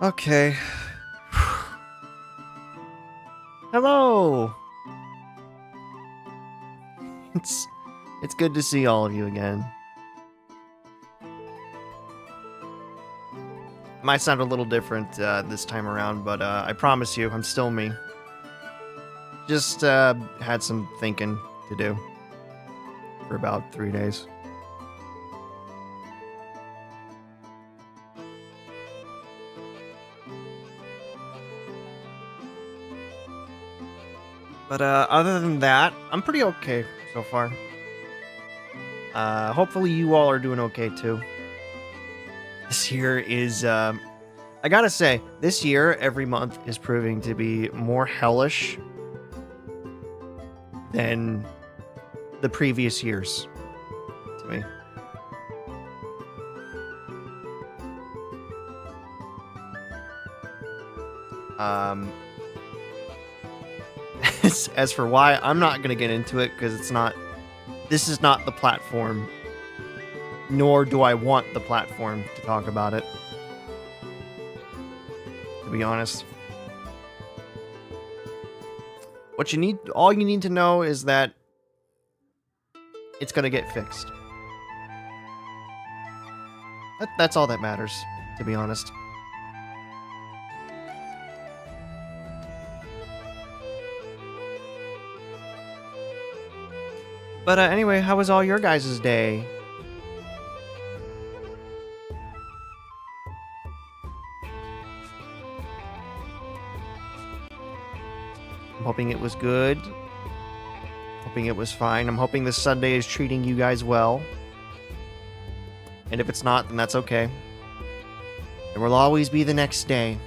Okay. Hello! It's it's good to see all of you again. Might sound a little different this time around, but I promise you, I'm still me. Just had some thinking to do for about 3 days. But other than that, I'm pretty okay so far. Hopefully you all are doing okay too. This year is, I gotta say, this year, every month is proving to be more hellish than the previous years to me. Um, as for why, I'm not gonna get into it because this is not the platform, nor do I want the platform to talk about it, to be honest. All you need to know is that it's gonna get fixed. That's all that matters, to be honest. But anyway, how was all your guys' day? I'm hoping it was good. Hoping it was fine. I'm hoping this Sunday is treating you guys well. And if it's not, then that's okay. There will always be the next day.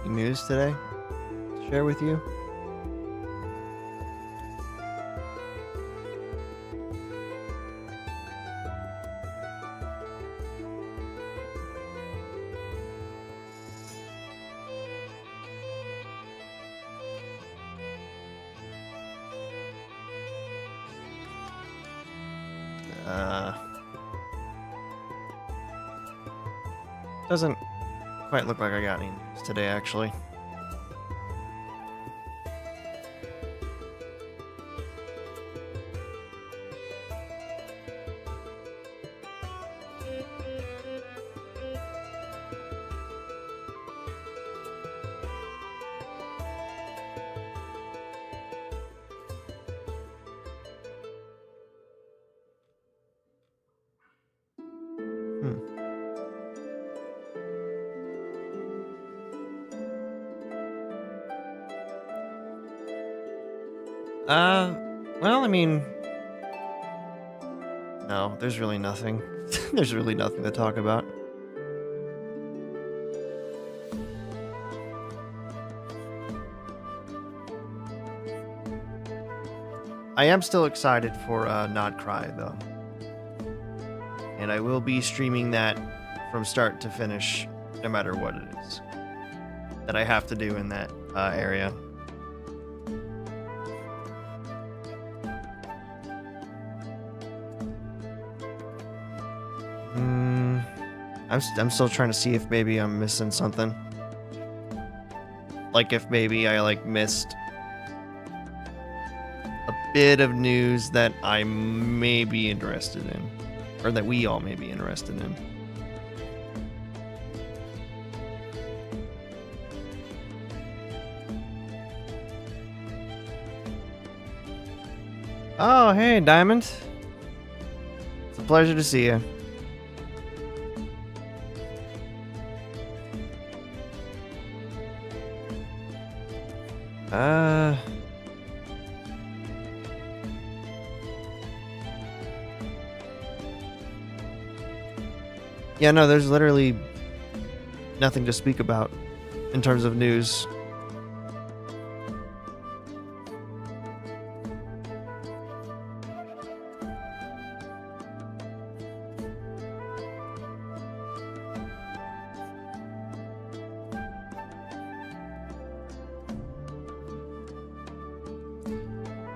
Any news today to share with you? Doesn't quite look like I got any news today, actually. Well, I mean, no, there's really nothing. There's really nothing to talk about. I am still excited for Not Cry, though. And I will be streaming that from start to finish, no matter what it is that I have to do in that area. I'm still trying to see if maybe I'm missing something. Like if maybe I missed a bit of news that I may be interested in, or that we all may be interested in. Oh, hey, Diamond. It's a pleasure to see you. Yeah, no, there's literally nothing to speak about in terms of news.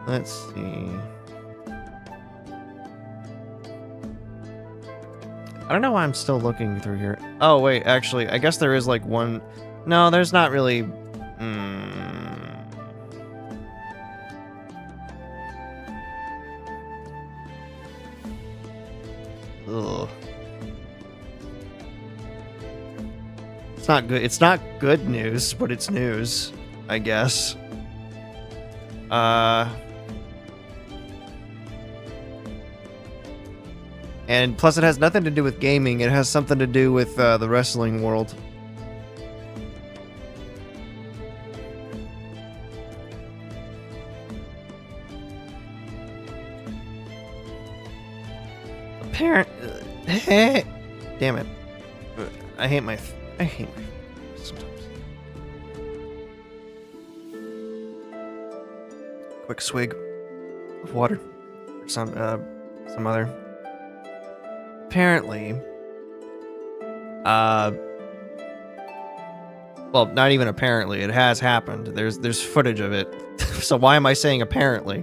Let's see. I don't know why I'm still looking through here. Oh, wait, actually, I guess there is, like, one... No, there's not really... Ugh. It's not good. It's not good news, but it's news, I guess. And plus it has nothing to do with gaming. It has something to do with the wrestling world. Damn it. I hate my sometimes. Quick swig of water. Or some other. Apparently, well, not even apparently, it has happened. There's footage of it. So why am I saying apparently?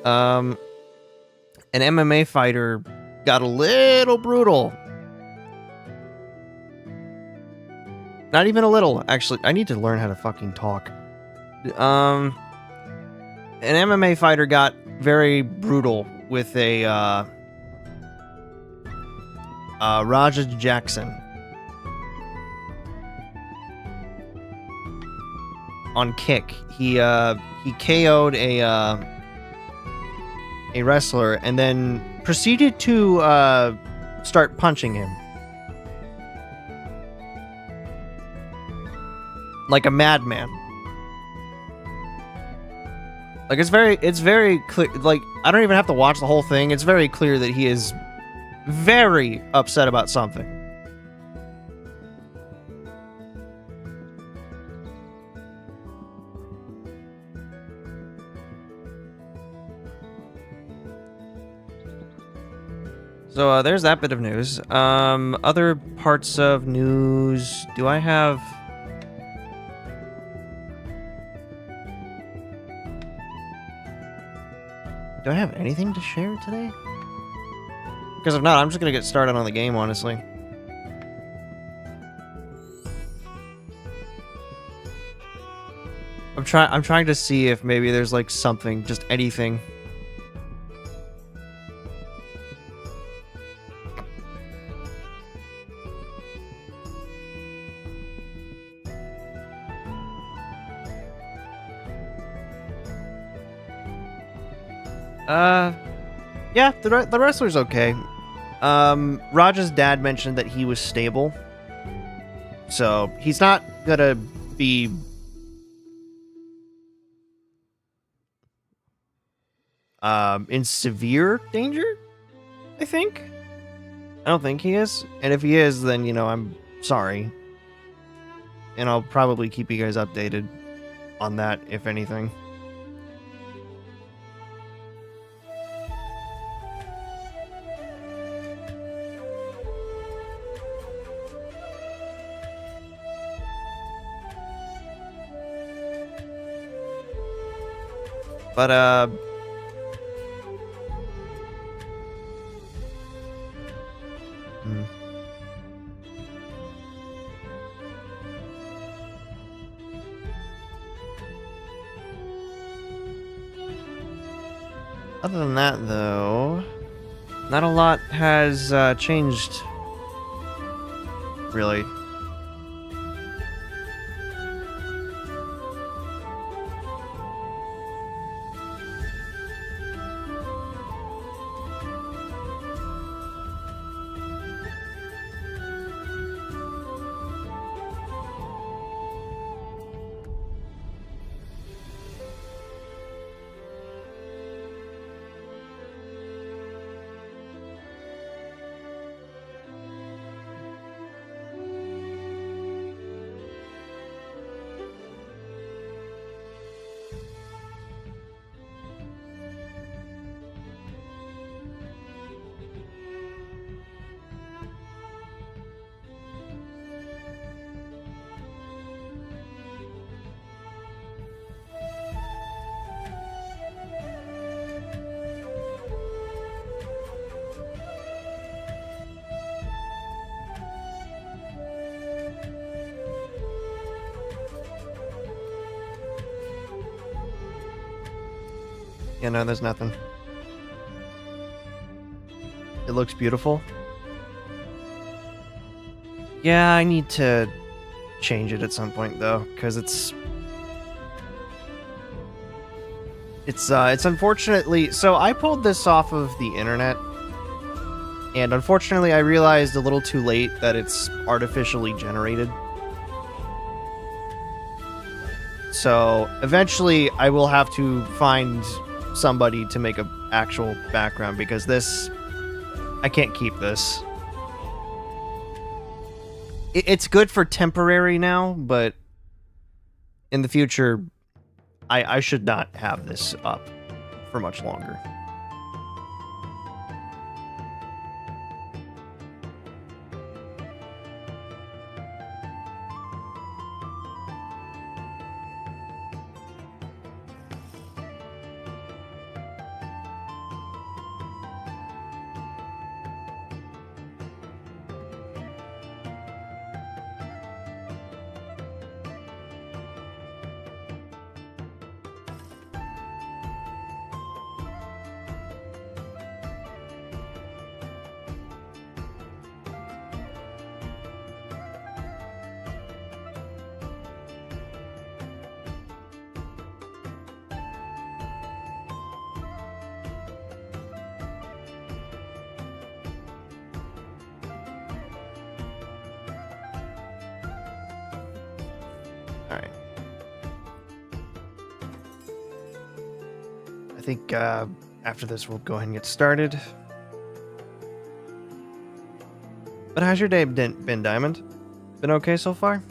An MMA fighter got a little brutal. Not even a little, actually. I need to learn how to fucking talk. An MMA fighter got very brutal with a Raja Jackson on Kick. He KO'd a wrestler and then proceeded to start punching him like a madman. Like it's very clear. Like I don't even have to watch the whole thing. It's very clear that he is very upset about something. So there's that bit of news. Other parts of news. Do I have... Do I have anything to share today? Because if not, I'm just gonna get started on the game, honestly. I'm trying to see if maybe there's like something, just anything. Yeah, the wrestler's okay. Raja's dad mentioned that he was stable. So, he's not gonna be... in severe danger, I think? I don't think he is. And if he is, then, you know, I'm sorry. And I'll probably keep you guys updated on that, if anything. But, other than that, though, not a lot has changed, really. Yeah, no, there's nothing. It looks beautiful. Yeah, I need to change it at some point though, because it's unfortunately, so I pulled this off of the internet, and unfortunately I realized a little too late that it's artificially generated. So eventually I will have to find somebody to make an actual background, because this, I can't keep this. It's good for temporary now, but in the future, I should not have this up for much longer. Alright. I think after this we'll go ahead and get started. But how's your day been, Diamond? Been okay so far?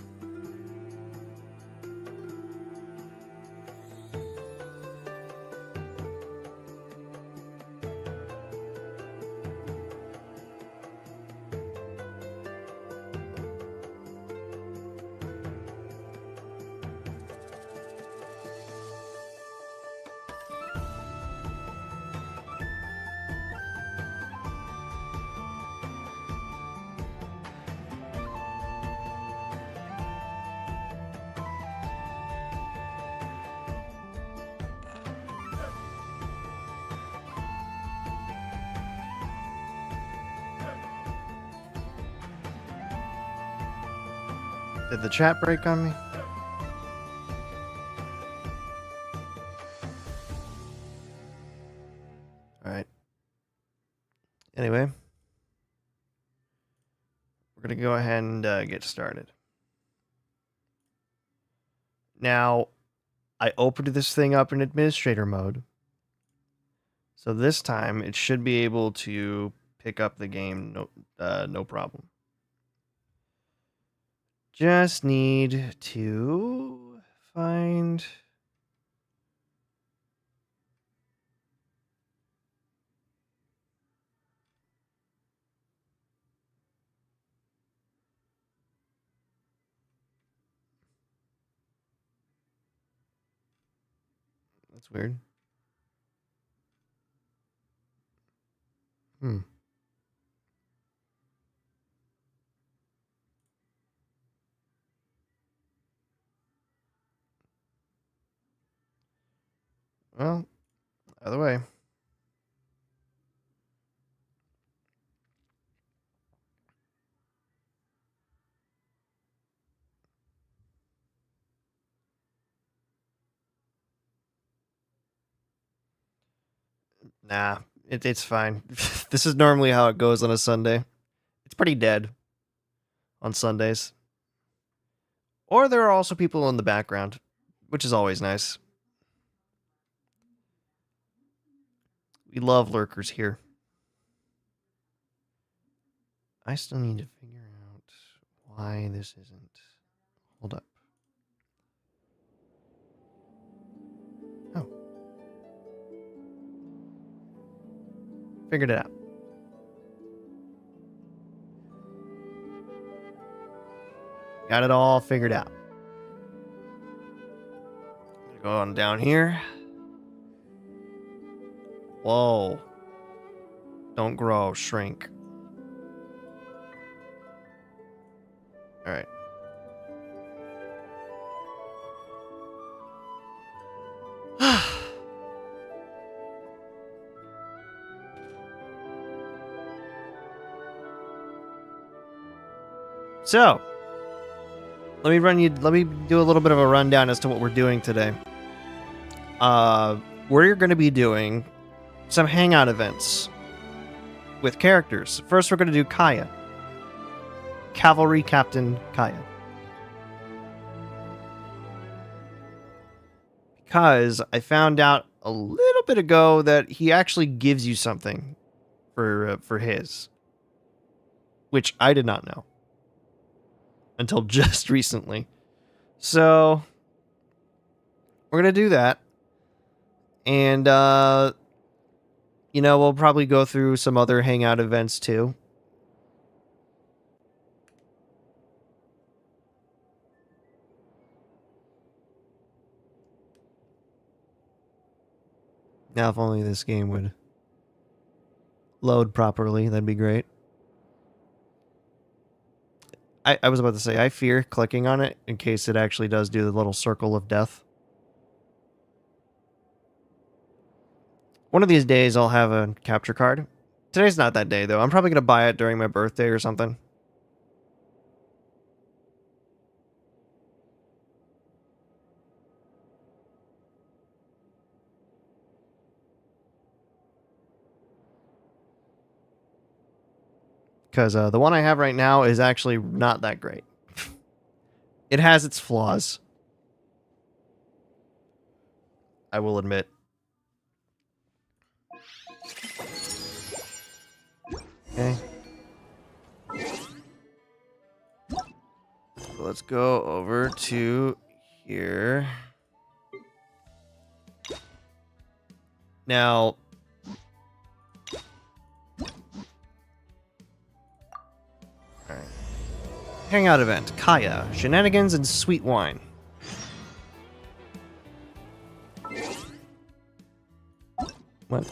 Did the chat break on me? Alright. Anyway, we're going to go ahead and get started. Now, I opened this thing up in administrator mode. So this time, it should be able to pick up the game no problem. Just need to find... That's weird. Well, either way. Nah, it's fine. This is normally how it goes on a Sunday. It's pretty dead on Sundays. Or there are also people in the background, which is always nice. We love lurkers here. I still need to figure out why this isn't. Hold up. Oh. Figured it out. Got it all figured out. Go on down here. Whoa. Don't grow, shrink. Alright. So, let me do a little bit of a rundown as to what we're doing today. We're going to be doing some hangout events with characters. First, we're going to do Kaeya. Cavalry Captain Kaeya. Because I found out a little bit ago that he actually gives you something for his, which I did not know until just recently. So we're gonna do that, and we'll probably go through some other hangout events too. Now, if only this game would load properly, that'd be great. I was about to say, I fear clicking on it in case it actually does do the little circle of death. One of these days, I'll have a capture card. Today's not that day, though. I'm probably going to buy it during my birthday or something. Because the one I have right now is actually not that great. It has its flaws. I will admit. Okay. So let's go over to here. Now, alright. Hangout event, Kaeya, shenanigans and sweet wine. What?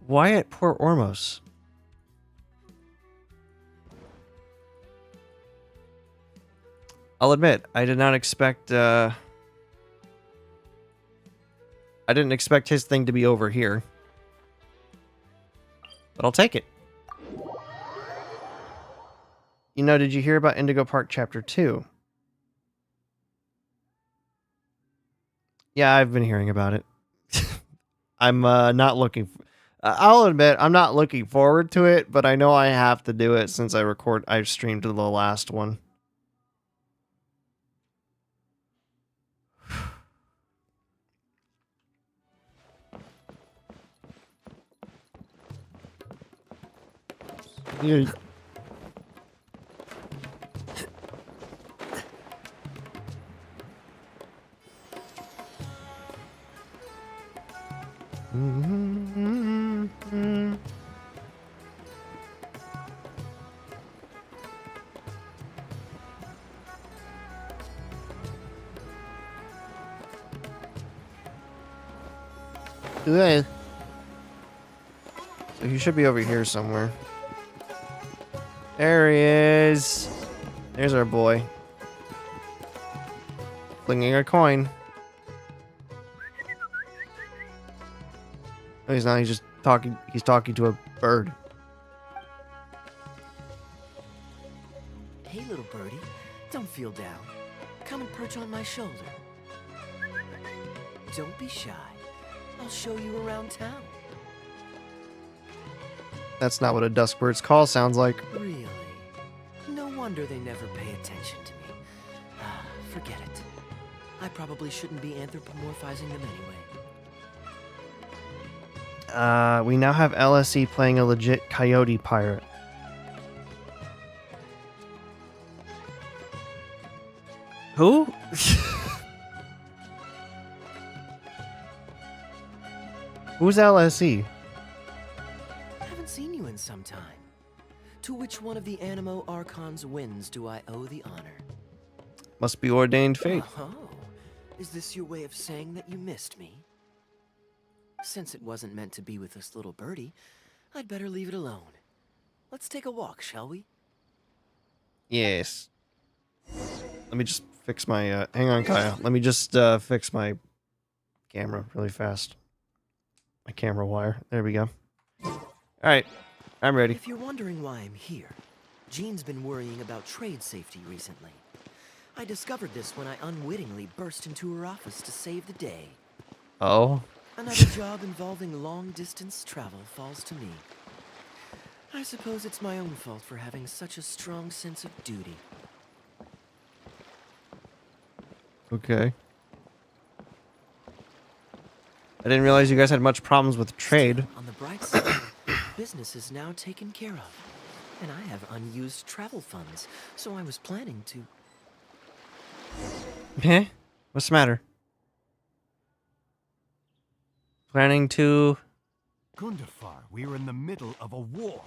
Why at Port Ormos? I'll admit, I did not expect, I didn't expect his thing to be over here. But I'll take it. You know, did you hear about Indigo Park Chapter 2? Yeah, I've been hearing about it. I'm not looking... I'll admit, I'm not looking forward to it, but I know I have to do it since I've streamed to the last one. Yeah. Good. So he should be over here somewhere. There he is. There's our boy. Flinging a coin. No, he's not. He's just talking. He's talking to a bird. Hey, little birdie. Don't feel down. Come and perch on my shoulder. Don't be shy. I'll show you around town. That's not what a duskbird's call sounds like. Really? No wonder they never pay attention to me. Forget it. I probably shouldn't be anthropomorphizing them anyway. We now have LSE playing a legit coyote pirate. Who? Who's LSE? Haven't seen you in some time. To which one of the Animo Archon's winds do I owe the honor? Must be ordained fate. Oh, is this your way of saying that you missed me? Since it wasn't meant to be with this little birdie, I'd better leave it alone. Let's take a walk, shall we? Yes. Let me just fix my, hang on, Kaeya. Let me just, fix my camera really fast. my camera wire. There we go. Alright, I'm ready. If you're wondering why I'm here, Jean's been worrying about trade safety recently. I discovered this when I unwittingly burst into her office to save the day. Oh. Another job involving long-distance travel falls to me. I suppose it's my own fault for having such a strong sense of duty. Okay. I didn't realize you guys had much problems with trade. Still, on the bright side, business is now taken care of. And I have unused travel funds, so I was planning to... Eh? What's the matter? Planning to... Gundafar, we are in the middle of a war.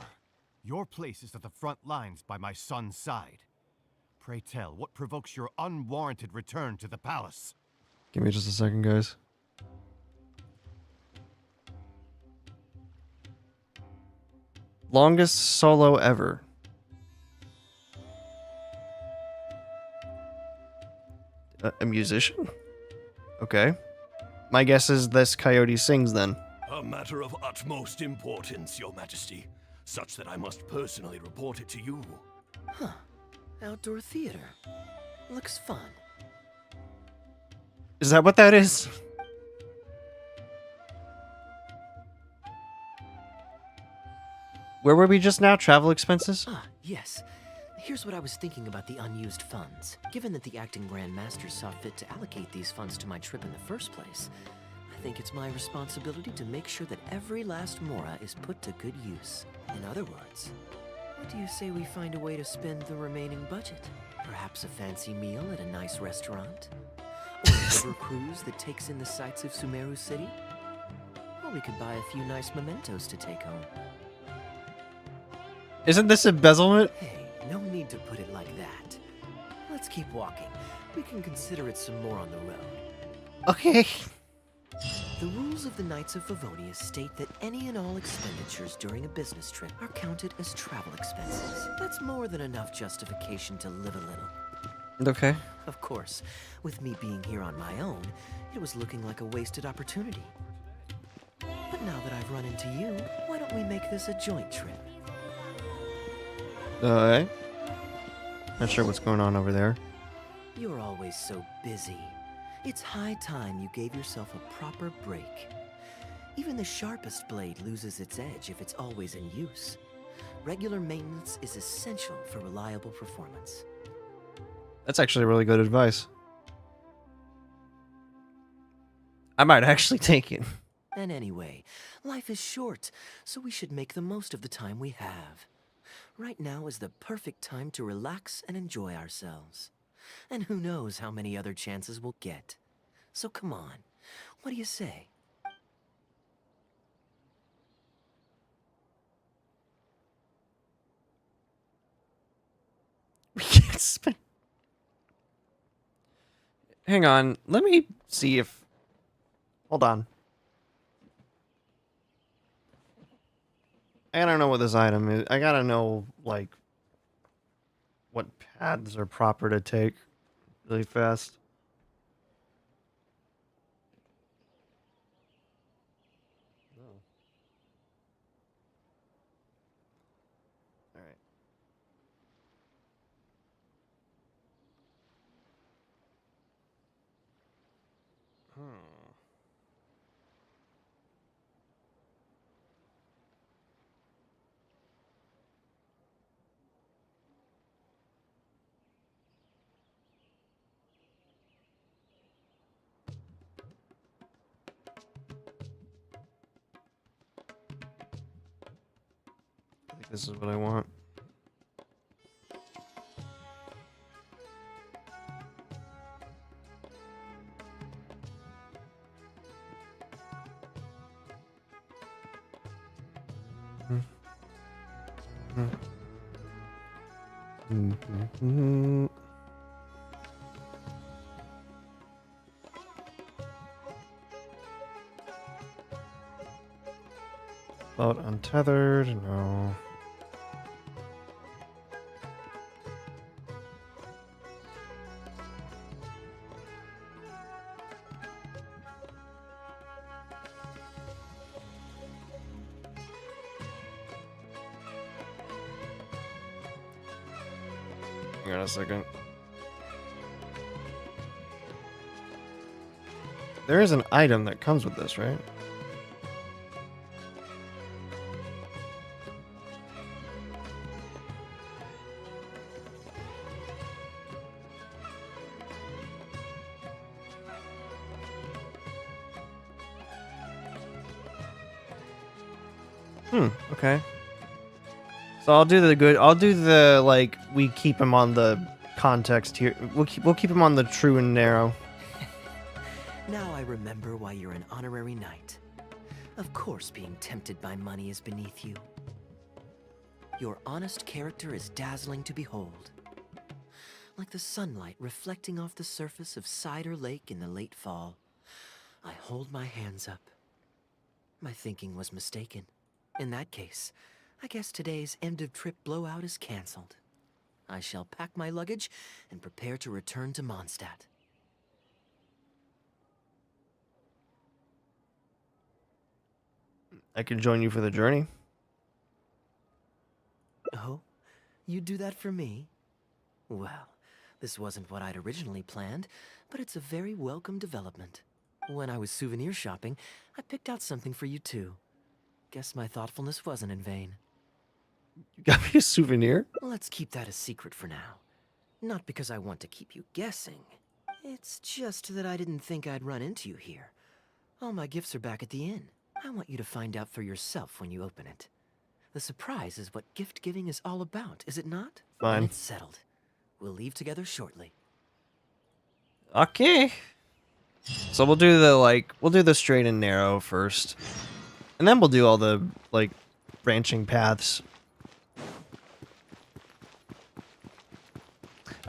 Your place is at the front lines by my son's side. Pray tell, what provokes your unwarranted return to the palace? Give me just a second, guys. Longest solo ever. A musician? Okay. My guess is this coyote sings then. A matter of utmost importance, Your Majesty, such that I must personally report it to you. Huh. Outdoor theater. Looks fun. Is that what that is? Where were we just now? Travel expenses? Ah, yes. Here's what I was thinking about the unused funds. Given that the acting Grand Master saw fit to allocate these funds to my trip in the first place, I think it's my responsibility to make sure that every last mora is put to good use. In other words, what do you say we find a way to spend the remaining budget? Perhaps a fancy meal at a nice restaurant? Or a river cruise that takes in the sights of Sumeru City? Or we could buy a few nice mementos to take home. Isn't this embezzlement? Hey, no need to put it like that. Let's keep walking. We can consider it some more on the road. Okay. The rules of the Knights of Favonius state that any and all expenditures during a business trip are counted as travel expenses. That's more than enough justification to live a little. Okay. Of course, with me being here on my own, it was looking like a wasted opportunity. But now that I've run into you, why don't we make this a joint trip? Alright. Not sure what's going on over there. You're always so busy. It's high time you gave yourself a proper break. Even the sharpest blade loses its edge if it's always in use. Regular maintenance is essential for reliable performance. That's actually really good advice. I might actually take it. And anyway, life is short, so we should make the most of the time we have. Right now is the perfect time to relax and enjoy ourselves. And who knows how many other chances we'll get. So come on, what do you say? We can't spend... Hang on. Let me see if... Hold on. I gotta know what this item is. I gotta know, like, what paths are proper to take really fast. All right. I think this is what I want. Boat untethered, no. Hang on a second. There is an item that comes with this, right? Okay. So I'll do the good. I'll do the like. We keep him on the context here. We'll keep him on the true and narrow. Now I remember why you're an honorary knight. Of course, being tempted by money is beneath you. Your honest character is dazzling to behold, like the sunlight reflecting off the surface of Cider Lake in the late fall. I hold my hands up. My thinking was mistaken. In that case, I guess today's end-of-trip blowout is cancelled. I shall pack my luggage and prepare to return to Mondstadt. I can join you for the journey. Oh? You'd do that for me? Well, this wasn't what I'd originally planned, but it's a very welcome development. When I was souvenir shopping, I picked out something for you too. Guess my thoughtfulness wasn't in vain. You got me a souvenir? Let's keep that a secret for now. Not because I want to keep you guessing. It's just that I didn't think I'd run into you here. All my gifts are back at the inn. I want you to find out for yourself when you open it. The surprise is what gift giving is all about, is it not? Fine. And it's settled. We'll leave together shortly. Okay. So we'll do the straight and narrow first. And then we'll do all the, like, branching paths.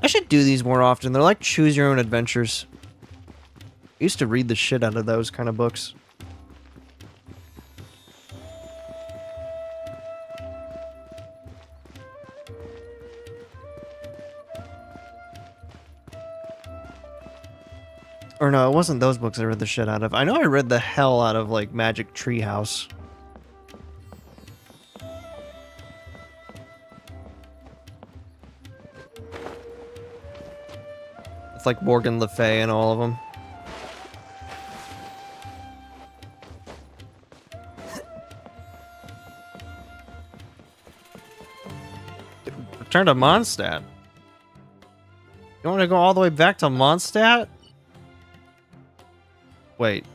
I should do these more often. They're like choose your own adventures. I used to read the shit out of those kind of books. Or no, it wasn't those books I read the shit out of. I know I read the hell out of, like, Magic Treehouse. It's like Morgan Le Fay and all of them. Return to Mondstadt. You want to go all the way back to Mondstadt? Wait.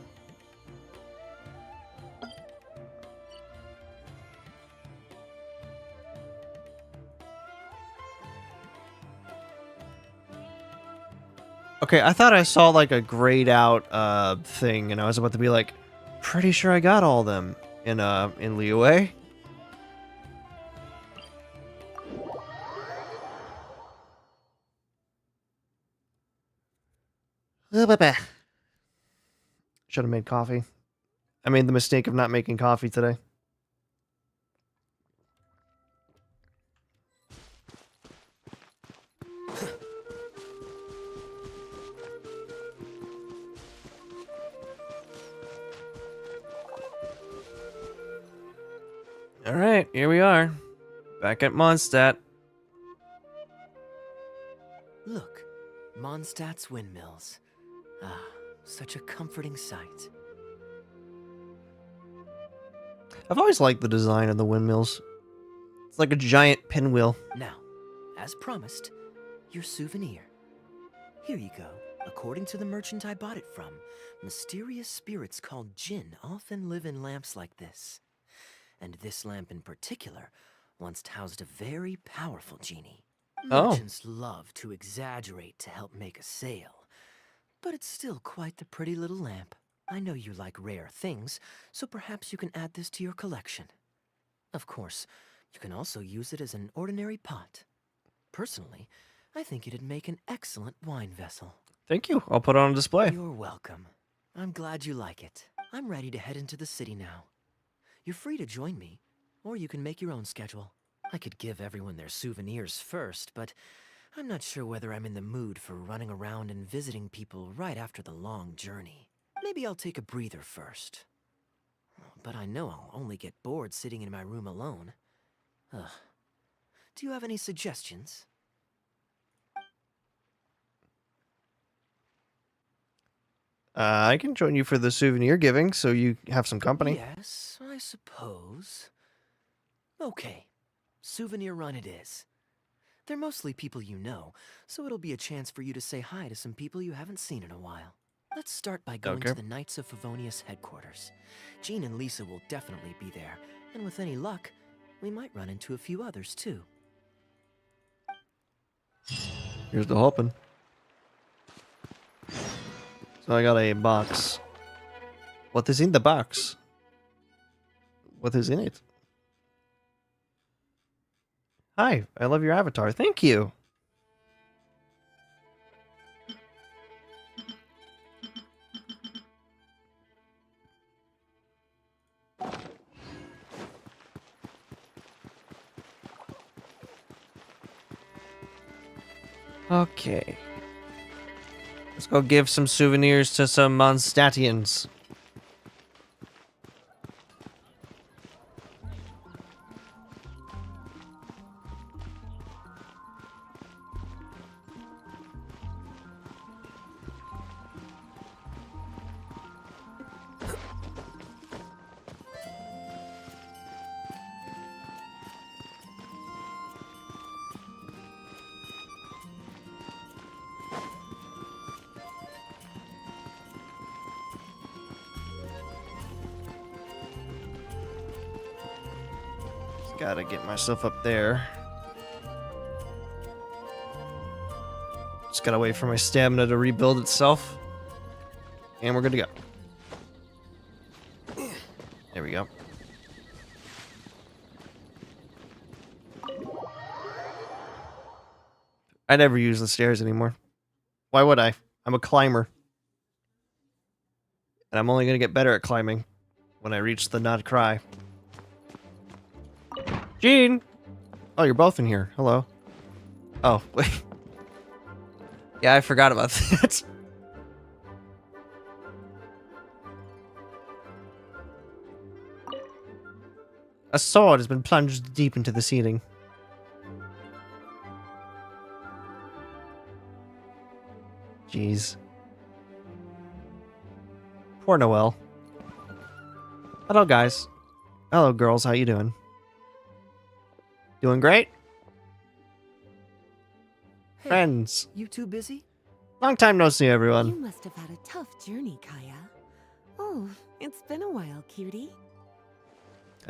Okay, I thought I saw like a grayed out thing, and I was about to be like, pretty sure I got all of them in Liyue. Should have made coffee. I made the mistake of not making coffee today. Alright, here we are. Back at Mondstadt. Look, Mondstadt's windmills. Ah, such a comforting sight. I've always liked the design of the windmills. It's like a giant pinwheel. Now, as promised, your souvenir. Here you go. According to the merchant I bought it from, mysterious spirits called Jinn often live in lamps like this. And this lamp in particular once housed a very powerful genie. Oh. Merchants love to exaggerate to help make a sale, but it's still quite the pretty little lamp. I know you like rare things, so perhaps you can add this to your collection. Of course, you can also use it as an ordinary pot. Personally, I think it'd make an excellent wine vessel. Thank you. I'll put it on display. You're welcome. I'm glad you like it. I'm ready to head into the city now. You're free to join me, or you can make your own schedule. I could give everyone their souvenirs first, but I'm not sure whether I'm in the mood for running around and visiting people right after the long journey. Maybe I'll take a breather first. But I know I'll only get bored sitting in my room alone. Ugh. Do you have any suggestions? I can join you for the souvenir giving, so you have some company. Yes, I suppose. Okay, souvenir run it is. They're mostly people you know, so it'll be a chance for you to say hi to some people you haven't seen in a while. Let's start by going Okay. to the Knights of Favonius headquarters. Jean and Lisa will definitely be there, and with any luck, we might run into a few others too. Here's the hoping. So I got a box. What is in the box? What is in it? Hi, I love your avatar. Thank you. Okay. Let's go give some souvenirs to some Mondstatians. Gotta get myself up there. Just gotta wait for my stamina to rebuild itself. And we're good to go. There we go. I never use the stairs anymore. Why would I? I'm a climber. And I'm only gonna get better at climbing when I reach the not cry. Gene! Oh, you're both in here. Hello. Oh, wait. Yeah, I forgot about that. A sword has been plunged deep into the ceiling. Jeez. Poor Noelle. Hello, guys. Hello, girls. How you doing? Doing great? Hey, Friends. you too busy? Long time no see, You everyone. must have had a tough journey, Kaeya. Oh, it's been a while, cutie.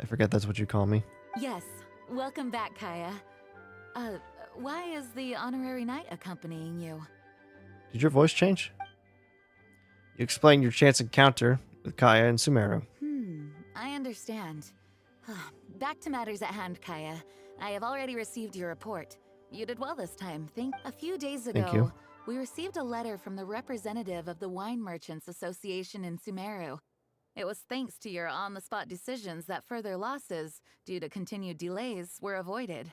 I forget that's what you call me. Yes, welcome back, Kaeya. Why is the honorary knight accompanying you? Did your voice change? You explained your chance encounter with Kaeya and Sumeru. I understand. Back to matters at hand, Kaeya. I have already received your report. You did well this time. A few days ago, Thank you. we received a letter from the representative of the Wine Merchants Association in Sumeru. It was thanks to your on-the-spot decisions that further losses, due to continued delays, were avoided.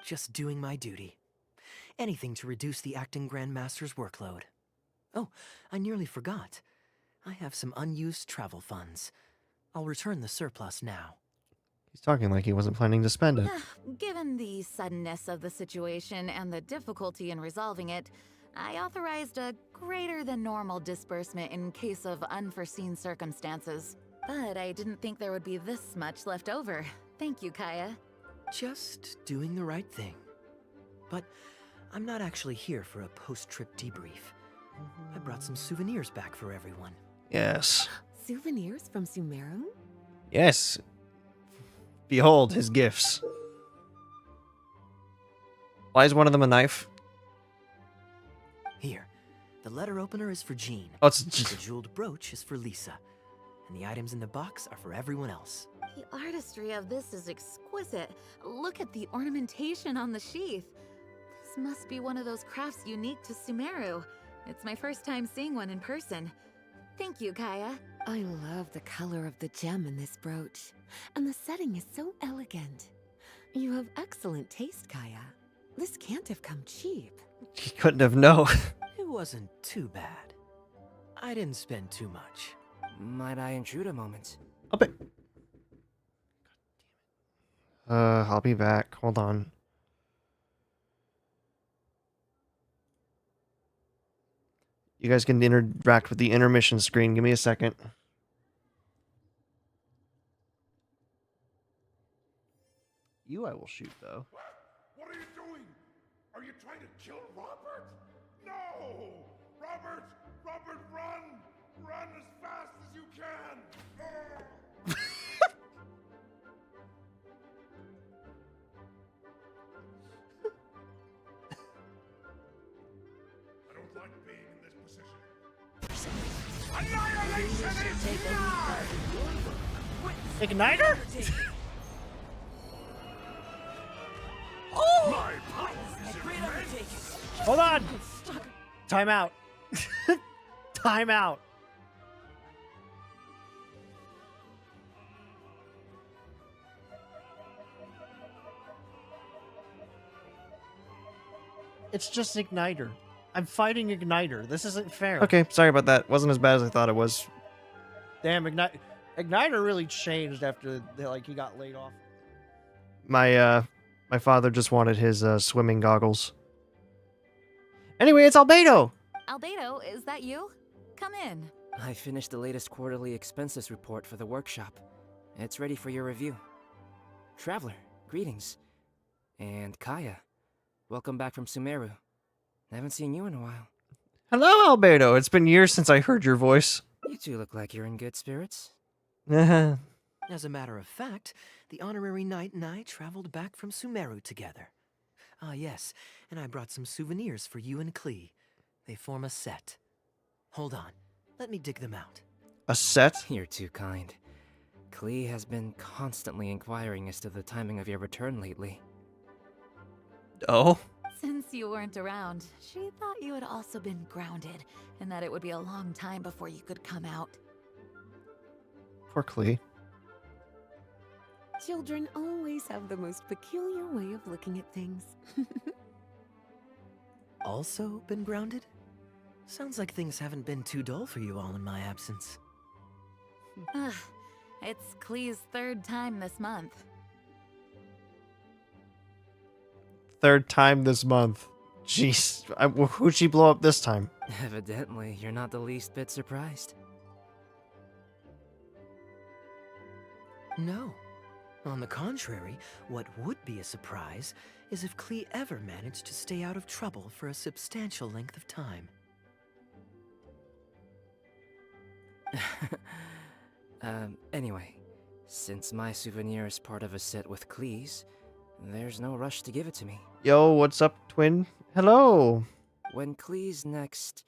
Just doing my duty. Anything to reduce the acting Grandmaster's workload. Oh, I nearly forgot. I have some unused travel funds. I'll return the surplus now. He's talking like he wasn't planning to spend it. Given the suddenness of the situation and the difficulty in resolving it, I authorized a greater than normal disbursement in case of unforeseen circumstances. But I didn't think there would be this much left over. Thank you, Kaeya. Just doing the right thing. But I'm not actually here for a post-trip debrief. I brought some souvenirs back for everyone. Yes. Souvenirs from Sumeru? Yes. Behold his gifts. Why is one of them a knife? Here, the letter opener is for Jean. Oh, it's The jeweled brooch is for Lisa. And the items in the box are for everyone else. The artistry of this is exquisite. Look at the ornamentation on the sheath. This must be one of those crafts unique to Sumeru. It's my first time seeing one in person. Thank you, Kaeya. I love the color of the gem in this brooch. And the setting is so elegant. You have excellent taste, Kaeya. This can't have come cheap. He couldn't have known. It wasn't too bad. I didn't spend too much. Might I intrude a moment? I'll be... I'll be back. Hold on. You guys can interact with the intermission screen. Give me a second. You I will shoot, though. What are you doing? Are you trying to kill Robert? No! Robert! Robert, run! Run as fast as you can! I don't like being in this position. Annihilation is now! Igniter? My power is immense! Hold on! Time out. Time out. It's just Igniter. I'm fighting Igniter. This isn't fair. Okay, sorry about that. Wasn't as bad as I thought it was. Damn, Igniter really changed after he got laid off. My father just wanted his swimming goggles. Anyway, it's Albedo. Albedo, is that you? Come in. I finished the latest quarterly expenses report for the workshop. It's ready for your review. Traveler, greetings. And Kaeya, welcome back from Sumeru. I haven't seen you in a while. Hello, Albedo. It's been years since I heard your voice. You two look like you're in good spirits. As a matter of fact, the honorary knight and I traveled back from Sumeru together. Ah, yes, and I brought some souvenirs for you and Klee. They form a set. Hold on, let me dig them out. A set? You're too kind. Klee has been constantly inquiring as to the timing of your return lately. Oh? Since you weren't around, she thought you had also been grounded, and that it would be a long time before you could come out. Poor Klee. Children always have the most peculiar way of looking at things. Also been grounded? Sounds like things haven't been too dull for you all in my absence. It's Klee's third time this month. Third time this month. Jeez. Who'd she blow up this time? Evidently, you're not the least bit surprised. No. On the contrary, what would be a surprise is if Klee ever managed to stay out of trouble for a substantial length of time. Anyway, since my souvenir is part of a set with Klee's, there's no rush to give it to me. Yo, what's up, twin? Hello. When Klee's next,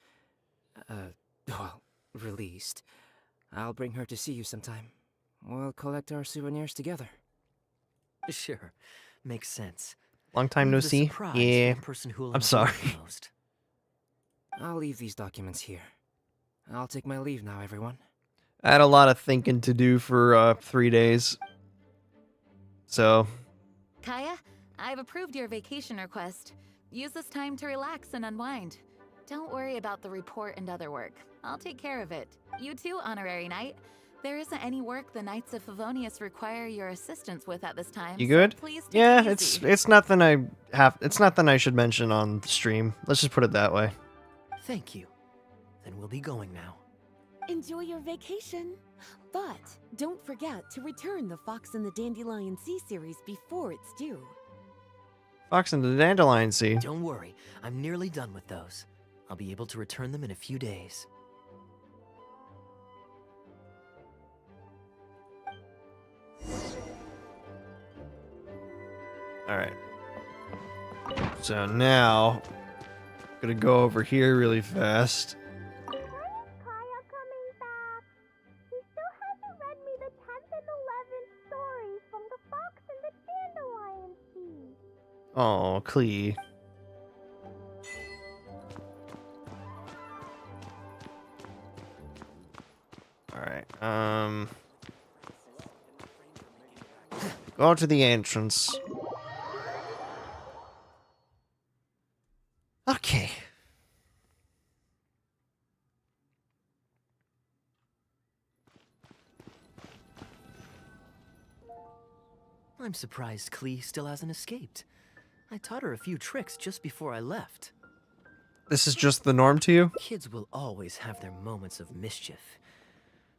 released, I'll bring her to see you sometime. We'll collect our souvenirs together. Sure, makes sense. Long time no Leave the see. surprise Yeah. for the person who'll I'm enjoy sorry. it the most. I'll leave these documents here. I'll take my leave now, everyone. I had a lot of thinking to do for 3 days. So, Kaeya, I've approved your vacation request. Use this time to relax and unwind. Don't worry about the report and other work. I'll take care of it. You too, Honorary Knight. There isn't any work the Knights of Favonius require your assistance with at this time. you so good? please take Yeah, it easy. it's nothing it's nothing I should mention on the stream. Let's just put it that way. Thank you. Then we'll be going now. Enjoy your vacation. But don't forget to return the Fox and the Dandelion Sea series before it's due. Fox and the Dandelion Sea. Don't worry, I'm nearly done with those. I'll be able to return them in a few days. Alright. So now, gonna go over here really fast. When is Kaeya coming back? He still hasn't read me the 10th and 11th stories from the Fox and the Dandelion Sea. Oh, Klee. Alright, go to the entrance. Okay. I'm surprised Klee still hasn't escaped. I taught her a few tricks just before I left. This is just the norm to you? Kids will always have their moments of mischief.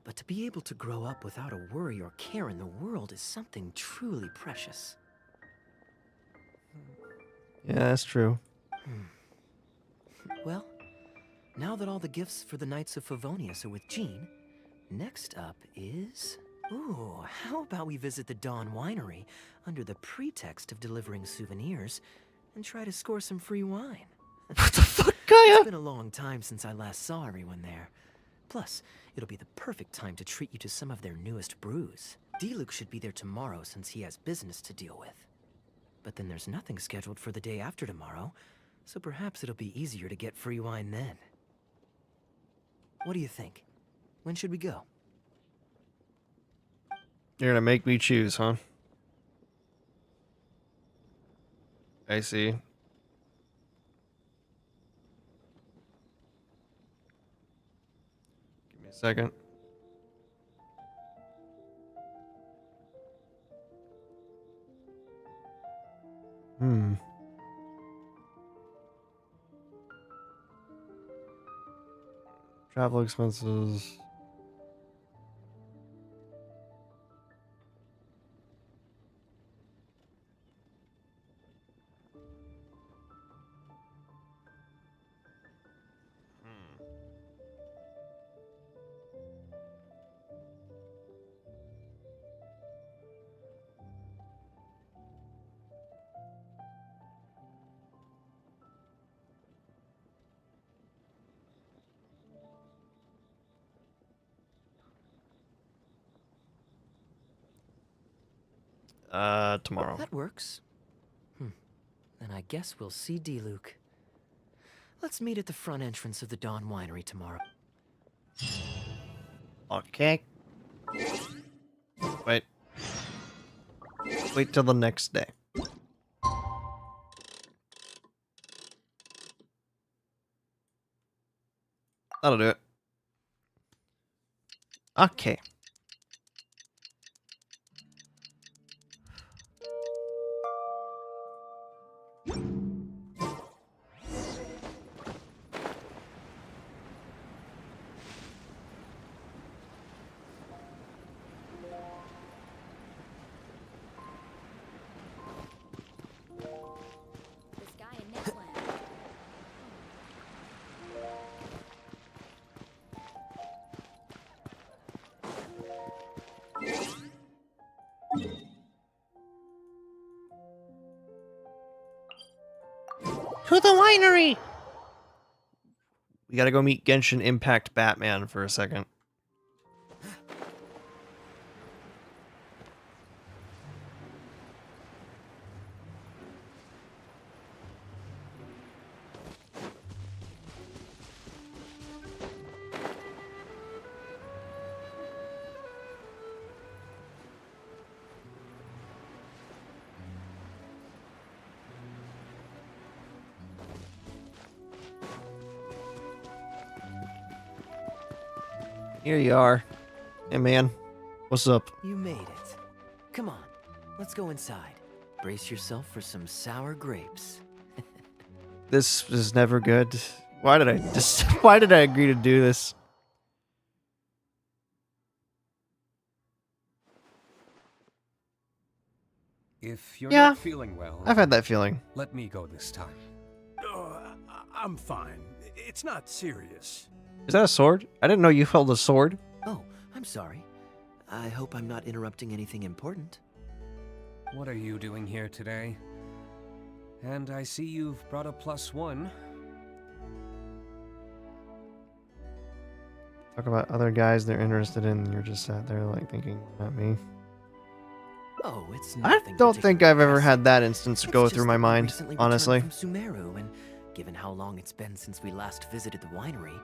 But to be able to grow up without a worry or care in the world is something truly precious. Yeah, that's true. Well, now that all the gifts for the Knights of Favonius are with Jean, next up is... Ooh, how about we visit the Dawn Winery under the pretext of delivering souvenirs and try to score some free wine? What the fuck, It's Kaeya? been a long time since I last saw everyone there. Plus, it'll be the perfect time to treat you to some of their newest brews. D-Luke should be there tomorrow since he has business to deal with. But then there's nothing scheduled for the day after tomorrow, so perhaps it'll be easier to get free wine then. What do you think? When should we go? You're gonna make me choose, huh? I see. Give me a second. Travel expenses. Tomorrow. That works. Then I guess we'll see D-Luke. Let's meet at the front entrance of the Dawn Winery tomorrow. Okay. Wait. Wait till the next day. That'll do it. Okay. This guy in Netland. To the winery! We gotta go meet Genshin Impact Batman for a second. Here you are. Hey man, what's up? You made it. Come on, let's go inside. Brace yourself for some sour grapes. This is never good. Why did I agree to do this? If you're Yeah, not feeling well, I've had that feeling. let me go this time. I'm fine. It's not serious. Is that a sword? I didn't know you held a sword. Oh, I'm sorry. I hope I'm not interrupting anything important. What are you doing here today? And I see you've brought a +1. Talk about other guys they're interested in, and you're just sat there like thinking, not me. Oh, it's I nothing don't think particularly I've ever pressing. had that instance It's go just through my that we mind, recently returned honestly. from Sumeru, and given how long it's been since we last visited the winery,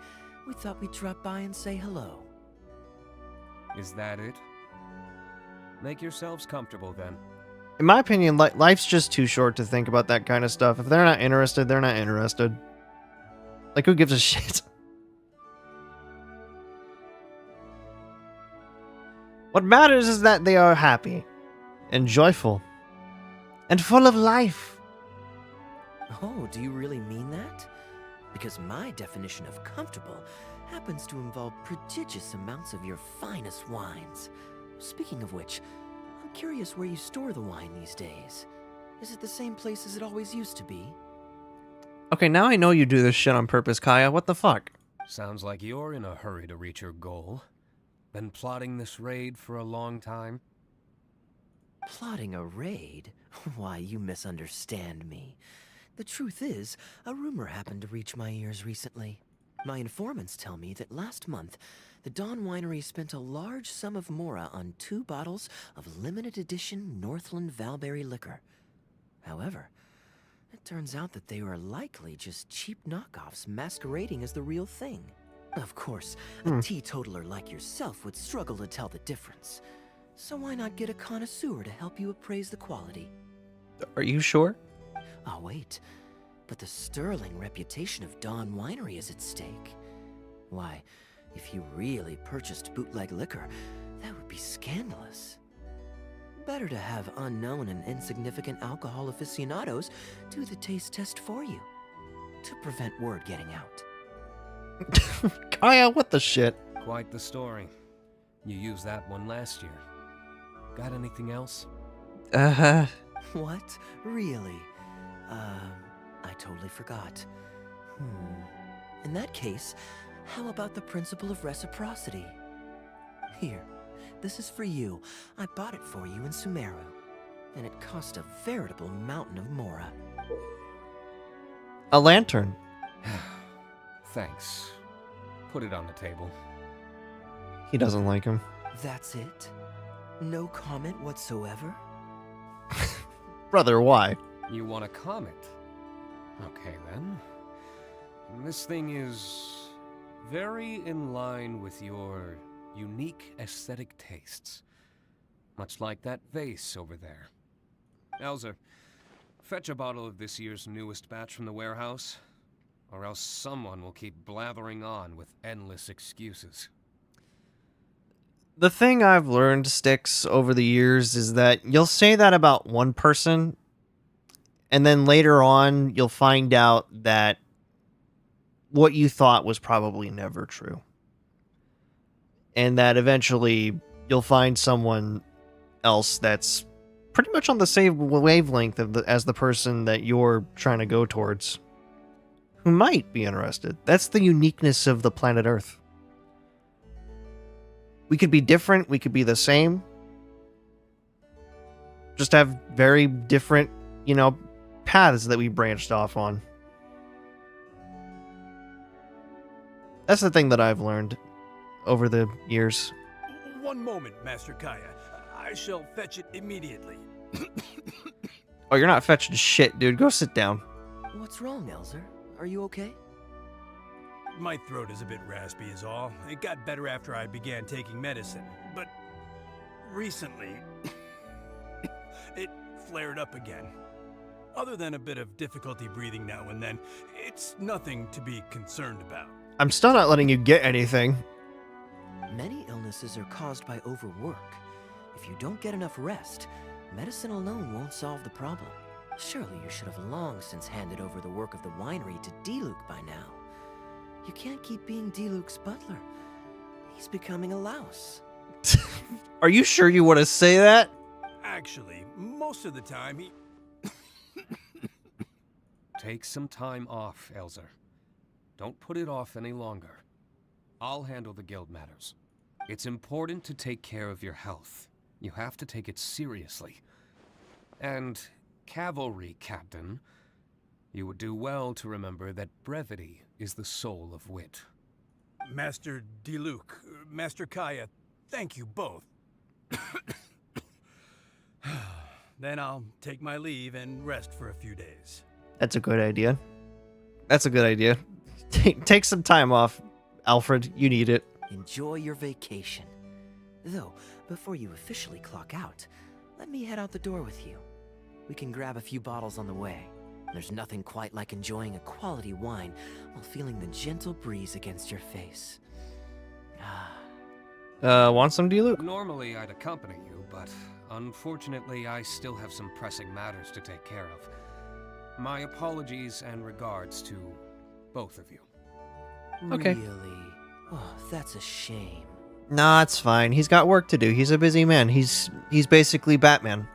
we thought we'd drop by and say hello. Is that it? Make yourselves comfortable then. In my opinion, life's just too short to think about that kind of stuff. If they're not interested, they're not interested. Like, who gives a shit? What matters is that they are happy and joyful and full of life. Oh, do you really mean that? Because my definition of comfortable happens to involve prodigious amounts of your finest wines. Speaking of which, I'm curious where you store the wine these days. Is it the same place as it always used to be? Okay, now I know you do this shit on purpose, Kaeya. What the fuck? Sounds like you're in a hurry to reach your goal. Been plotting this raid for a long time? Plotting a raid? Why, you misunderstand me. The truth is, a rumor happened to reach my ears recently. My informants tell me that last month, the Dawn Winery spent a large sum of mora on 2 bottles of limited edition Northland Valberry liquor. However, it turns out that they were likely just cheap knockoffs masquerading as the real thing. Of course, a teetotaler like yourself would struggle to tell the difference. So why not get a connoisseur to help you appraise the quality? Are you sure? Oh, wait. But the sterling reputation of Dawn Winery is at stake. Why, if you really purchased bootleg liquor, that would be scandalous. Better to have unknown and insignificant alcohol aficionados do the taste test for you, to prevent word getting out. Kaeya, what the shit? Quite the story. You used that one last year. Got anything else? What? Really? I totally forgot. In that case, how about the principle of reciprocity? Here, this is for you. I bought it for you in Sumeru, and it cost a veritable mountain of mora. A lantern. Thanks. Put it on the table. He doesn't like him. That's it? No comment whatsoever? Brother, why? You want a comment? Okay, then. This thing is very in line with your unique aesthetic tastes. Much like that vase over there. Elzer, fetch a bottle of this year's newest batch from the warehouse, or else someone will keep blathering on with endless excuses. The thing I've learned, Styx, over the years is that you'll say that about one person, and then later on you'll find out that what you thought was probably never true. And that eventually you'll find someone else that's pretty much on the same wavelength as the person that you're trying to go towards, who might be interested. That's the uniqueness of the planet Earth. We could be different, we could be the same. Just have very different, paths that we branched off on. That's the thing that I've learned over the years. One moment, Master Kaeya. I shall fetch it immediately. Oh, you're not fetching shit, dude. Go sit down. What's wrong, Elzer? Are you okay? My throat is a bit raspy is all. It got better after I began taking medicine, but recently it flared up again. Other than a bit of difficulty breathing now and then, it's nothing to be concerned about. I'm still not letting you get anything. Many illnesses are caused by overwork. If you don't get enough rest, medicine alone won't solve the problem. Surely you should have long since handed over the work of the winery to Diluc by now. You can't keep being Diluc's butler. He's becoming a louse. Are you sure you want to say that? Actually, most of the time he... Take some time off, Elzer. Don't put it off any longer. I'll handle the guild matters. It's important to take care of your health. You have to take it seriously. And, Cavalry Captain, you would do well to remember that brevity is the soul of wit. Master Diluc, Master Kaeya, thank you both. Then I'll take my leave and rest for a few days. That's a good idea. That's a good idea. Take some time off, Alfred. You need it. Enjoy your vacation. Though, before you officially clock out, let me head out the door with you. We can grab a few bottles on the way. There's nothing quite like enjoying a quality wine while feeling the gentle breeze against your face. Want some, Diluc? Normally I'd accompany you, but unfortunately I still have some pressing matters to take care of. My apologies and regards to Both of you. Okay. Really? Oh, that's a shame. Nah, it's fine. He's got work to do. He's a busy man. He's basically Batman.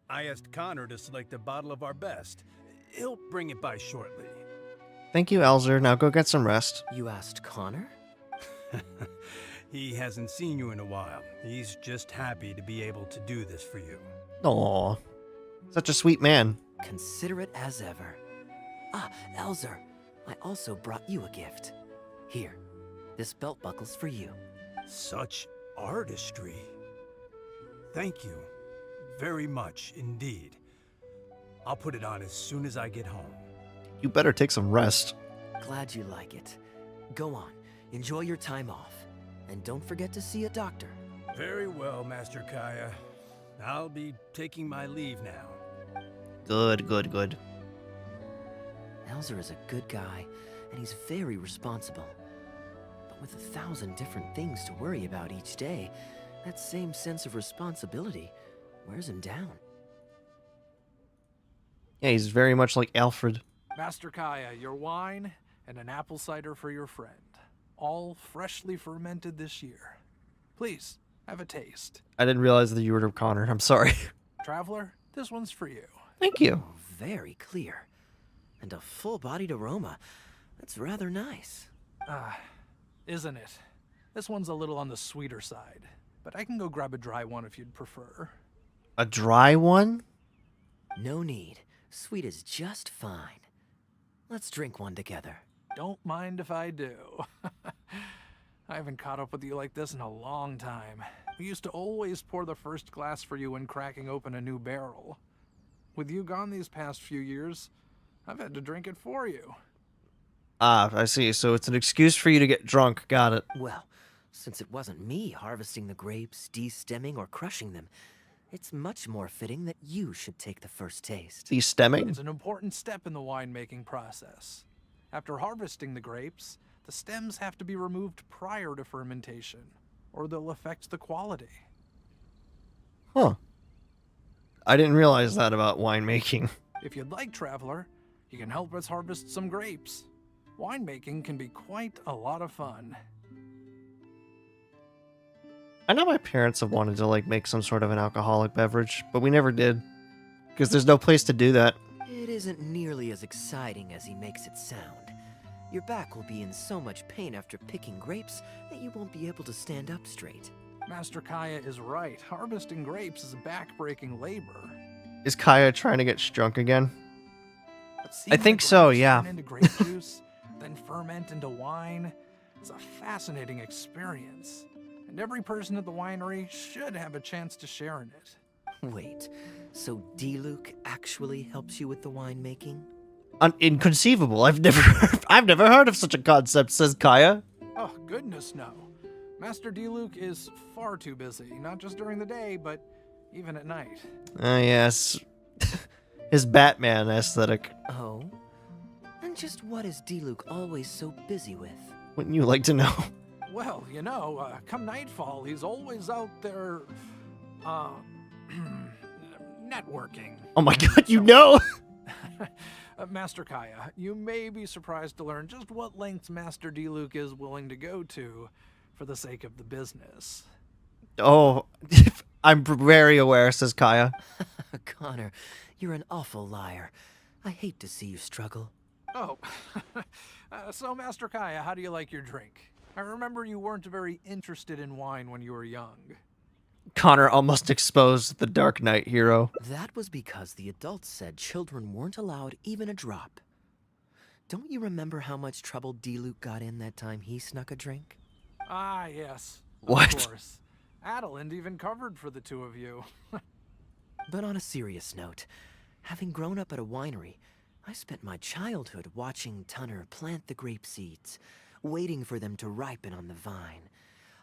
I asked Connor to select a bottle of our best. He'll bring it by shortly. Thank you, Elzer. Now go get some rest. You asked Connor? He hasn't seen you in a while. He's just happy to be able to do this for you. Aw. Such a sweet man. Considerate as ever. Ah, Elzer, I also brought you a gift. Here, this belt buckle's for you. Such artistry. Thank you very much indeed. I'll put it on as soon as I get home. You better take some rest. Glad you like it. Go on, enjoy your time off. And don't forget to see a doctor. Very well, Master Kaeya. I'll be taking my leave now. Good, good, good. Elzer is a good guy, and he's very responsible. But with 1,000 different things to worry about each day, that same sense of responsibility wears him down. Yeah, he's very much like Alfred. Master Kaeya, your wine and an apple cider for your friend. All freshly fermented this year. Please, have a taste. I didn't realize that you were Connor. I'm sorry. Traveler, this one's for you. Thank you. Oh, very clear. And a full-bodied aroma. That's rather nice. Isn't it? This one's a little on the sweeter side, but I can go grab a dry one if you'd prefer. A dry one? No need. Sweet is just fine. Let's drink one together. Don't mind if I do. I haven't caught up with you like this in a long time. We used to always pour the first glass for you when cracking open a new barrel. With you gone these past few years, I've had to drink it for you. Ah, I see. So it's an excuse for you to get drunk. Got it. Well, since it wasn't me harvesting the grapes, de-stemming, or crushing them, it's much more fitting that you should take the first taste. De-stemming? It's an important step in the winemaking process. After harvesting the grapes, the stems have to be removed prior to fermentation, or they'll affect the quality. Huh. I didn't realize that about winemaking. If you'd like, Traveler, you can help us harvest some grapes. Winemaking can be quite a lot of fun. I know my parents have wanted to make some sort of an alcoholic beverage, but we never did. Because there's no place to do that. It isn't nearly as exciting as he makes it sound. Your back will be in so much pain after picking grapes that you won't be able to stand up straight. Master Kaeya is right. Harvesting grapes is back-breaking labor. Is Kaeya trying to get drunk again? But I think so, yeah. Turn into grape juice, then ferment into wine. It's a fascinating experience. And every person at the winery should have a chance to share in it. Wait, so D-Luke actually helps you with the winemaking? Inconceivable. I've never heard of such a concept, says Kaeya. Oh, goodness no. Master D-Luke is far too busy, not just during the day, but even at night. Yes. His Batman aesthetic. Oh? And just what is D-Luke always so busy with? Wouldn't you like to know? Well, come nightfall, he's always out there, networking. Oh my god, you know! Master Kaeya, you may be surprised to learn just what lengths Master D-Luke is willing to go to for the sake of the business. Oh, I'm very aware, says Kaeya. Connor, you're an awful liar. I hate to see you struggle. Oh, so Master Kaeya, how do you like your drink? I remember you weren't very interested in wine when you were young. Connor almost exposed the Dark Knight hero. That was because the adults said children weren't allowed even a drop. Don't you remember how much trouble D-Luke got in that time he snuck a drink? Ah, yes. What? Of course. Adeland even covered for the two of you. But on a serious note, having grown up at a winery, I spent my childhood watching Tunner plant the grape seeds, waiting for them to ripen on the vine,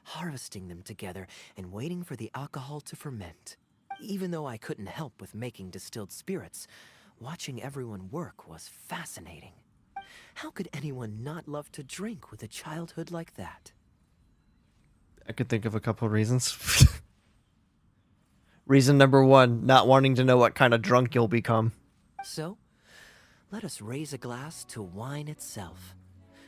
harvesting them together, and waiting for the alcohol to ferment. Even though I couldn't help with making distilled spirits, watching everyone work was fascinating. How could anyone not love to drink with a childhood like that? I could think of a couple of reasons. Reason number one, not wanting to know what kind of drunk you'll become. So, let us raise a glass to wine itself,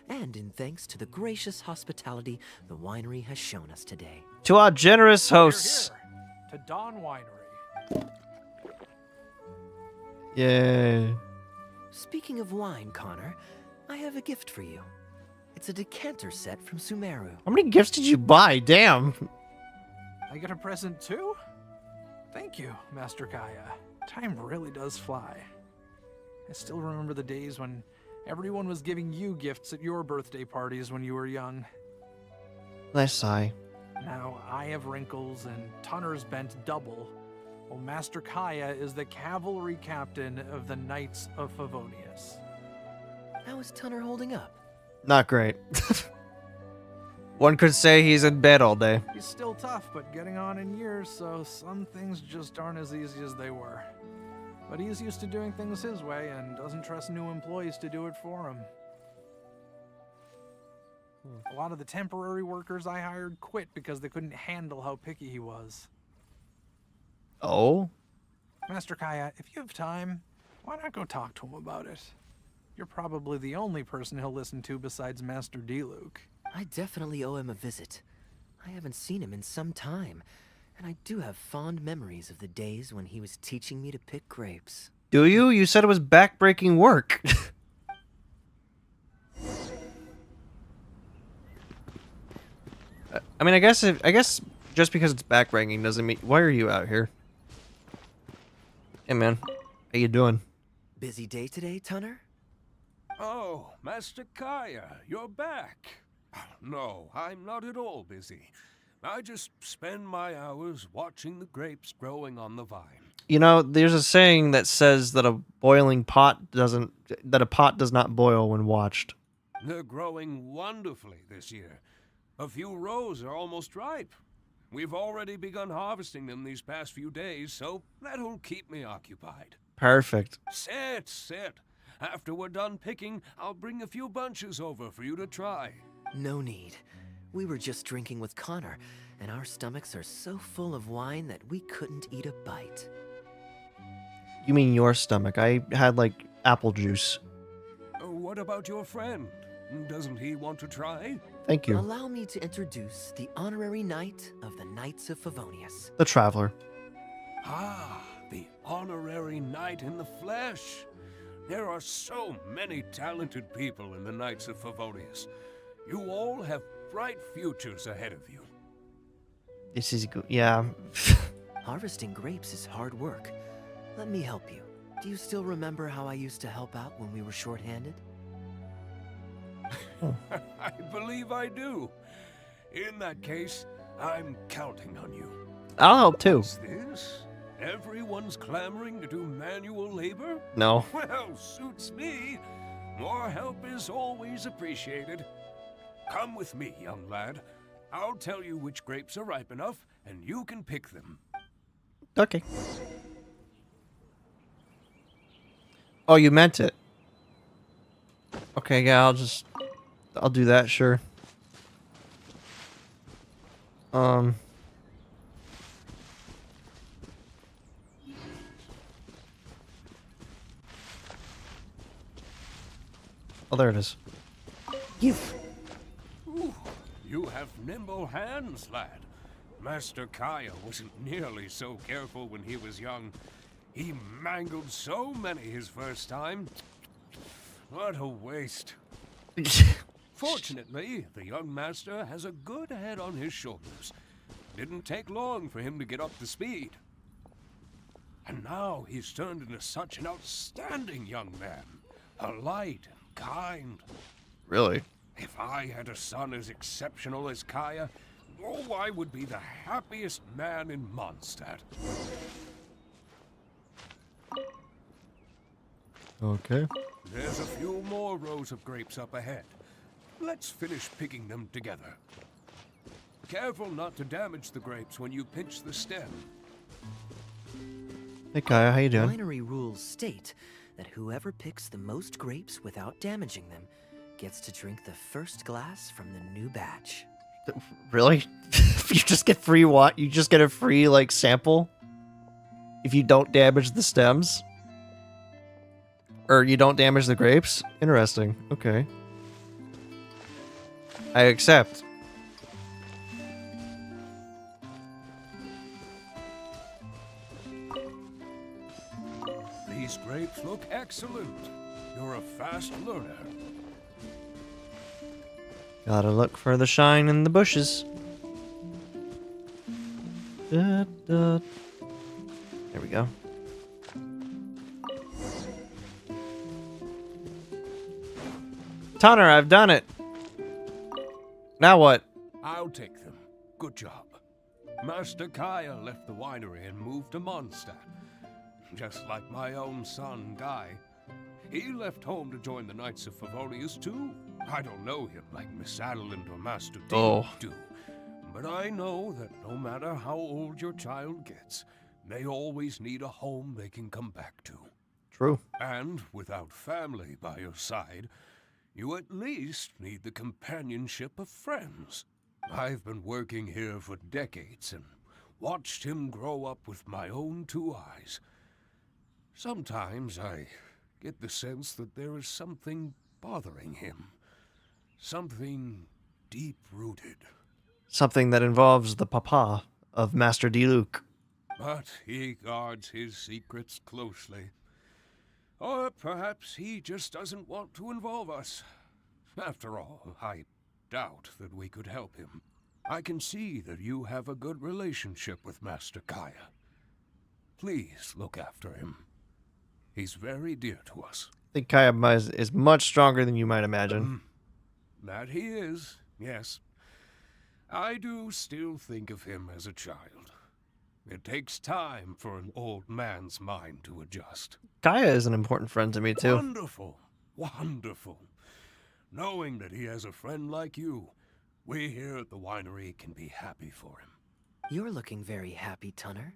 and in thanks to the gracious hospitality the winery has shown us today. To our generous hosts. Here, to Dawn Winery. Yay. Speaking of wine, Connor, I have a gift for you. It's a decanter set from Sumeru. How many gifts did you buy? Damn. I get a present too? Thank you, Master Kaeya. Time really does fly. I still remember the days when everyone was giving you gifts at your birthday parties when you were young. Nice sigh. Now I have wrinkles and Tunner's bent double, while Master Kaeya is the cavalry captain of the Knights of Favonius. How is Tunner holding up? Not great. One could say he's in bed all day. He's still tough, but getting on in years, so some things just aren't as easy as they were. But he's used to doing things his way and doesn't trust new employees to do it for him. A lot of the temporary workers I hired quit because they couldn't handle how picky he was. Oh? Master Kaeya, if you have time, why not go talk to him about it? You're probably the only person he'll listen to besides Master D-Luke. I definitely owe him a visit. I haven't seen him in some time, and I do have fond memories of the days when he was teaching me to pick grapes. Do you? You said it was backbreaking work. I mean, I guess just because it's backbreaking doesn't mean. Why are you out here? Hey, man. How you doing? Busy day today, Tunner? Oh, Master Kaeya, you're back. No, I'm not at all busy. I just spend my hours watching the grapes growing on the vine. You know, there's a saying that says that a pot does not boil when watched. They're growing wonderfully this year. A few rows are almost ripe. We've already begun harvesting them these past few days, so that'll keep me occupied. Perfect. Sit. After we're done picking, I'll bring a few bunches over for you to try. No need. We were just drinking with Connor, and our stomachs are so full of wine that we couldn't eat a bite. You mean your stomach? I had, like, apple juice. What about your friend? Doesn't he want to try? Thank you. Allow me to introduce the honorary knight of the Knights of Favonius. The Traveler. Ah, the honorary knight in the flesh. There are so many talented people in the Knights of Favonius. You all have bright futures ahead of you. This is good. Yeah. Harvesting grapes is hard work. Let me help you. Do you still remember how I used to help out when we were short-handed? I believe I do. In that case, I'm counting on you. I'll help too. What's this? Everyone's clamoring to do manual labor? No. Well, suits me. More help is always appreciated. Come with me, young lad. I'll tell you which grapes are ripe enough, and you can pick them. Okay. Oh, you meant it. Okay, yeah, I'll do that, sure. Oh, there it is. Ooh, you have nimble hands, lad. Master Kaeya wasn't nearly so careful when he was young. He mangled so many his first time. What a waste. Fortunately, the young master has a good head on his shoulders. Didn't take long for him to get up to speed. And now he's turned into such an outstanding young man. Polite and kind. Really? If I had a son as exceptional as Kaeya, oh, I would be the happiest man in Mondstadt. Okay. There's a few more rows of grapes up ahead. Let's finish picking them together. Careful not to damage the grapes when you pinch the stem. Hey Kaeya, how you doing? Winery rules state that whoever picks the most grapes without damaging them gets to drink the first glass from the new batch. Really? You just get free you just get a free like sample if you don't damage the stems? Or you don't damage the grapes? Interesting. Okay. I accept. These grapes look excellent. You're a fast learner. Gotta look for the shine in the bushes. Da, da. There we go. Tunner, I've done it. Now what? I'll take them. Good job. Master Kaeya left the winery and moved to Mondstadt. Just like my own son, Guy. He left home to join the Knights of Favonius too. I don't know him like Miss Adeline or Master D do. But I know that no matter how old your child gets, they always need a home they can come back to. True. And without family by your side, you at least need the companionship of friends. I've been working here for decades and watched him grow up with my own 2 eyes. Sometimes I get the sense that there is something bothering him. Something deep-rooted. Something that involves the papa of Master D-Luke. But he guards his secrets closely. Or perhaps he just doesn't want to involve us. After all, I doubt that we could help him. I can see that you have a good relationship with Master Kaeya. Please look after him. He's very dear to us. I think Kaeya is much stronger than you might imagine. That he is, yes. I do still think of him as a child. It takes time for an old man's mind to adjust. Kaeya is an important friend to me, too. Wonderful, wonderful. Knowing that he has a friend like you, we here at the winery can be happy for him. You're looking very happy, Tunner.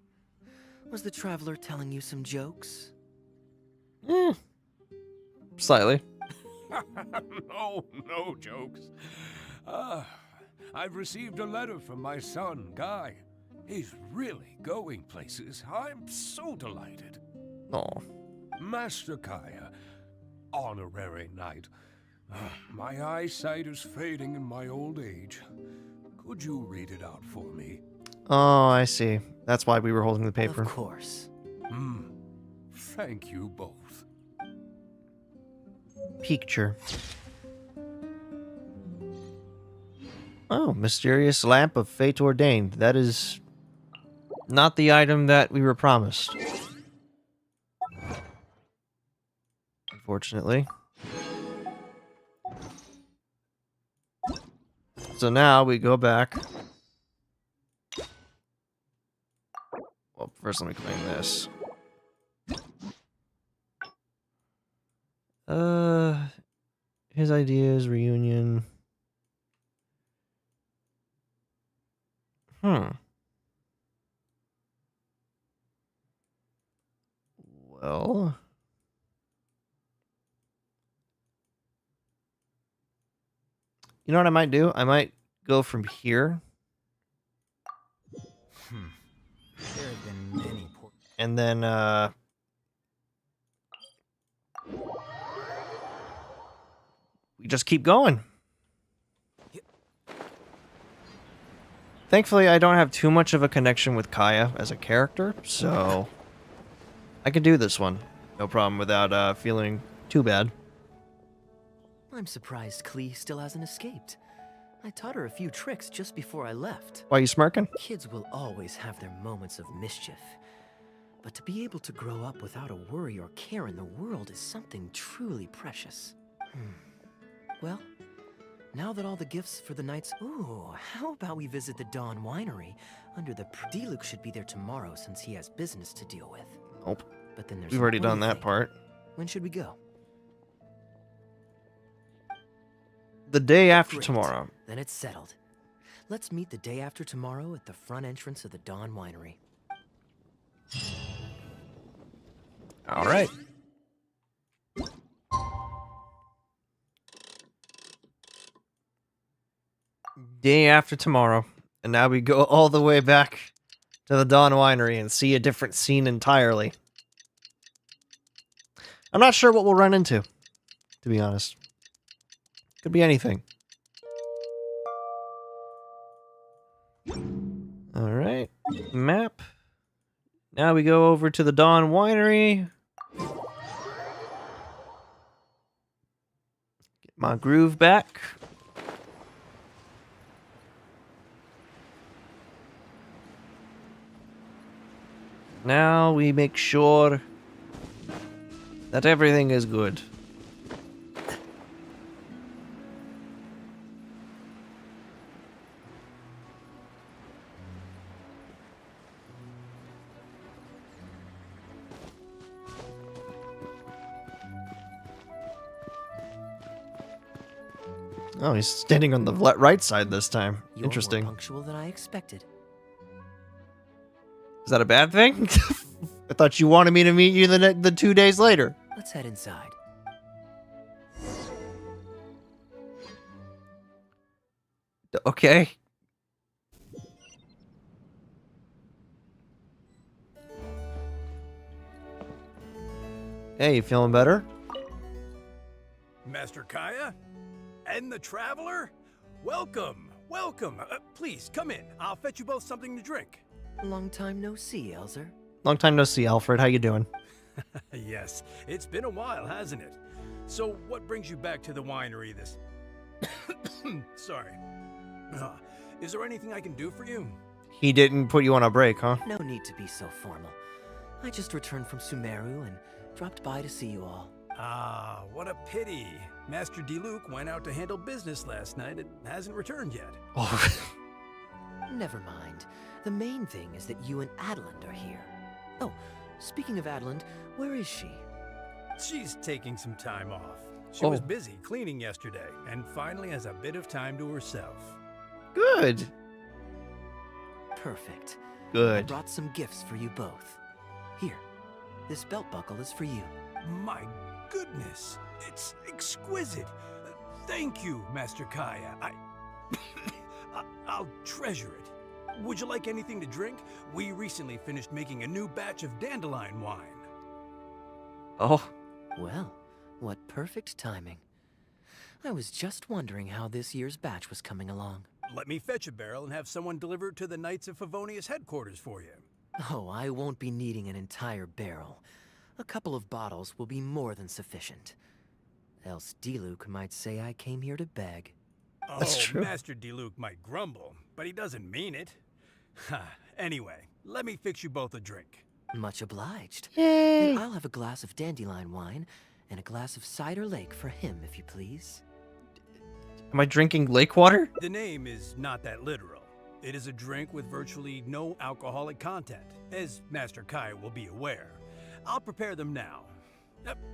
Was the traveler telling you some jokes? Slightly. No jokes. I've received a letter from my son, Guy. He's really going places. I'm so delighted. Oh. Master Kaeya, honorary knight. My eyesight is fading in my old age. Could you read it out for me? Oh, I see. That's why we were holding the paper. Of course. Thank you both. Picture. Oh, mysterious lamp of fate ordained. That is not the item that we were promised. Unfortunately. So now we go back. Well, first let me claim this. His ideas, reunion. Well. You know what I might do? I might go from here. There have been many and then, we just keep going. Thankfully, I don't have too much of a connection with Kaeya as a character, so I can do this one. No problem without feeling too bad. I'm surprised Klee still hasn't escaped. I taught her a few tricks just before I left. Why are you smirking? Kids will always have their moments of mischief. But to be able to grow up without a worry or care in the world is something truly precious. Well, now that all the gifts for the nights... Ooh, how about we visit the Dawn Winery? Under the... D-Luke should be there tomorrow since he has business to deal with. Nope. But then there's... We've already done that part. When should we go? The day after Great. tomorrow. Then it's settled. Let's meet the day after tomorrow at the front entrance of the Dawn Winery. All right. Day after tomorrow. And now we go all the way back to the Dawn Winery and see a different scene entirely. I'm not sure what we'll run into, to be honest. Could be anything. Alright. Map. Now we go over to the Dawn Winery. Get my groove back. Now we make sure that everything is good. Oh, he's standing on the right side this time. You're Interesting. more punctual than I expected. Is that a bad thing? I thought you wanted me to meet you the 2 days later. Let's head inside. Okay. Hey, you feeling better? Master Kaeya? And the Traveler? Welcome, welcome. Please, come in. I'll fetch you both something to drink. Long time no see, Elzer. Long time no see, Alfred. How you doing? Yes, it's been a while, hasn't it? So, what brings you back to the winery this... Sorry. Is there anything I can do for you? He didn't put you on a break, huh? No need to be so formal. I just returned from Sumeru and dropped by to see you all. Ah, what a pity. Master Diluc went out to handle business last night and hasn't returned yet. Oh. Never mind. The main thing is that you and Adeland are here. Oh, speaking of Adeland, where is she? She's taking some time off. She was busy cleaning yesterday and finally has a bit of time to herself. Good. Perfect. Good. I brought some gifts for you both. Here, this belt buckle is for you. My goodness, it's exquisite. Thank you, Master Kaeya. I'll treasure it. Would you like anything to drink? We recently finished making a new batch of dandelion wine. Oh. Well, what perfect timing. I was just wondering how this year's batch was coming along. Let me fetch a barrel and have someone deliver it to the Knights of Favonius headquarters for you. Oh, I won't be needing an entire barrel. A couple of bottles will be more than sufficient. Else Diluc might say I came here to beg. That's true. Master Diluc might grumble, but he doesn't mean it. Anyway, let me fix you both a drink. Much obliged. Yay! Then I'll have a glass of dandelion wine and a glass of cider lake for him, if you please. Am I drinking lake water? The name is not that literal. It is a drink with virtually no alcoholic content, as Master Kaeya will be aware. I'll prepare them now.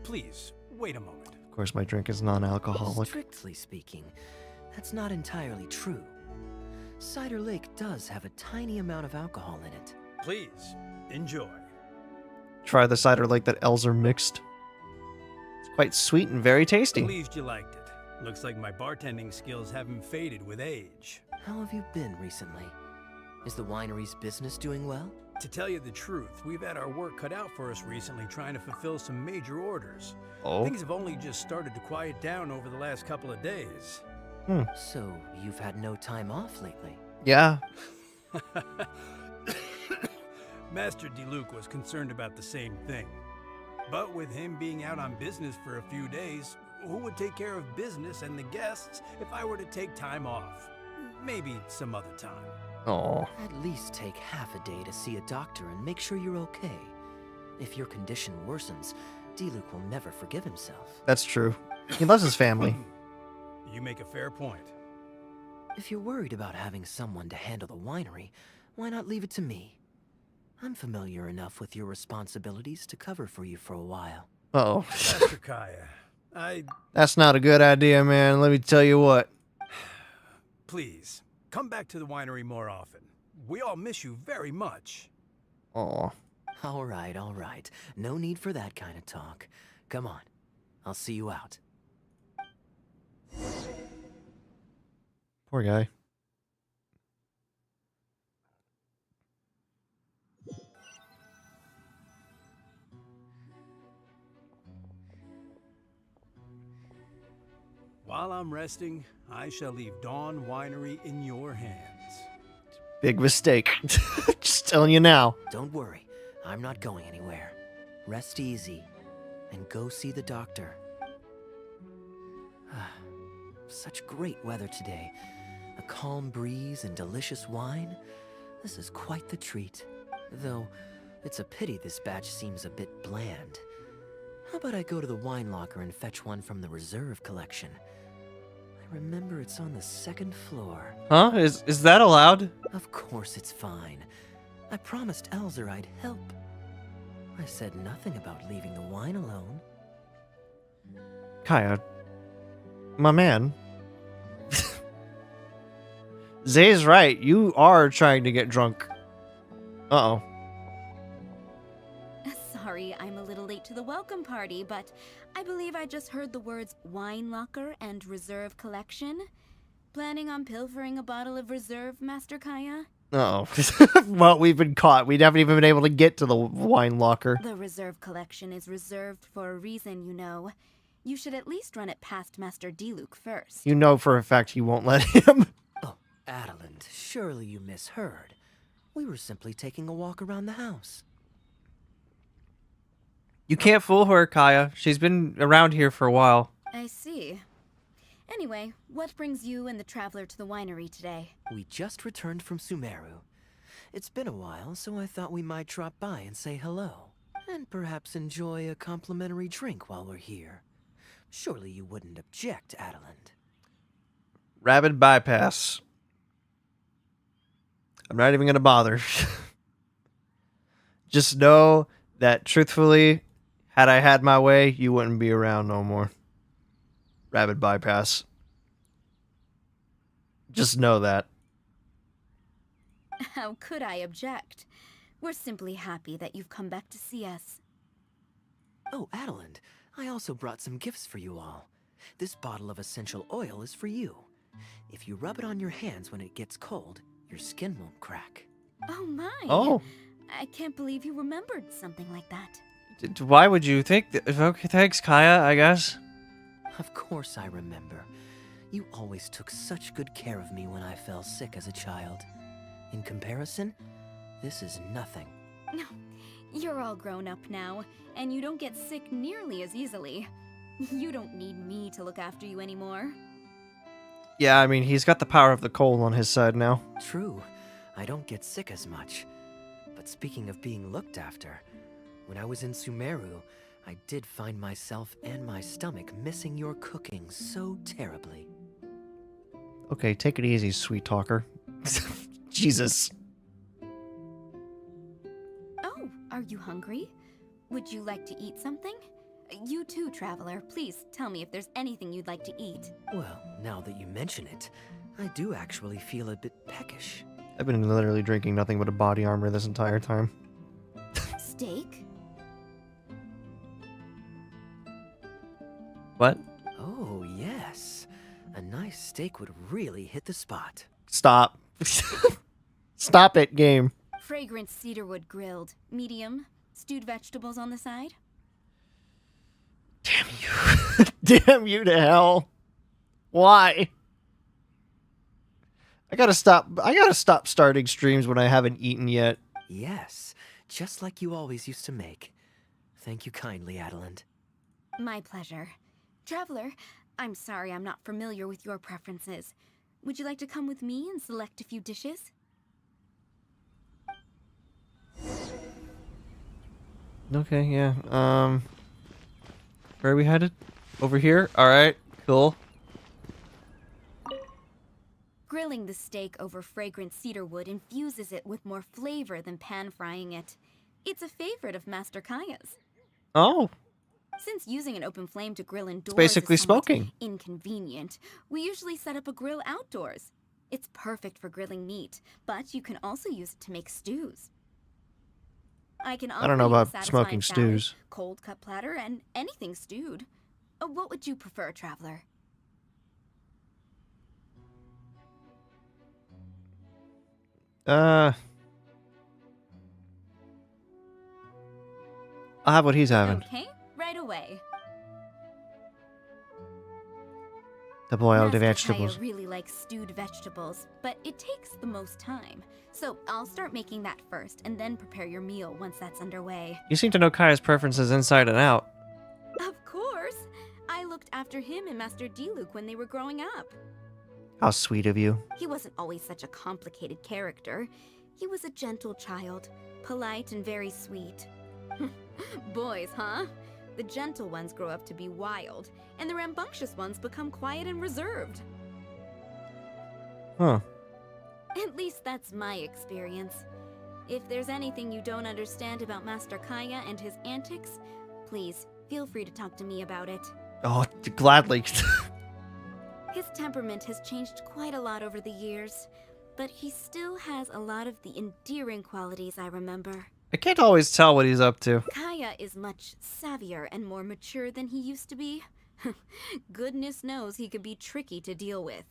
Please, wait a moment. Of course, my drink is non-alcoholic. Strictly speaking, that's not entirely true. Cider Lake does have a tiny amount of alcohol in it. Please, enjoy. Try the cider lake that Elzer mixed. It's quite sweet and very tasty. Pleased you liked it. Looks like my bartending skills haven't faded with age. How have you been recently? Is the winery's business doing well? To tell you the truth, we've had our work cut out for us recently trying to fulfill some major orders. Oh. Things have only just started to quiet down over the last couple of days. So, you've had no time off lately? Yeah. Master Diluc was concerned about the same thing. But with him being out on business for a few days, who would take care of business and the guests if I were to take time off? Maybe some other time. Oh. At least take half a day to see a doctor and make sure you're okay. If your condition worsens, Diluc will never forgive himself. That's true. He loves his family. You make a fair point. If you're worried about having someone to handle the winery, why not leave it to me? I'm familiar enough with your responsibilities to cover for you for a while. Uh-oh. Master Kaeya, That's not a good idea, man. Let me tell you what. Please, come back to the winery more often. We all miss you very much. Aw. All right, all right. No need for that kind of talk. Come on. I'll see you out. Poor guy. While I'm resting, I shall leave Dawn Winery in your hands. Big mistake. Just telling you now. Don't worry. I'm not going anywhere. Rest easy. And go see the doctor. Such great weather today. A calm breeze and delicious wine. This is quite the treat. Though, it's a pity this batch seems a bit bland. How about I go to the wine locker and fetch one from the reserve collection? I remember it's on the second floor. Huh? Is that allowed? Of course it's fine. I promised Elzer I'd help. I said nothing about leaving the wine alone. Kaeya. My man. Zay's right. You are trying to get drunk. Uh-oh. Sorry, I'm a little late to the welcome party, but I believe I just heard the words wine locker and reserve collection. Planning on pilfering a bottle of reserve, Master Kaeya? Uh-oh. Well, we've been caught. We haven't even been able to get to the wine locker. The reserve collection is reserved for a reason, you know. You should at least run it past Master Diluc first. You know for a fact he won't let him. Oh, Adeland, surely you misheard. We were simply taking a walk around the house. You can't fool her, Kaeya. She's been around here for a while. I see. Anyway, what brings you and the traveler to the winery today? We just returned from Sumeru. It's been a while, so I thought we might drop by and say hello. And perhaps enjoy a complimentary drink while we're here. Surely you wouldn't object, Adeland. Rapid bypass. I'm not even going to bother. Just know that, truthfully, had I had my way, you wouldn't be around no more. Rapid bypass. Just know that. How could I object? We're simply happy that you've come back to see us. Oh, Adeland, I also brought some gifts for you all. This bottle of essential oil is for you. If you rub it on your hands when it gets cold, your skin won't crack. Oh my! Oh. I can't believe you remembered something like that. Why would you think that? Okay, thanks, Kaeya, I guess. Of course I remember. You always took such good care of me when I fell sick as a child. In comparison, this is nothing. No, you're all grown up now, and you don't get sick nearly as easily. You don't need me to look after you anymore. Yeah, I mean, he's got the power of the cold on his side now. True, I don't get sick as much. But speaking of being looked after, when I was in Sumeru, I did find myself and my stomach missing your cooking so terribly. Okay, take it easy, sweet talker. Jesus. Oh, are you hungry? Would you like to eat something? You too, traveler. Please tell me if there's anything you'd like to eat. Well, now that you mention it, I do actually feel a bit peckish. I've been literally drinking nothing but a body armor this entire time. Steak? What? Oh, yes. A nice steak would really hit the spot. Stop. Stop it, game. Fragrant cedarwood grilled. Medium. Stewed vegetables on the side. Damn you. Damn you to hell. Why? I gotta stop starting streams when I haven't eaten yet. Yes, just like you always used to make. Thank you kindly, Adeland. My pleasure. Traveler, I'm sorry I'm not familiar with your preferences. Would you like to come with me and select a few dishes? Okay, yeah. Where are we headed? Over here? Alright, cool. Grilling the steak over fragrant cedarwood infuses it with more flavor than pan-frying it. It's a favorite of Master Kaeya's. Oh. Since using an open flame to grill indoors It's basically is somewhat smoking. inconvenient, we usually set up a grill outdoors. It's perfect for grilling meat, but you can also use it to make stews. I can I offer don't know you a about satisfying smoking salad, stews. cold cut platter, and anything stewed. What would you prefer, traveler? I'll have what he's having. Okay, right away. The boiled Master vegetables. Kaeya really likes stewed vegetables, but it takes the most time. So I'll start making that first, and then prepare your meal once that's underway. You seem to know Kaya's preferences inside and out. Of course! I looked after him and Master Diluc when they were growing up. How sweet of you. He wasn't always such a complicated character. He was a gentle child, polite and very sweet. Boys, huh? The gentle ones grow up to be wild, and the rambunctious ones become quiet and reserved. Huh. At least that's my experience. If there's anything you don't understand about Master Kaeya and his antics, please feel free to talk to me about it. Oh, gladly. His temperament has changed quite a lot over the years, but he still has a lot of the endearing qualities I remember. I can't always tell what he's up to. Kaeya is much savvier and more mature than he used to be. Goodness knows he could be tricky to deal with.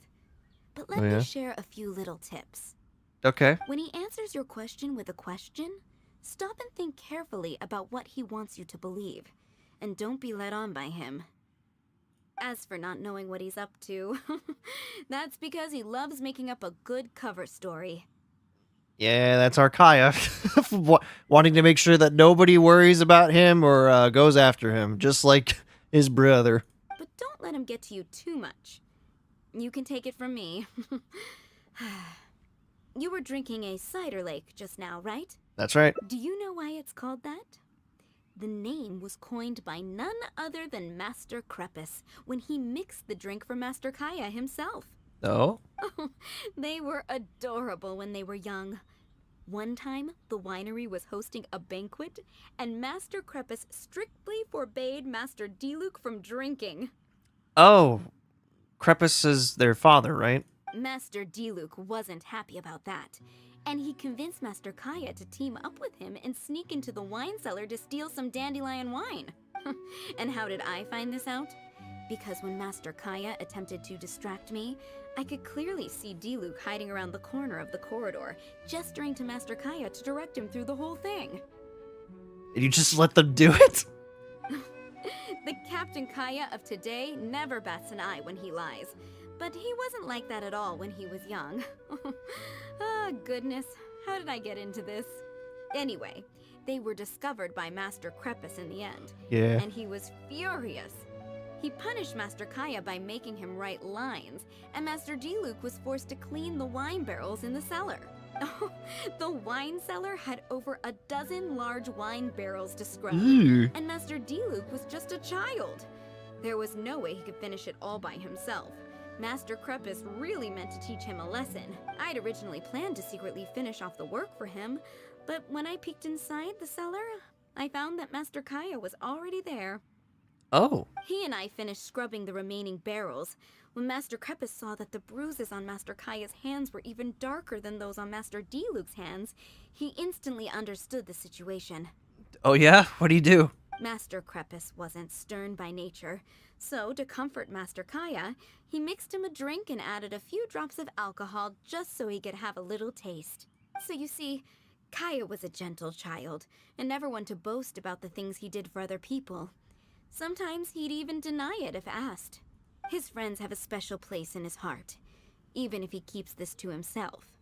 But let me share a few little tips. Okay. When he answers your question with a question, stop and think carefully about what he wants you to believe, and don't be led on by him. As for not knowing what he's up to, that's because he loves making up a good cover story. Yeah, that's our Kaeya. Wanting to make sure that nobody worries about him or goes after him, just like his brother. But don't let him get to you too much. You can take it from me. You were drinking a cider lake just now, right? That's right. Do you know why it's called that? The name was coined by none other than Master Crepus when he mixed the drink for Master Kaeya himself. Oh? They were adorable when they were young. One time, the winery was hosting a banquet, and Master Crepus strictly forbade Master Diluc from drinking. Oh. Crepus is their father, right? Master Diluc wasn't happy about that, and he convinced Master Kaeya to team up with him and sneak into the wine cellar to steal some dandelion wine. And how did I find this out? Because when Master Kaeya attempted to distract me, I could clearly see Diluc hiding around the corner of the corridor, gesturing to Master Kaeya to direct him through the whole thing. Did you just let them do it? The Captain Kaeya of today never bats an eye when he lies, but he wasn't like that at all when he was young. Ah, goodness, how did I get into this? Anyway, they were discovered by Master Crepus in the end. Yeah. And he was furious. He punished Master Kaeya by making him write lines, and Master Diluc was forced to clean the wine barrels in the cellar. The wine cellar had over a dozen large wine barrels to scrub, and Master Diluc was just a child. There was no way he could finish it all by himself. Master Crepus really meant to teach him a lesson. I'd originally planned to secretly finish off the work for him, but when I peeked inside the cellar, I found that Master Kaeya was already there. Oh. He and I finished scrubbing the remaining barrels when Master Crepus saw that the bruises on Master Kaeya's hands were even darker than those on Master Diluc's hands. He instantly understood the situation. Oh yeah? What'd he do? Master Crepus wasn't stern by nature, so to comfort Master Kaeya, he mixed him a drink and added a few drops of alcohol just so he could have a little taste. So you see, Kaeya was a gentle child, and never one to boast about the things he did for other people. Sometimes he'd even deny it if asked. His friends have a special place in his heart, even if he keeps this to himself.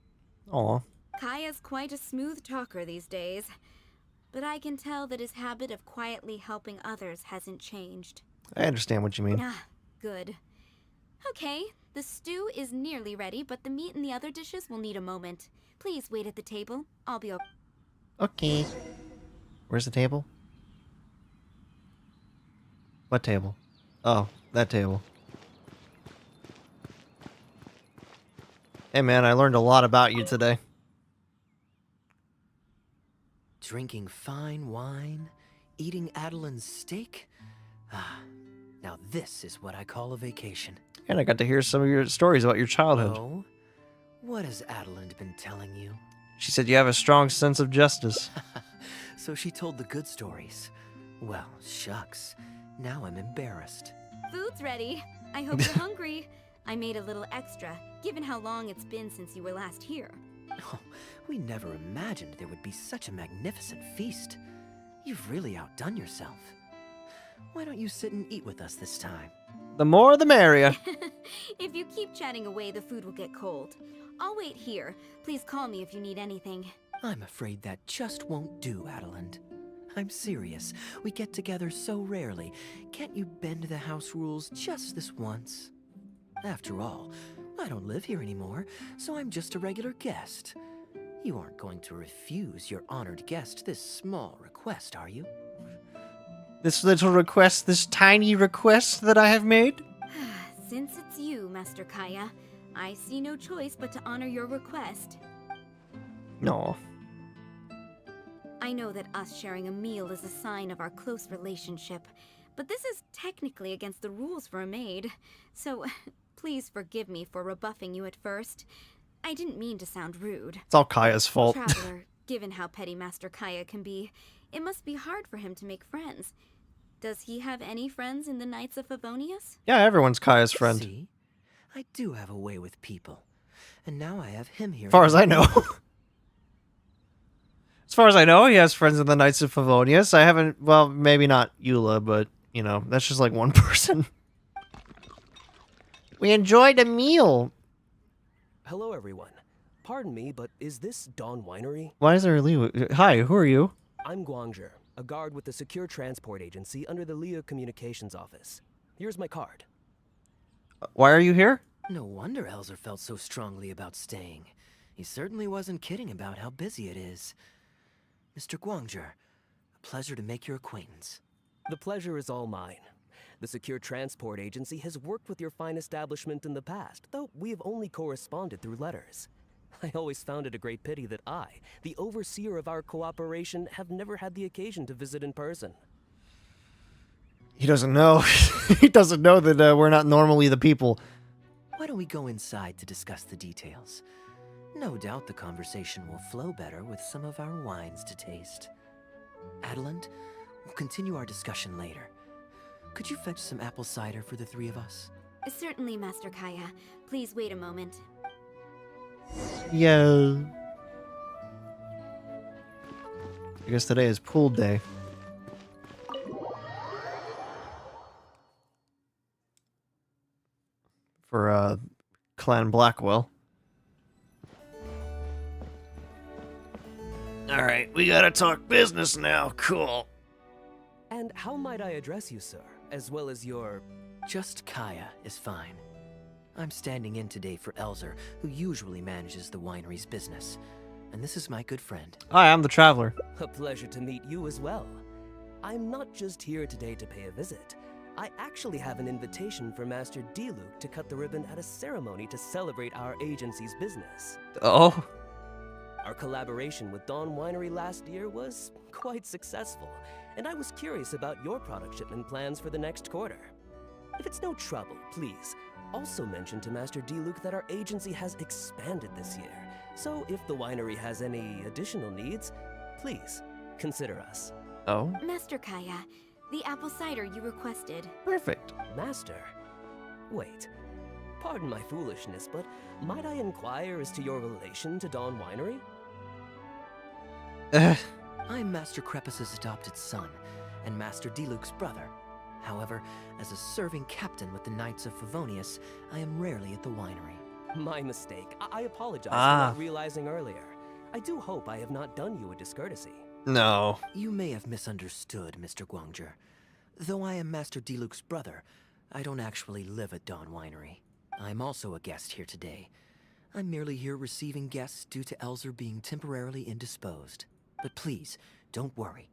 Aw. Kaeya's quite a smooth talker these days, but I can tell that his habit of quietly helping others hasn't changed. I understand what you mean. Ah, good. Okay, the stew is nearly ready, but the meat and the other dishes will need a moment. Please wait at the table. I'll be over. Okay. Where's the table? What table? Oh, that table. Hey man, I learned a lot about you today. Drinking fine wine, eating Adeline's steak. Ah, now this is what I call a vacation. And I got to hear some of your stories about your childhood. Oh? What has Adeline been telling you? She said you have a strong sense of justice. So she told the good stories. Well, shucks. Now I'm embarrassed. Food's ready. I hope you're hungry. I made a little extra, given how long it's been since you were last here. Oh, we never imagined there would be such a magnificent feast. You've really outdone yourself. Why don't you sit and eat with us this time? The more the merrier. If you keep chatting away, the food will get cold. I'll wait here. Please call me if you need anything. I'm afraid that just won't do, Adeland. I'm serious. We get together so rarely. Can't you bend the house rules just this once? After all, I don't live here anymore, so I'm just a regular guest. You aren't going to refuse your honored guest this small request, are you? This little request, this tiny request that I have made? Since it's you, Master Kaeya, I see no choice but to honor your request. No. I know that us sharing a meal is a sign of our close relationship, but this is technically against the rules for a maid, so please forgive me for rebuffing you at first. I didn't mean to sound rude. It's all Kaya's fault. Traveler, given how petty Master Kaeya can be, it must be hard for him to make friends. Does he have any friends in the Knights of Favonius? Yeah, everyone's Kaya's friend. See? I do have a way with people. And now I have him here. As far as I know. As far as I know, he has friends in the Knights of Favonius. I haven't, well, maybe not Eula, but, you know, that's just like one person. We enjoyed a meal. Hello, everyone. Pardon me, but is this Dawn Winery? Why is there a Liu? Hi, who are you? I'm Guangzhe, a guard with the Secure Transport Agency under the Leo Communications Office. Here's my card. Why are you here? No wonder Elzer felt so strongly about staying. He certainly wasn't kidding about how busy it is. Mr. Guangzhe, a pleasure to make your acquaintance. The pleasure is all mine. The Secure Transport Agency has worked with your fine establishment in the past, though we have only corresponded through letters. I always found it a great pity that I, the overseer of our cooperation, have never had the occasion to visit in person. He doesn't know. He doesn't know that we're not normally the people. Why don't we go inside to discuss the details? No doubt the conversation will flow better with some of our wines to taste. Adeland, we'll continue our discussion later. Could you fetch some apple cider for the three of us? Certainly, Master Kaeya. Please wait a moment. Yeah. I guess today is pool day. For, Clan Blackwell. Alright, we gotta talk business now. Cool. And how might I address you, sir, as well as your... Just Kaeya is fine. I'm standing in today for Elzer, who usually manages the winery's business. And this is my good friend. Hi, I'm the Traveler. A pleasure to meet you as well. I'm not just here today to pay a visit. I actually have an invitation for Master D-Luke to cut the ribbon at a ceremony to celebrate our agency's business. Oh. Our collaboration with Dawn Winery last year was quite successful, and I was curious about your product shipment plans for the next quarter. If it's no trouble, please, also mention to Master D-Luke that our agency has expanded this year, so if the winery has any additional needs, please consider us. Oh? Master Kaeya, the apple cider you requested. Perfect. Master? Wait. Pardon my foolishness, but might I inquire as to your relation to Dawn Winery? I'm Master Krepus's adopted son, and Master D-Luke's brother. However, as a serving captain with the Knights of Favonius, I am rarely at the winery. My mistake. I apologize for not realizing earlier. I do hope I have not done you a discourtesy. No. You may have misunderstood, Mr. Guangzhe. Though I am Master D-Luke's brother, I don't actually live at Dawn Winery. I'm also a guest here today. I'm merely here receiving guests due to Elzer being temporarily indisposed. But please, don't worry.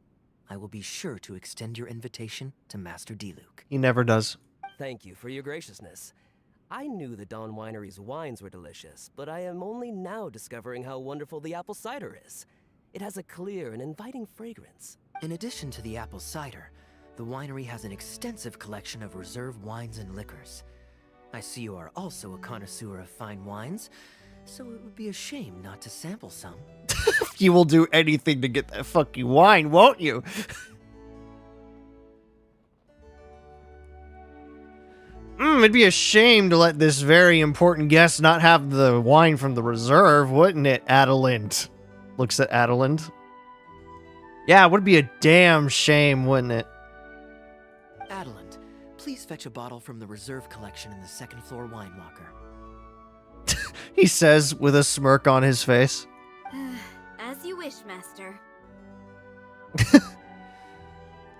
I will be sure to extend your invitation to Master D-Luke. He never does. Thank you for your graciousness. I knew the Dawn Winery's wines were delicious, but I am only now discovering how wonderful the apple cider is. It has a clear and inviting fragrance. In addition to the apple cider, the winery has an extensive collection of reserve wines and liquors. I see you are also a connoisseur of fine wines, So it would be a shame not to sample some. You will do anything to get that fucking wine, won't you? It'd be a shame to let this very important guest not have the wine from the reserve, wouldn't it, Adelind? Looks at Adelind. Yeah, it would be a damn shame, wouldn't it? Adelind, please fetch a bottle from the reserve collection in the second floor wine locker. He says with a smirk on his face. As you wish, Master.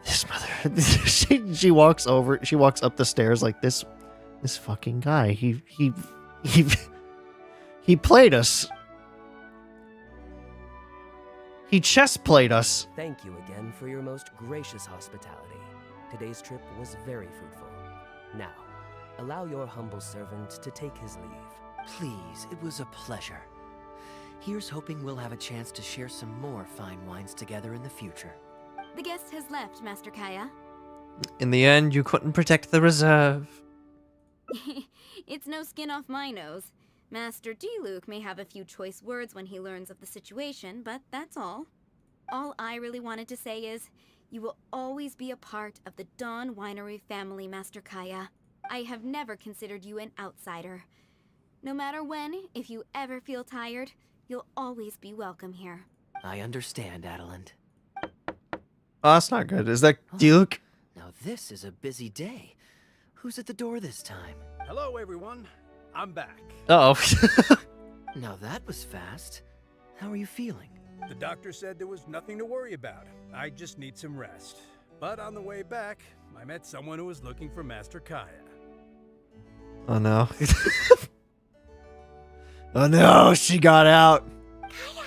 This mother... she walks up the stairs like this fucking guy. He played us. He chess played us. Thank you again for your most gracious hospitality. Today's trip was very fruitful. Now, allow your humble servant to take his leave. Please, it was a pleasure. Here's hoping we'll have a chance to share some more fine wines together in the future. The guest has left, Master Kaeya. In the end, you couldn't protect the reserve. It's no skin off my nose. Master Diluc may have a few choice words when he learns of the situation, but that's all. All I really wanted to say is, you will always be a part of the Dawn Winery family, Master Kaeya. I have never considered you an outsider. No matter when, if you ever feel tired, you'll always be welcome here. I understand, Adelind. Oh, that's not good. Is that Diluc? Now this is a busy day. Who's at the door this time? Hello, everyone. I'm back. Uh-oh. Now that was fast. How are you feeling? The doctor said there was nothing to worry about. I just need some rest. But on the way back, I met someone who was looking for Master Kaeya. Oh no. Oh no, she got out. Kaeya!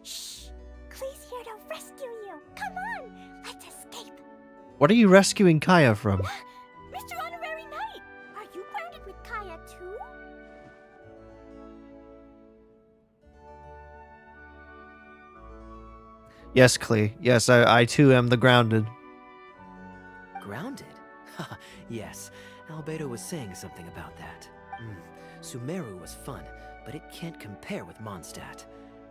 Shh! Klee's here to rescue you. Come on, let's escape. What are you rescuing Kaeya from? Mr. Honorary Knight, are you grounded with Kaeya too? Yes, Klee. Yes, I too am the grounded. Grounded? Yes, Albedo was saying something about that. Sumeru was fun, but it can't compare with Mondstadt.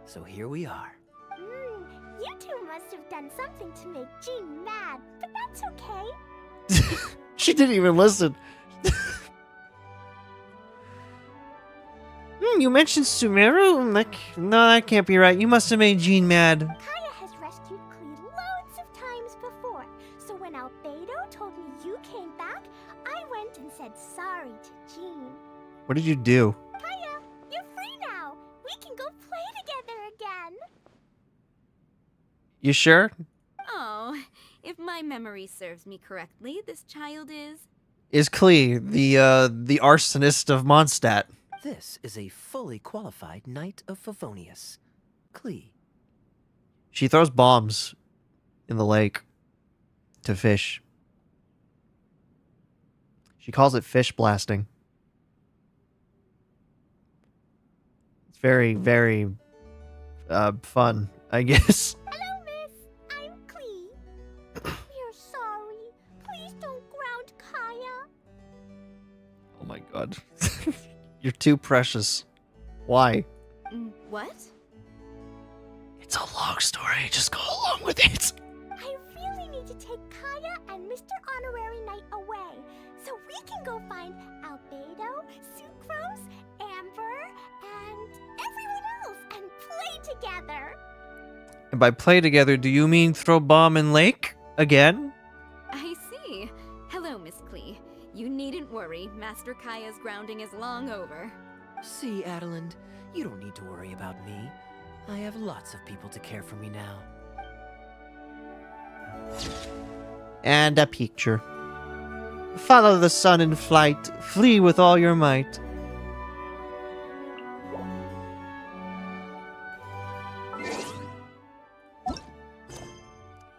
So here we are. You two must have done something to make Jean mad, but that's okay. She didn't even listen. You mentioned Sumeru? No, that can't be right. You must have made Jean mad. Kaeya has rescued Klee loads of times before, so when Albedo told me you came back, I went and said sorry to Jean. What did you do? Kaeya, you're free now. We can go play together again. You sure? Oh, if my memory serves me correctly, this child is... Is Klee the arsonist of Mondstadt? This is a fully qualified Knight of Favonius. Klee. She throws bombs in the lake to fish. She calls it fish blasting. It's very, very fun, I guess. Hello, miss. I'm Klee. We're sorry. Please don't ground Kaeya. Oh my god. You're too precious. Why? What? It's a long story. Just go along with it. I really need to take Kaeya and Mr. Honorary Knight away, so we can go find Albedo, Sucrose, Amber, and everyone else and play together. And by play together, do you mean throw bomb in lake? Again? I see. Hello, Miss Klee. You needn't worry. Master Kaeya's grounding is long over. See, Adelind, you don't need to worry about me. I have lots of people to care for me now. And a picture. Follow the sun in flight. Flee with all your might.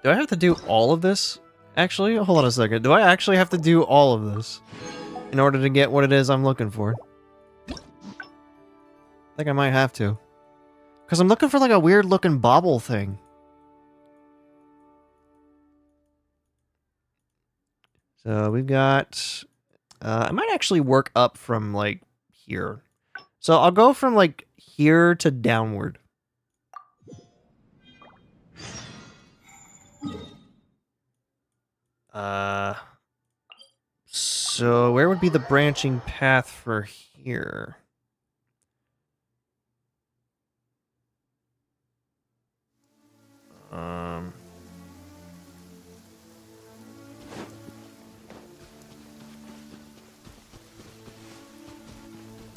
Do I have to do all of this? Actually, hold on a second. Do I actually have to do all of this in order to get what it is I'm looking for? I think I might have to. Because I'm looking for like a weird looking bauble thing. So we've got... I might actually work up from like here. So I'll go from like here to downward. So where would be the branching path for here?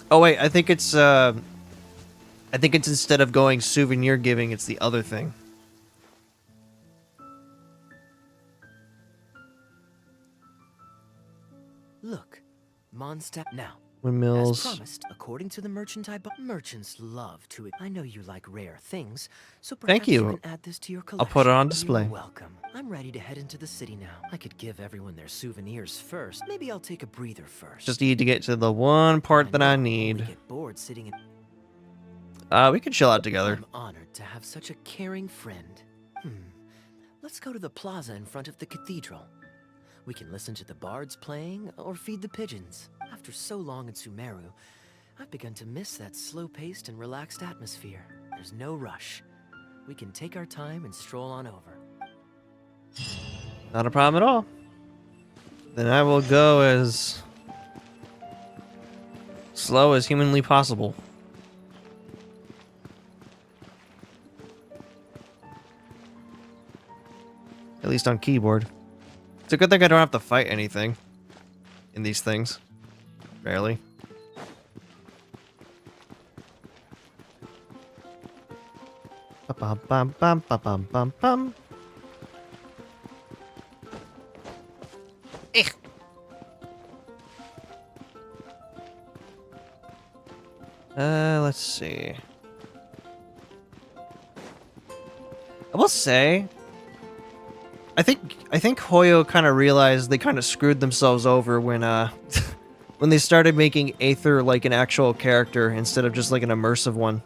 Oh wait, I think it's instead of going souvenir giving, it's the other thing. Look, Mondstadt now. Windmills. As promised, according to the merchant I bought, merchants love to. I know you like rare things, so perhaps Thank you. can add this to your collection. I'll put it on display. You're welcome. I'm ready to head into the city now. I could give everyone their souvenirs first. Maybe I'll take a breather first. Just need to get to the one part that I need. Get bored sitting in. We can chill out together. I'm honored to have such a caring friend. Let's go to the plaza in front of the cathedral. We can listen to the bards playing or feed the pigeons. After so long in Sumeru, I've begun to miss that slow-paced and relaxed atmosphere. There's no rush. We can take our time and stroll on over. Not a problem at all. Then I will go as slow as humanly possible. At least on keyboard. It's a good thing I don't have to fight anything in these things. Barely. Ba-bum-bum-bum-bum-bum-bum. Let's see. I will say, I think Hoyo kind of realized they kind of screwed themselves over when when they started making Aether like an actual character instead of just like an immersive one.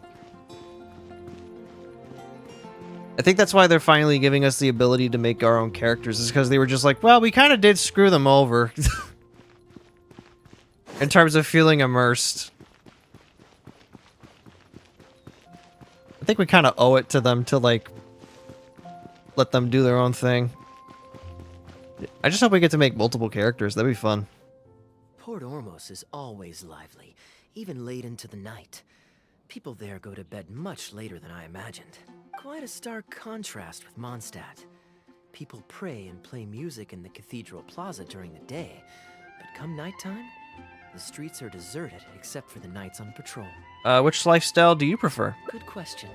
I think that's why they're finally giving us the ability to make our own characters, is because they were just like, well, we kind of did screw them over in terms of feeling immersed. I think we kind of owe it to them to like let them do their own thing. I just hope we get to make multiple characters. That'd be fun. Port Ormos is always lively, even late into the night. People there go to bed much later than I imagined. Quite a stark contrast with Mondstadt. People pray and play music in the cathedral plaza during the day, but come nighttime, the streets are deserted except for the knights on patrol. Which lifestyle do you prefer? Good question.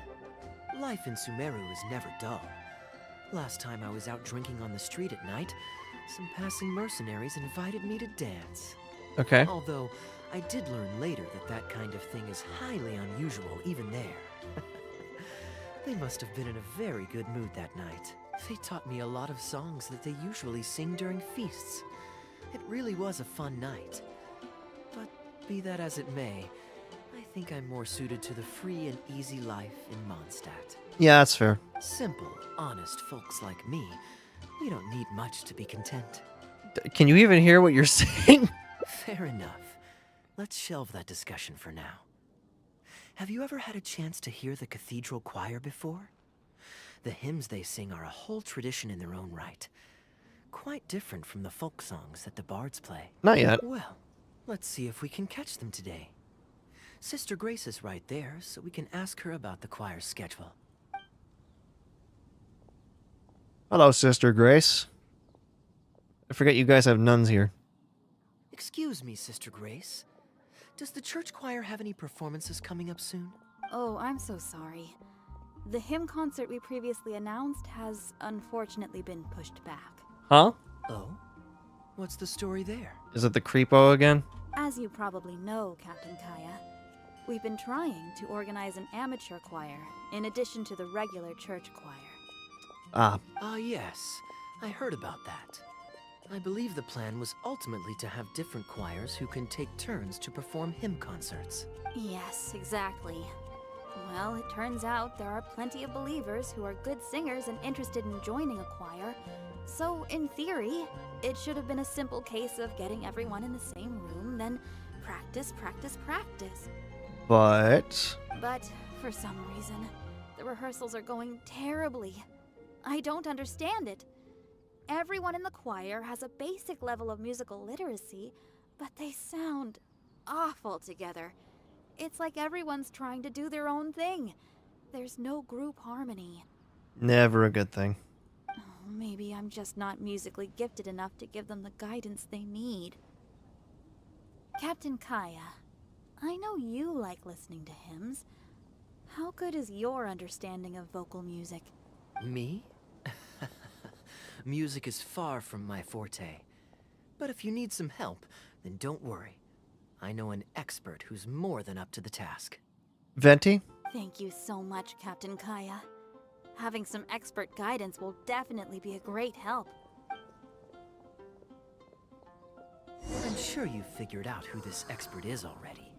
Life in Sumeru is never dull. Last time I was out drinking on the street at night, some passing mercenaries invited me to dance. Okay. Although, I did learn later that that kind of thing is highly unusual even there. They must have been in a very good mood that night. They taught me a lot of songs that they usually sing during feasts. It really was a fun night. But be that as it may, I think I'm more suited to the free and easy life in Mondstadt. Yeah, that's fair. Simple, honest folks like me, we don't need much to be content. Can you even hear what you're saying? Fair enough. Let's shelve that discussion for now. Have you ever had a chance to hear the cathedral choir before? The hymns they sing are a whole tradition in their own right. Quite different from the folk songs that the bards play. Not yet. Well, let's see if we can catch them today. Sister Grace is right there, so we can ask her about the choir's schedule. Hello, Sister Grace. I forget you guys have nuns here. Excuse me, Sister Grace. Does the church choir have any performances coming up soon? Oh, I'm so sorry. The hymn concert we previously announced has unfortunately been pushed back. Huh? Oh? What's the story there? Is it the creepo again? As you probably know, Captain Kaeya, we've been trying to organize an amateur choir in addition to the regular church choir. Yes. I heard about that. I believe the plan was ultimately to have different choirs who can take turns to perform hymn concerts. Yes, exactly. Well, it turns out there are plenty of believers who are good singers and interested in joining a choir. So, in theory, it should have been a simple case of getting everyone in the same room, then practice, practice, practice. But But for some reason, the rehearsals are going terribly. I don't understand it. Everyone in the choir has a basic level of musical literacy, but they sound awful together. It's like everyone's trying to do their own thing. There's no group harmony. never a good thing. Oh, maybe I'm just not musically gifted enough to give them the guidance they need. Captain Kaeya, I know you like listening to hymns. How good is your understanding of vocal music? Me? Music is far from my forte. But if you need some help, then don't worry. I know an expert who's more than up to the task. Venti? Thank you so much, Captain Kaeya. Having some expert guidance will definitely be a great help. I'm sure you've figured out who this expert is already.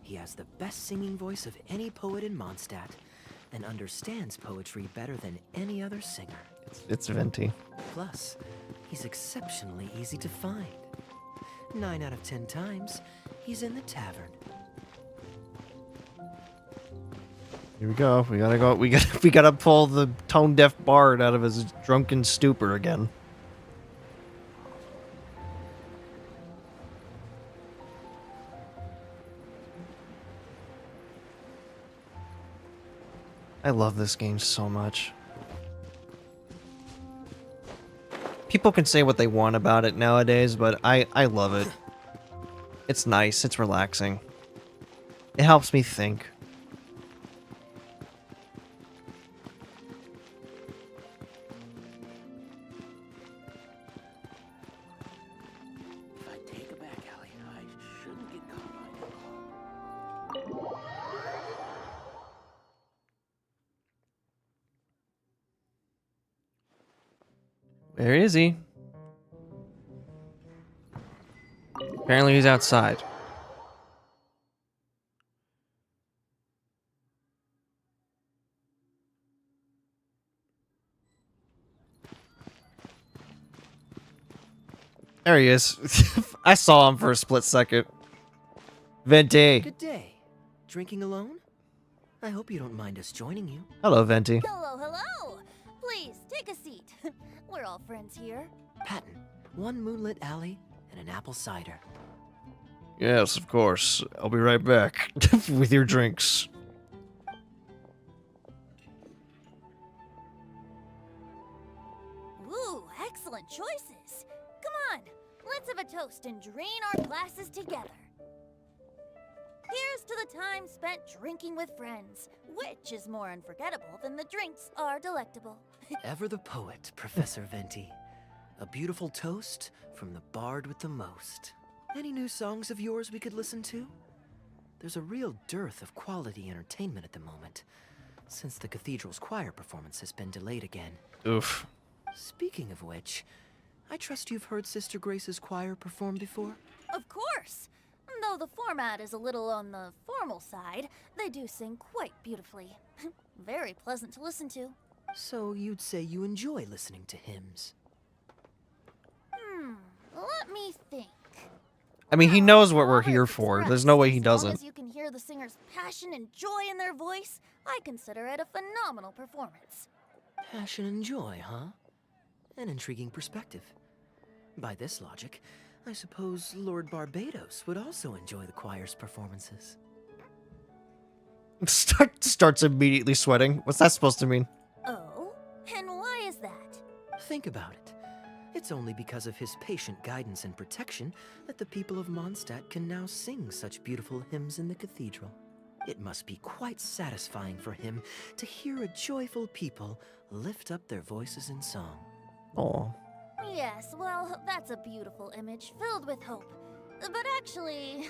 He has the best singing voice of any poet in Mondstadt, and understands poetry better than any other singer. It's Venti. Plus, he's exceptionally easy to find. 9 out of 10 times, he's in the tavern. Here we go. We gotta go. We gotta pull the tone-deaf bard out of his drunken stupor again. I love this game so much. People can say what they want about it nowadays, but I love it. It's nice. It's relaxing. It helps me think. If I take a back alley, I shouldn't get caught by it. Where is he? Apparently he's outside. There he is. I saw him for a split second. Venti. Good day. Drinking alone? I hope you don't mind us joining you. Hello, Venti. Hello, hello! Please, take a seat. We're all friends here. Patton, 1 moonlit alley and an apple cider. Yes, of course. I'll be right back with your drinks. Ooh, excellent choices. Come on, let's have a toast and drain our glasses together. Here's to the time spent drinking with friends, which is more unforgettable than the drinks are delectable. Ever the poet, Professor Venti. A beautiful toast from the bard with the most. Any new songs of yours we could listen to? There's a real dearth of quality entertainment at the moment, since the cathedral's choir performance has been delayed again. Oof. Speaking of which, I trust you've heard Sister Grace's choir perform before? Of course! Though the format is a little on the formal side, they do sing quite beautifully. Very pleasant to listen to. So you'd say you enjoy listening to hymns? Let me think. I mean, he knows what we're here for. There's no way he As long doesn't. as you can hear the singer's passion and joy in their voice, I consider it a phenomenal performance. Passion and joy, huh? An intriguing perspective. By this logic, I suppose Lord Barbados would also enjoy the choir's performances. Starts immediately sweating. What's that supposed to mean? Oh? And why is that? Think about it. It's only because of his patient guidance and protection that the people of Mondstadt can now sing such beautiful hymns in the cathedral. It must be quite satisfying for him to hear a joyful people lift up their voices in song. Oh. Yes, well, that's a beautiful image filled with hope. But actually,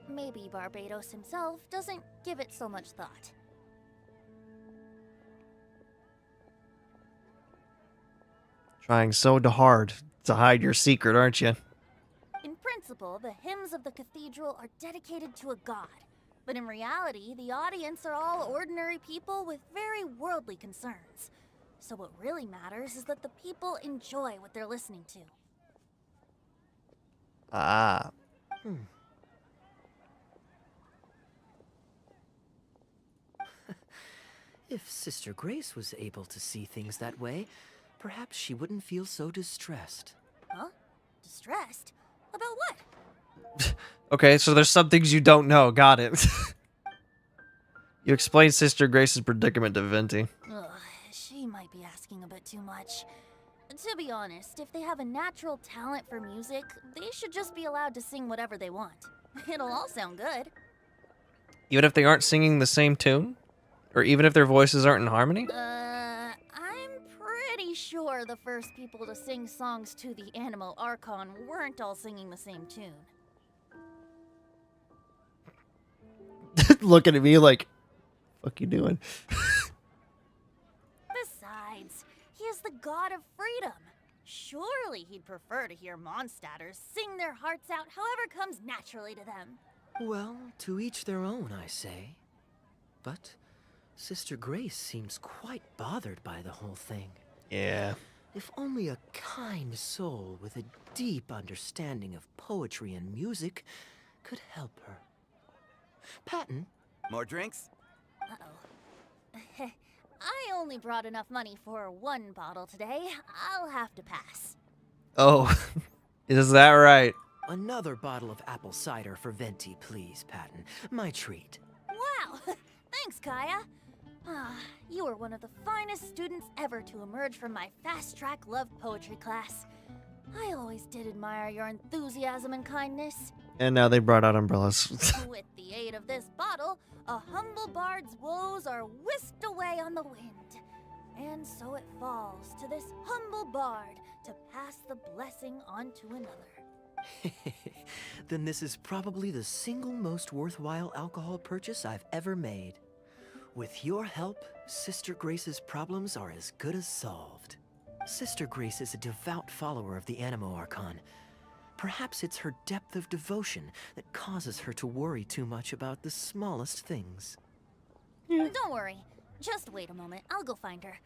maybe Barbados himself doesn't give it so much thought. Trying so hard to hide your secret, aren't you? In principle, the hymns of the cathedral are dedicated to a god. But in reality, the audience are all ordinary people with very worldly concerns. So what really matters is that the people enjoy what they're listening to. Ah. If Sister Grace was able to see things that way, perhaps she wouldn't feel so distressed. Huh? Distressed? About what? Okay, so there's some things you don't know. Got it. You explained Sister Grace's predicament to Venti. Ugh, she might be asking a bit too much. To be honest, if they have a natural talent for music, they should just be allowed to sing whatever they want. It'll all sound good. Even if they aren't singing the same tune? Or even if their voices aren't in harmony? I'm pretty sure the first people to sing songs to the Animo Archon weren't all singing the same tune. Looking at me like, fuck you doing? Besides, he is the god of freedom. Surely he'd prefer to hear Mondstadters sing their hearts out however comes naturally to them. Well, to each their own, I say. But Sister Grace seems quite bothered by the whole thing. Yeah. If only a kind soul with a deep understanding of poetry and music could help her. Patton? More drinks? Uh-oh. I only brought enough money for one bottle today. I'll have to pass. Oh, is that right? Another bottle of apple cider for Venti, please, Patton. My treat. Wow! Thanks, Kaeya. You are one of the finest students ever to emerge from my fast-track love poetry class. I always did admire your enthusiasm and kindness. And now they brought out umbrellas. With the aid of this bottle, a humble bard's woes are whisked away on the wind. And so it falls to this humble bard to pass the blessing on to another. Then this is probably the single most worthwhile alcohol purchase I've ever made. With your help, Sister Grace's problems are as good as solved. Sister Grace is a devout follower of the Animo Archon. Perhaps it's her depth of devotion that causes her to worry too much about the smallest things. Don't worry. Just wait a moment. I'll go find her.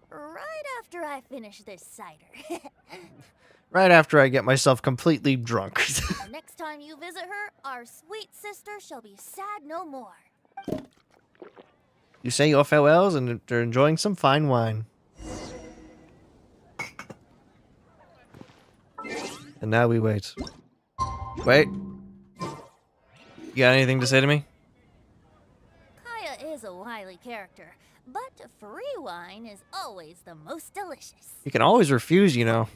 Right after I finish this cider. Right after I get myself completely drunk. The next time you visit her, our sweet sister shall be sad no more. You say your farewells and they're enjoying some fine wine. And now we wait. Wait. You got anything to say to me? Kaeya is a wily character, but free wine is always the most delicious. You can always refuse, you know.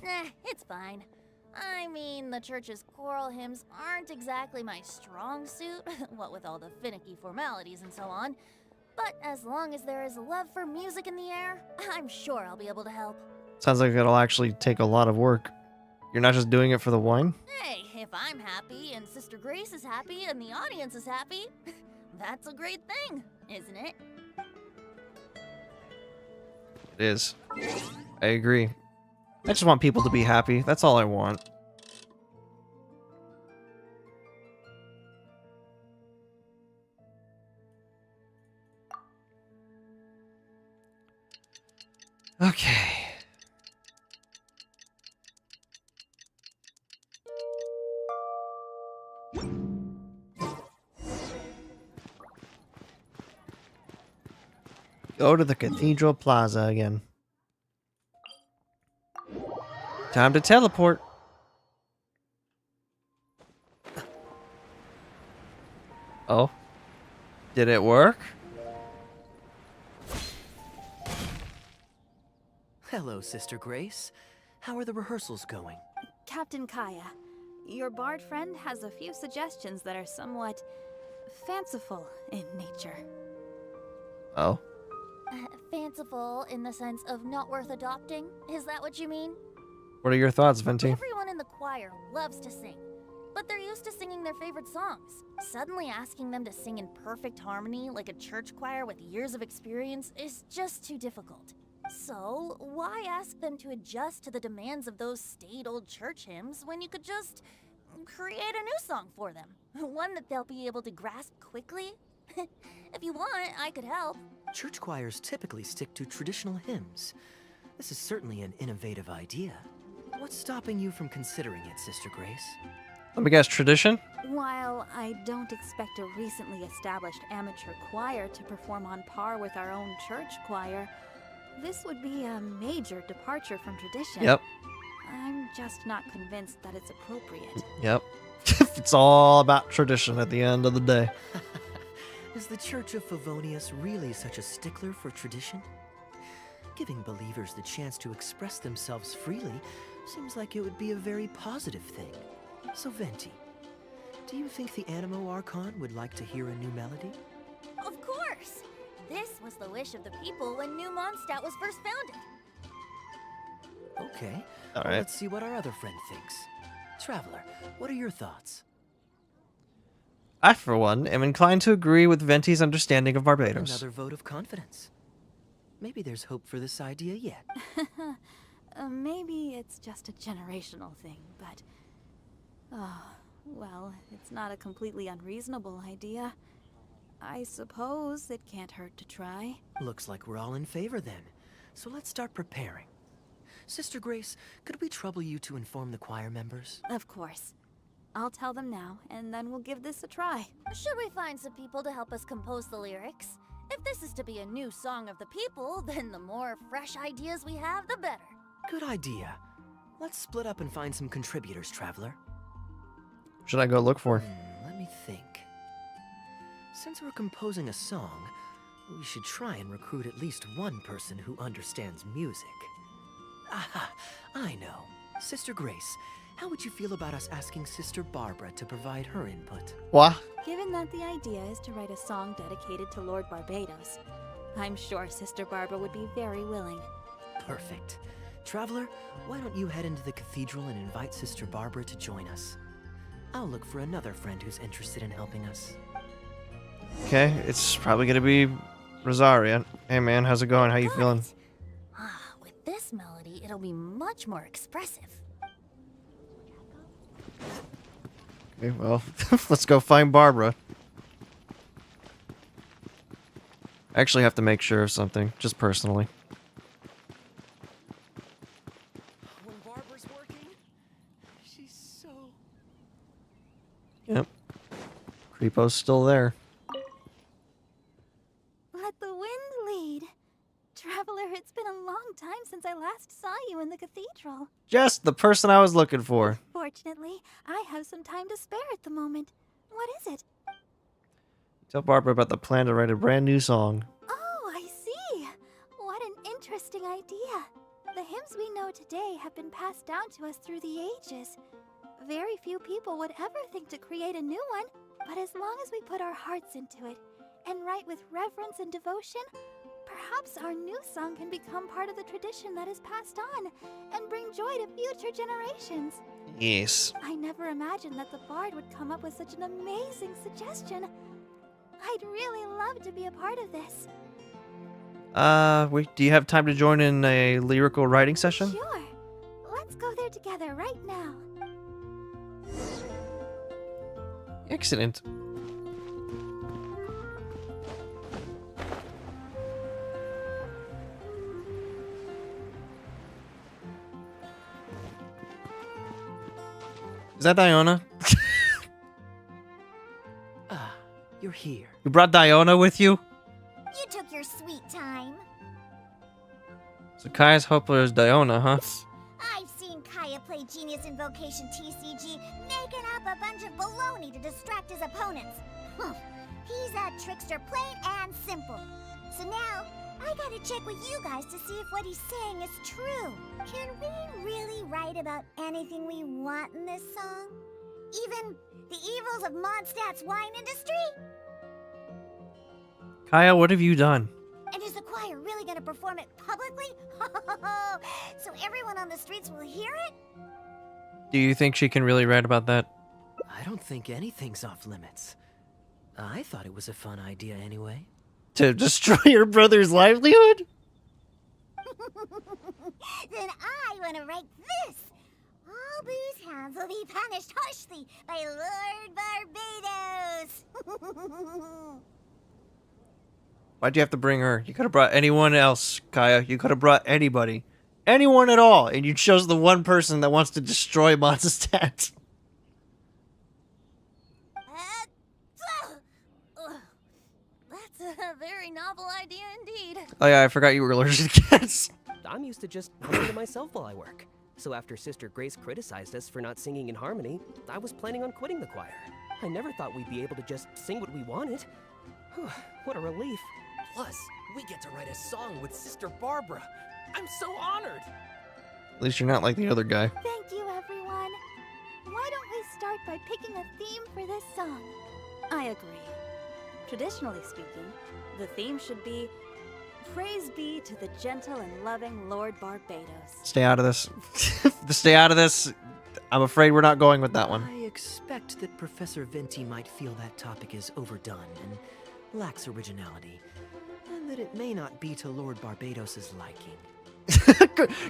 It's fine. I mean, the church's choral hymns aren't exactly my strong suit, what with all the finicky formalities and so on. But as long as there is love for music in the air, I'm sure I'll be able to help. Sounds like it'll actually take a lot of work. You're not just doing it for the wine? Hey, if I'm happy and Sister Grace is happy and the audience is happy, that's a great thing, isn't it? It is. I agree. I just want people to be happy. That's all I want. Okay. Go to the Cathedral Plaza again. Time to teleport. Oh. Did it work? Hello, Sister Grace. How are the rehearsals going? Captain Kaeya, your bard friend has a few suggestions that are somewhat fanciful in nature. Oh. Fanciful in the sense of not worth adopting? Is that what you mean? What are your thoughts, Venti? Everyone in the choir loves to sing, but they're used to singing their favorite songs. Suddenly asking them to sing in perfect harmony like a church choir with years of experience is just too difficult. So, why ask them to adjust to the demands of those staid old church hymns when you could just create a new song for them? One that they'll be able to grasp quickly? If you want, I could help. Church choirs typically stick to traditional hymns. This is certainly an innovative idea. What's stopping you from considering it, Sister Grace? Let me guess, tradition? While I don't expect a recently established amateur choir to perform on par with our own church choir, this would be a major departure from tradition. Yep. I'm just not convinced that it's appropriate. Yep. It's all about tradition at the end of the day. Is the Church of Favonius really such a stickler for tradition? Giving believers the chance to express themselves freely seems like it would be a very positive thing. So Venti, do you think the Animo Archon would like to hear a new melody? Of course! This was the wish of the people when New Mondstadt was first founded. Okay, All well, right. let's see what our other friend thinks. Traveler, what are your thoughts? I, for one, am inclined to agree with Venti's understanding of Barbados. Another vote of confidence. Maybe there's hope for this idea yet. Maybe it's just a generational thing, but... Oh, well, it's not a completely unreasonable idea. I suppose it can't hurt to try. Looks like we're all in favor then. So let's start preparing. Sister Grace, could we trouble you to inform the choir members? Of course. I'll tell them now, and then we'll give this a try. Should we find some people to help us compose the lyrics? If this is to be a new song of the people, then the more fresh ideas we have, the better. Good idea. Let's split up and find some contributors, Traveler. Should I go look for? Let me think. Since we're composing a song, we should try and recruit at least one person who understands music. Aha, I know. Sister Grace, how would you feel about us asking Sister Barbara to provide her input? What? Given that the idea is to write a song dedicated to Lord Barbados, I'm sure Sister Barbara would be very willing. Perfect. Traveler, why don't you head into the cathedral and invite Sister Barbara to join us? I'll look for another friend who's interested in helping us. Okay, it's probably gonna be Rosaria. Hey man, how's it going? How you feeling? With this melody, it'll be much more expressive. Okay, well, let's go find Barbara. I actually have to make sure of something, just personally. When Barbara's working, she's so... Yep. Creepo's still there. Let the wind lead. Traveler, it's been a long time since I last saw you in the cathedral. Just the person I was looking for. Fortunately, I have some time to spare at the moment. What is it? Tell Barbara about the plan to write a brand new song. Oh, I see. What an interesting idea. The hymns we know today have been passed down to us through the ages. Very few people would ever think to create a new one, but as long as we put our hearts into it and write with reverence and devotion, perhaps our new song can become part of the tradition that is passed on and bring joy to future generations. Yes. I never imagined that the bard would come up with such an amazing suggestion. I'd really love to be a part of this. Wait, do you have time to join in a lyrical writing session? Sure. Let's go there together right now. Excellent. Is that Diona? You're here. You brought Diona with you? You took your sweet time. So Kaeya's hopeful is Diona, huh? I've seen Kaeya play Genius Invocation TCG, making up a bunch of baloney to distract his opponents. He's a trickster, plain and simple. So now, I gotta check with you guys to see if what he's saying is true. Can we really write about anything we want in this song? Even the evils of Mondstadt's wine industry? Kaeya, what have you done? And is the choir really gonna perform it publicly? So everyone on the streets will hear it? Do you think she can really write about that? I don't think anything's off limits. I thought it was a fun idea anyway. To destroy your brother's livelihood? Then I want to write this. All booze hounds will be punished harshly by Lord Barbados. Why'd you have to bring her? You could have brought anyone else, Kaeya. You could have brought anybody. Anyone at all. And you chose the one person that wants to destroy Mondstadt. very novel idea indeed. Oh yeah, I forgot you were allergic to cats. I'm used to just humming to myself while I work. So after Sister Grace criticized us for not singing in harmony, I was planning on quitting the choir. I never thought we'd be able to just sing what we wanted. Whew, what a relief. Plus, we get to write a song with Sister Barbara. I'm so honored. At least you're not like the other guy. Thank you, everyone. Why don't we start by picking a theme for this song? I agree. Traditionally speaking, the theme should be Praise be to the gentle and loving Lord Barbados. Stay out of this. Stay out of this. I'm afraid we're not going with that one. I expect that Professor Venti might feel that topic is overdone and lacks originality, and that it may not be to Lord Barbados's liking.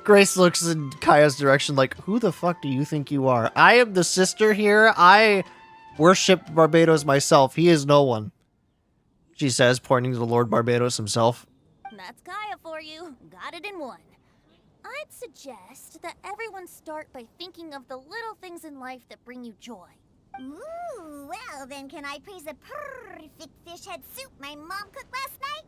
Grace looks in Kaya's direction like, who the fuck do you think you are? I am the sister here. I worship Barbados myself. He is no one. She says, pointing to Lord Barbados himself. That's Kaeya for you. Got it in one. I'd suggest that everyone start by thinking of the little things in life that bring you joy. Ooh, well then can I praise the perfect fish head soup my mom cooked last night?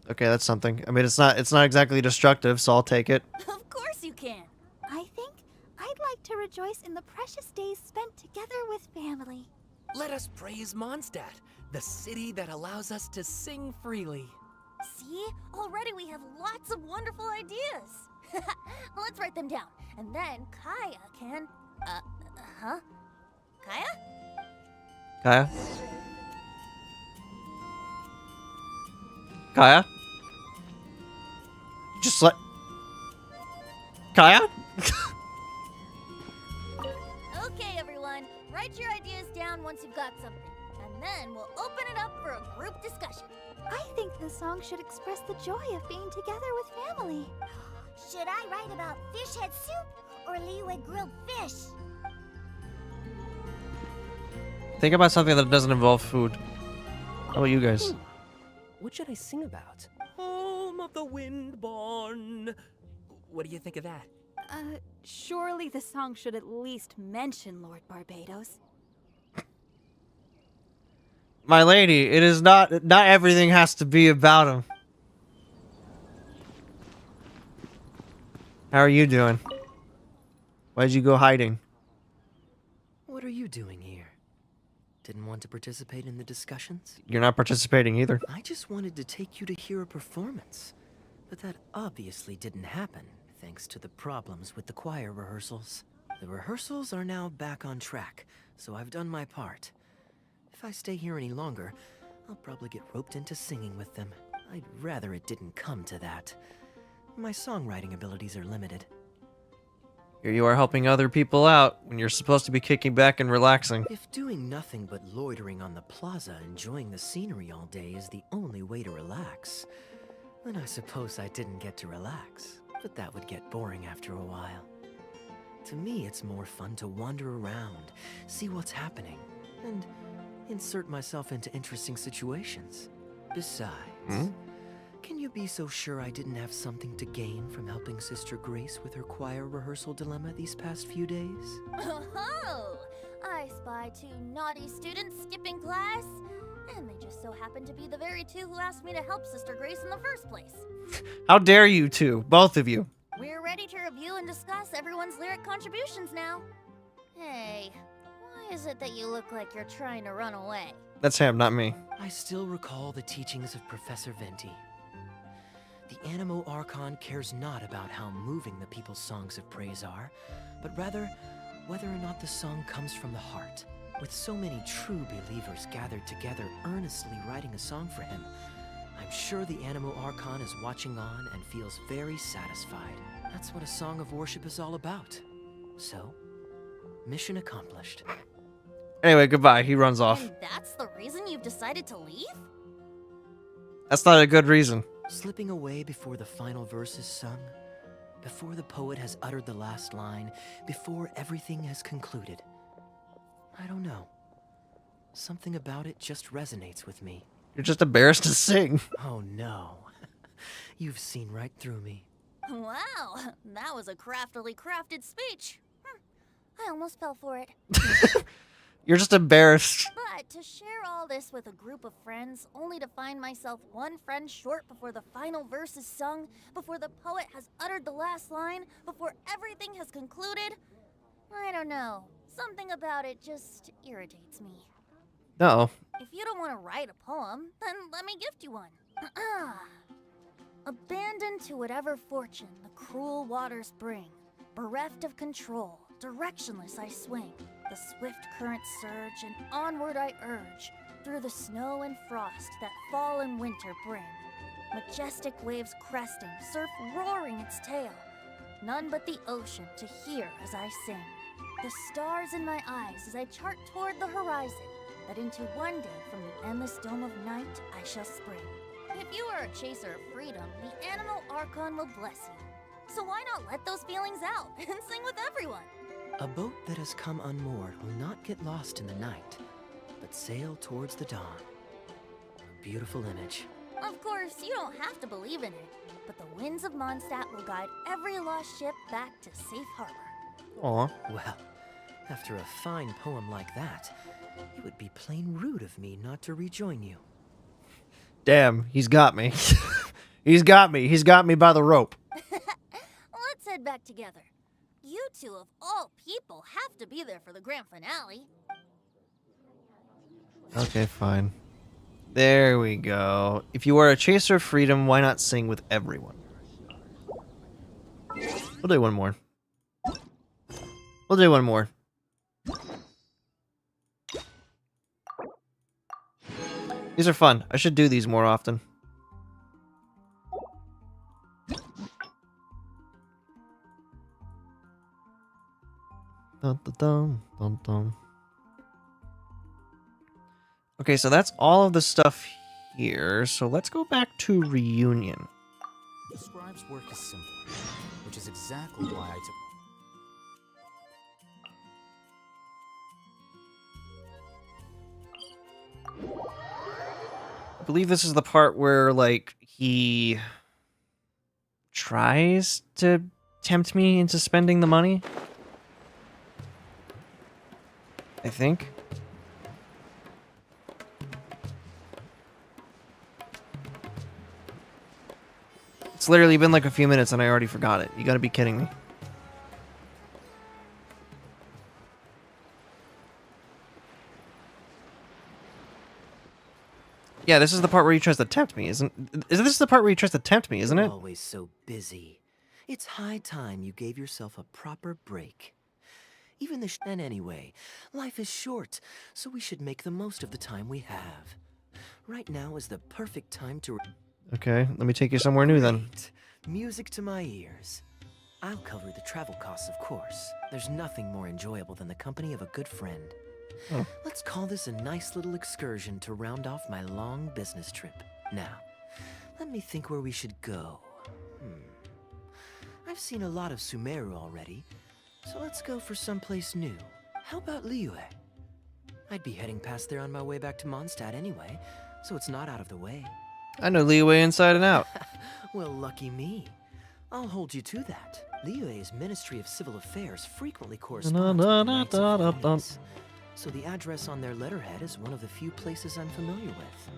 Okay, that's something. I mean, it's not exactly destructive, so I'll take it. Of course you can. I think I'd like to rejoice in the precious days spent together with family. Let us praise Mondstadt, the city that allows us to sing freely. See? Already we have lots of wonderful ideas. Let's write them down. And then Kaeya can... huh? Kaeya? Kaeya? Kaeya? Just let... Kaeya? Okay, everyone. Write your ideas down once you've got something. And then we'll open it up for a group discussion. I think the song should express the joy of being together with family. Should I write about fish head soup or Leeway grilled fish? Think about something that doesn't involve food. How about you guys? What should I sing about? Home of the Windborn. What do you think of that? Surely the song should at least mention Lord Barbados. My lady, it is not everything has to be about him. How are you doing? Why'd you go hiding? What are you doing here? Didn't want to participate in the discussions? You're not participating either. I just wanted to take you to hear a performance. But that obviously didn't happen, thanks to the problems with the choir rehearsals. The rehearsals are now back on track, so I've done my part. If I stay here any longer, I'll probably get roped into singing with them. I'd rather it didn't come to that. My songwriting abilities are limited. Here you are helping other people out when you're supposed to be kicking back and relaxing. If doing nothing but loitering on the plaza enjoying the scenery all day is the only way to relax, then I suppose I didn't get to relax. But that would get boring after a while. To me, it's more fun to wander around, see what's happening, and insert myself into interesting situations. Besides, can you be so sure I didn't have something to gain from helping Sister Grace with her choir rehearsal dilemma these past few days? Oh, I spy 2 naughty students skipping class, and they just so happen to be the very 2 who asked me to help Sister Grace in the first place. How dare you two, both of you. We're ready to review and discuss everyone's lyric contributions now. Hey, why is it that you look like you're trying to run away? That's him, not me. I still recall the teachings of Professor Venti. The Animo Archon cares not about how moving the people's songs of praise are, but rather whether or not the song comes from the heart. With so many true believers gathered together earnestly writing a song for him, I'm sure the Animo Archon is watching on and feels very satisfied. That's what a song of worship is all about. So, mission accomplished. Anyway, goodbye. He runs off. And that's the reason you've decided to leave? That's not a good reason. Slipping away before the final verse is sung, before the poet has uttered the last line, before everything has concluded. I don't know. Something about it just resonates with me. You're just embarrassed to sing. Oh no. You've seen right through me. Wow, that was a craftily crafted speech. I almost fell for it. You're just embarrassed. But to share all this with a group of friends, only to find myself one friend short before the final verse is sung, before the poet has uttered the last line, before everything has concluded, I don't know. Something about it just irritates me. Uh-oh. If you don't want to write a poem, then let me gift you one. Abandoned to whatever fortune the cruel waters bring, bereft of control, directionless I swing. The swift currents surge, and onward I urge, through the snow and frost that fall and winter bring. Majestic waves cresting, surf roaring its tail, none but the ocean to hear as I sing. The stars in my eyes as I chart toward the horizon, that into one day from the endless dome of night I shall spring. If you are a chaser of freedom, the animal Archon will bless you. So why not let those feelings out and sing with everyone? A boat that has come unmoored will not get lost in the night, but sail towards the dawn. A beautiful image. Of course, you don't have to believe in it, but the winds of Mondstadt will guide every lost ship back to safe harbor. Aw. Well, after a fine poem like that, it would be plain rude of me not to rejoin you. Damn, he's got me. He's got me. He's got me by the rope. Let's head back together. You two, of all people, have to be there for the grand finale. Okay, fine. There we go. If you are a chaser of freedom, why not sing with everyone? We'll do one more. We'll do one more. These are fun. I should do these more often. Dun, dun, dun, dun, dun. Okay, so that's all of the stuff here. So let's go back to Reunion. The scribe's work is simple, which is exactly why I took... I believe this is the part where, like, he tries to tempt me into spending the money. I think. It's literally been like a few minutes and I already forgot it. You gotta be kidding me. Yeah, this is the part where he tries to tempt me, isn't this the part where he tries to tempt me, isn't it? You're always so busy. It's high time you gave yourself a proper break. Even and anyway, life is short, so we should make the most of the time we have. Right now is the perfect time to... Okay, let me take you somewhere new then. Music to my ears. I'll cover the travel costs, of course. There's nothing more enjoyable than the company of a good friend. Oh. Let's call this a nice little excursion to round off my long business trip. Now, let me think where we should go. I've seen a lot of Sumeru already, so let's go for someplace new. How about Liyue? I'd be heading past there on my way back to Mondstadt anyway, so it's not out of the way. I know Liyue inside and out. Well, lucky me. I'll hold you to that. Liyue's Ministry of Civil Affairs frequently corresponds with the Knights of Phoenix, so the address on their letterhead is one of the few places I'm familiar with.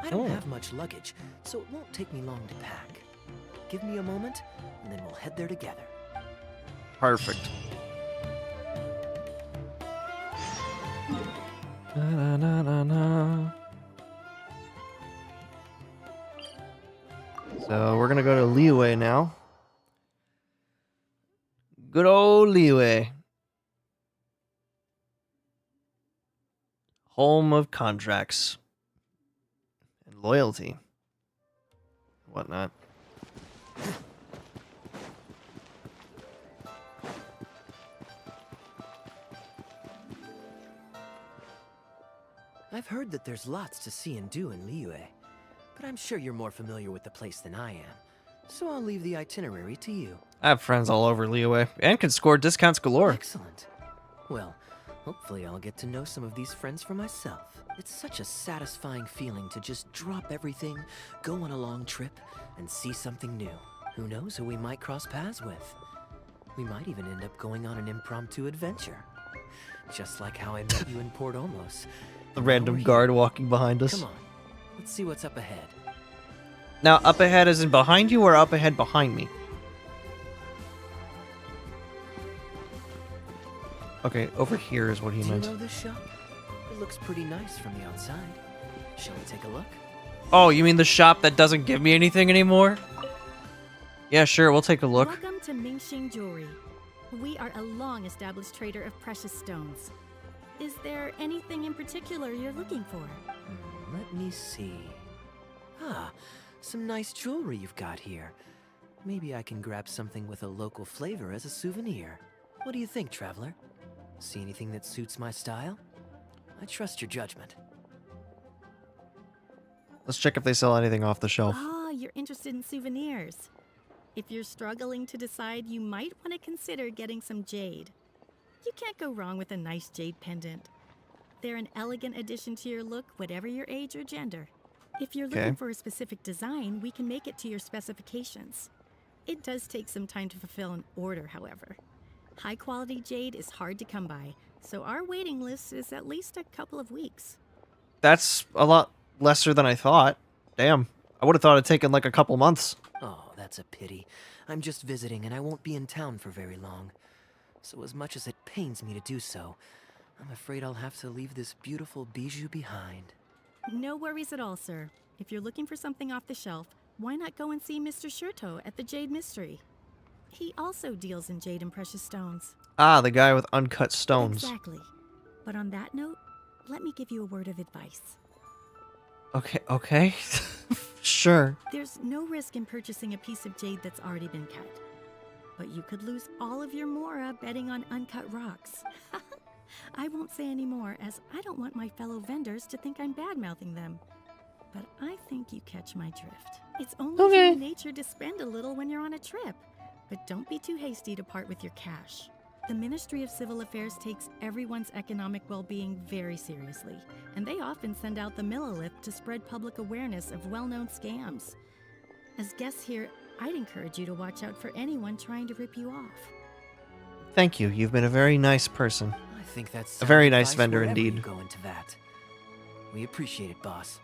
I don't have much luggage, so it won't take me long to pack. Give me a moment, and then we'll head there together. Perfect. Na, na, na, na. So we're gonna go to Liyue now. Good old Liyue. Home of contracts. And loyalty. Whatnot. I've heard that there's lots to see and do in Liyue, but I'm sure you're more familiar with the place than I am, so I'll leave the itinerary to you. I have friends all over Liyue, and can score discounts galore. Excellent. Well, hopefully I'll get to know some of these friends for myself. It's such a satisfying feeling to just drop everything, go on a long trip, and see something new. Who knows who we might cross paths with? We might even end up going on an impromptu adventure. Just like how I met you in Port Olmos. The random guard walking behind us. Come on, let's see what's up ahead. Now, up ahead is in behind you or up ahead behind me? Okay, over here is what he Do meant. you know this shop? It looks pretty nice from the outside. Shall we take a look? Oh, you mean the shop that doesn't give me anything anymore? Yeah, sure, we'll take a look. Welcome to Mingxing Jewelry. We are a long-established trader of precious stones. Is there anything in particular you're looking for? Let me see. Ah, some nice jewelry you've got here. Maybe I can grab something with a local flavor as a souvenir. What do you think, traveler? See anything that suits my style? I trust your judgment. Let's check if they sell anything off the shelf. Ah, you're interested in souvenirs. If you're struggling to decide, you might want to consider getting some jade. You can't go wrong with a nice jade pendant. They're an elegant addition to your look, whatever your age or gender. If you're looking for a specific design, we can make it to your specifications. It does take some time to fulfill an order, however. High-quality jade is hard to come by, so our waiting list is at least a couple of weeks. That's a lot lesser than I thought. Damn. I would have thought it'd taken like a couple months. Oh, that's a pity. I'm just visiting and I won't be in town for very long. So as much as it pains me to do so, I'm afraid I'll have to leave this beautiful bijou behind. No worries at all, sir. If you're looking for something off the shelf, why not go and see Mr. Shurto at the Jade Mystery? He also deals in jade and precious stones. Ah, the guy with uncut stones. Exactly. But on that note, let me give you a word of advice. Okay. Sure. There's no risk in purchasing a piece of jade that's already been cut. But you could lose all of your mora betting on uncut rocks. I won't say any more, as I don't want my fellow vendors to think I'm bad-mouthing them. But I think you catch my drift. It's only human nature to spend a little when you're on a trip. But don't be too hasty to part with your cash. The Ministry of Civil Affairs takes everyone's economic well-being very seriously, and they often send out the Millilith to spread public awareness of well-known scams. As guests here, I'd encourage you to watch out for anyone trying to rip you off. Thank you. You've been a very nice person. I think that's a very nice advice vendor wherever indeed. You go into that. We appreciate it, boss.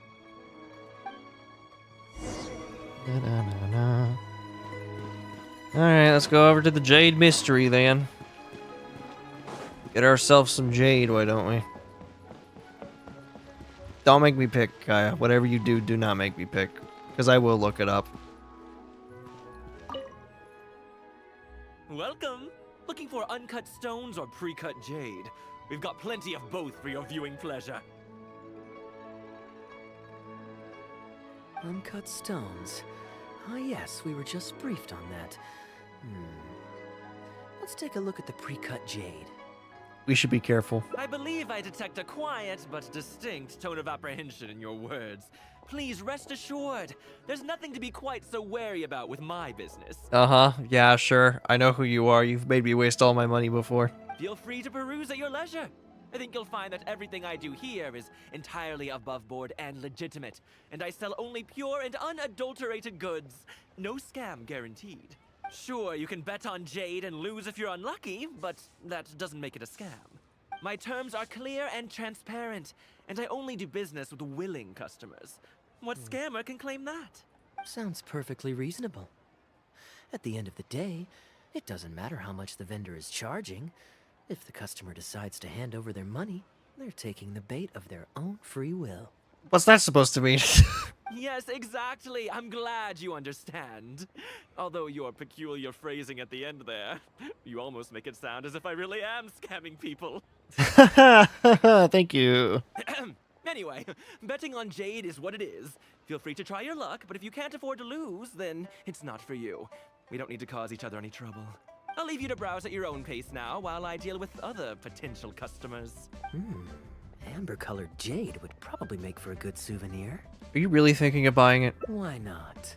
Alright, let's go over to the Jade Mystery then. Get ourselves some jade, why don't we? Don't make me pick, Kaeya. Whatever you do, do not make me pick. Because I will look it up. Welcome! Looking for uncut stones or pre-cut jade? We've got plenty of both for your viewing pleasure. Uncut stones. Ah, yes, we were just briefed on that. Let's take a look at the pre-cut jade. We should be careful. I believe I detect a quiet but distinct tone of apprehension in your words. Please rest assured, there's nothing to be quite so wary about with my business. Uh-huh. Yeah, sure. I know who you are. You've made me waste all my money before. Feel free to peruse at your leisure. I think you'll find that everything I do here is entirely above board and legitimate, and I sell only pure and unadulterated goods. No scam guaranteed. Sure, you can bet on jade and lose if you're unlucky, but that doesn't make it a scam. My terms are clear and transparent, and I only do business with willing customers. What scammer can claim that? Sounds perfectly reasonable. At the end of the day, it doesn't matter how much the vendor is charging. If the customer decides to hand over their money, they're taking the bait of their own free will. What's that supposed to mean? Yes, exactly. I'm glad you understand. Although your peculiar phrasing at the end there, you almost make it sound as if I really am scamming people. Thank you. Anyway, betting on jade is what it is. Feel free to try your luck, but if you can't afford to lose, then it's not for you. We don't need to cause each other any trouble. I'll leave you to browse at your own pace now while I deal with other potential customers. Amber-colored jade would probably make for a good souvenir. Are you really thinking of buying it? Why not?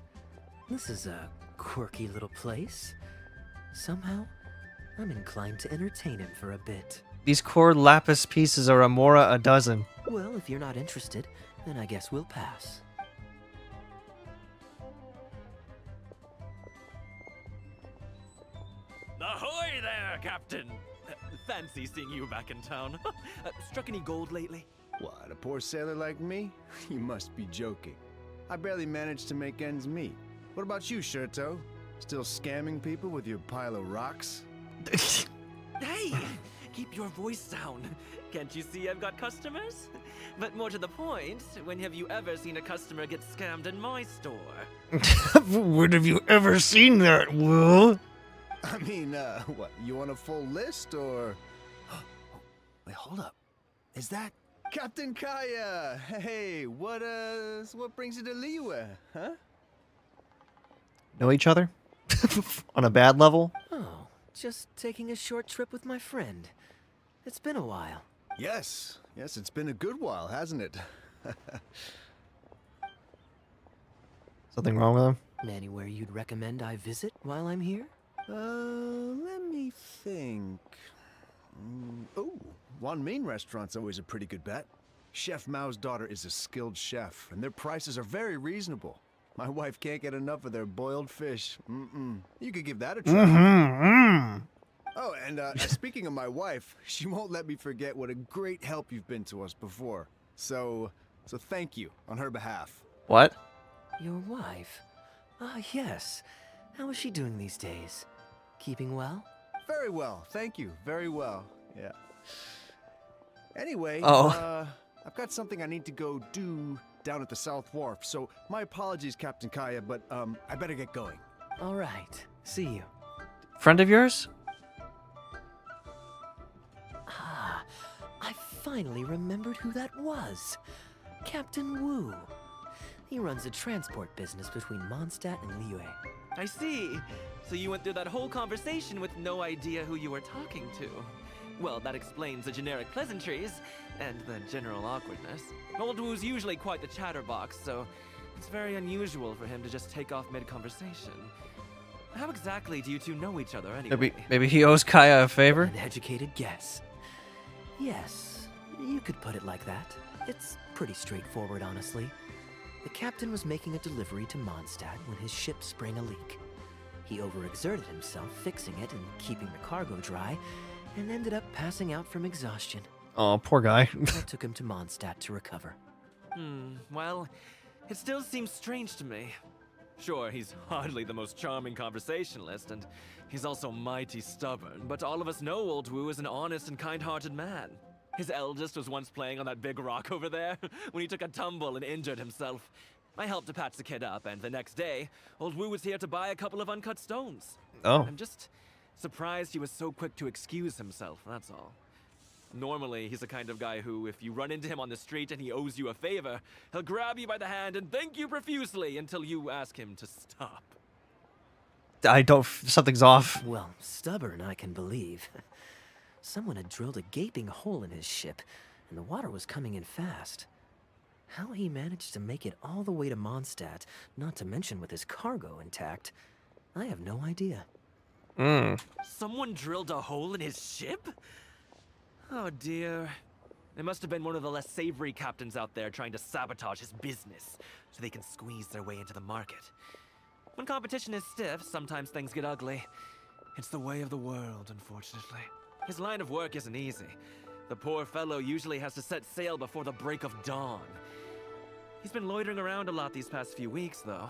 This is a quirky little place. Somehow, I'm inclined to entertain him for a bit. These core lapis pieces are a mora a dozen. Well, if you're not interested, then I guess we'll pass. Ahoy there, Captain! Fancy seeing you back in town. Struck any gold lately? What, a poor sailor like me? You must be joking. I barely managed to make ends meet. What about you, Shirto? Still scamming people with your pile of rocks? Hey! Keep your voice down. Can't you see I've got customers? But more to the point, when have you ever seen a customer get scammed in my store? When have you ever seen that, Will? I mean, what, you want a full list, or... Wait, hold up. Is that Captain Kaeya? Hey, what brings you to Liyue, huh? Know each other? On a bad level? Oh, just taking a short trip with my friend. It's been a while. Yes, it's been a good while, hasn't it? Something wrong with him? Anywhere you'd recommend I visit while I'm here? Let me think. Oh, Wanmin restaurant's always a pretty good bet. Chef Mao's daughter is a skilled chef, and their prices are very reasonable. My wife can't get enough of their boiled fish. You could give that a try. Oh, and speaking of my wife, she won't let me forget what a great help you've been to us before. So thank you on her behalf. What? Your wife? Ah, yes. How is she doing these days? Keeping well? Very well, thank you. Very well, yeah. Anyway, I've got something I need to go do down at the South Wharf, so my apologies, Captain Kaeya, but I better get going. All right. See you. Friend of yours? Ah, I finally remembered who that was. Captain Wu. He runs a transport business between Mondstadt and Liyue. I see. So you went through that whole conversation with no idea who you were talking to. Well, that explains the generic pleasantries and the general awkwardness. Old Wu's usually quite the chatterbox, so it's very unusual for him to just take off mid-conversation. How exactly do you two know each other anyway? Maybe he owes Kaeya a favor? An educated guess. Yes, you could put it like that. It's pretty straightforward, honestly. The captain was making a delivery to Mondstadt when his ship sprang a leak. He overexerted himself fixing it and keeping the cargo dry, and ended up passing out from exhaustion. Oh, poor guy. I took him to Mondstadt to recover. Well, it still seems strange to me. Sure, he's hardly the most charming conversationalist, and he's also mighty stubborn, but all of us know Old Wu is an honest and kind-hearted man. His eldest was once playing on that big rock over there, when he took a tumble and injured himself. I helped to patch the kid up, and the next day, Old Wu was here to buy a couple of uncut stones. Oh. I'm just surprised he was so quick to excuse himself, that's all. Normally, he's the kind of guy who, if you run into him on the street and he owes you a favor, he'll grab you by the hand and thank you profusely until you ask him to stop. Something's off. Well, stubborn, I can believe. Someone had drilled a gaping hole in his ship, and the water was coming in fast. How he managed to make it all the way to Mondstadt, not to mention with his cargo intact, I have no idea. Someone drilled a hole in his ship? Oh dear. It must have been one of the less savory captains out there trying to sabotage his business, so they can squeeze their way into the market. When competition is stiff, sometimes things get ugly. It's the way of the world, unfortunately. His line of work isn't easy. The poor fellow usually has to set sail before the break of dawn. He's been loitering around a lot these past few weeks, though.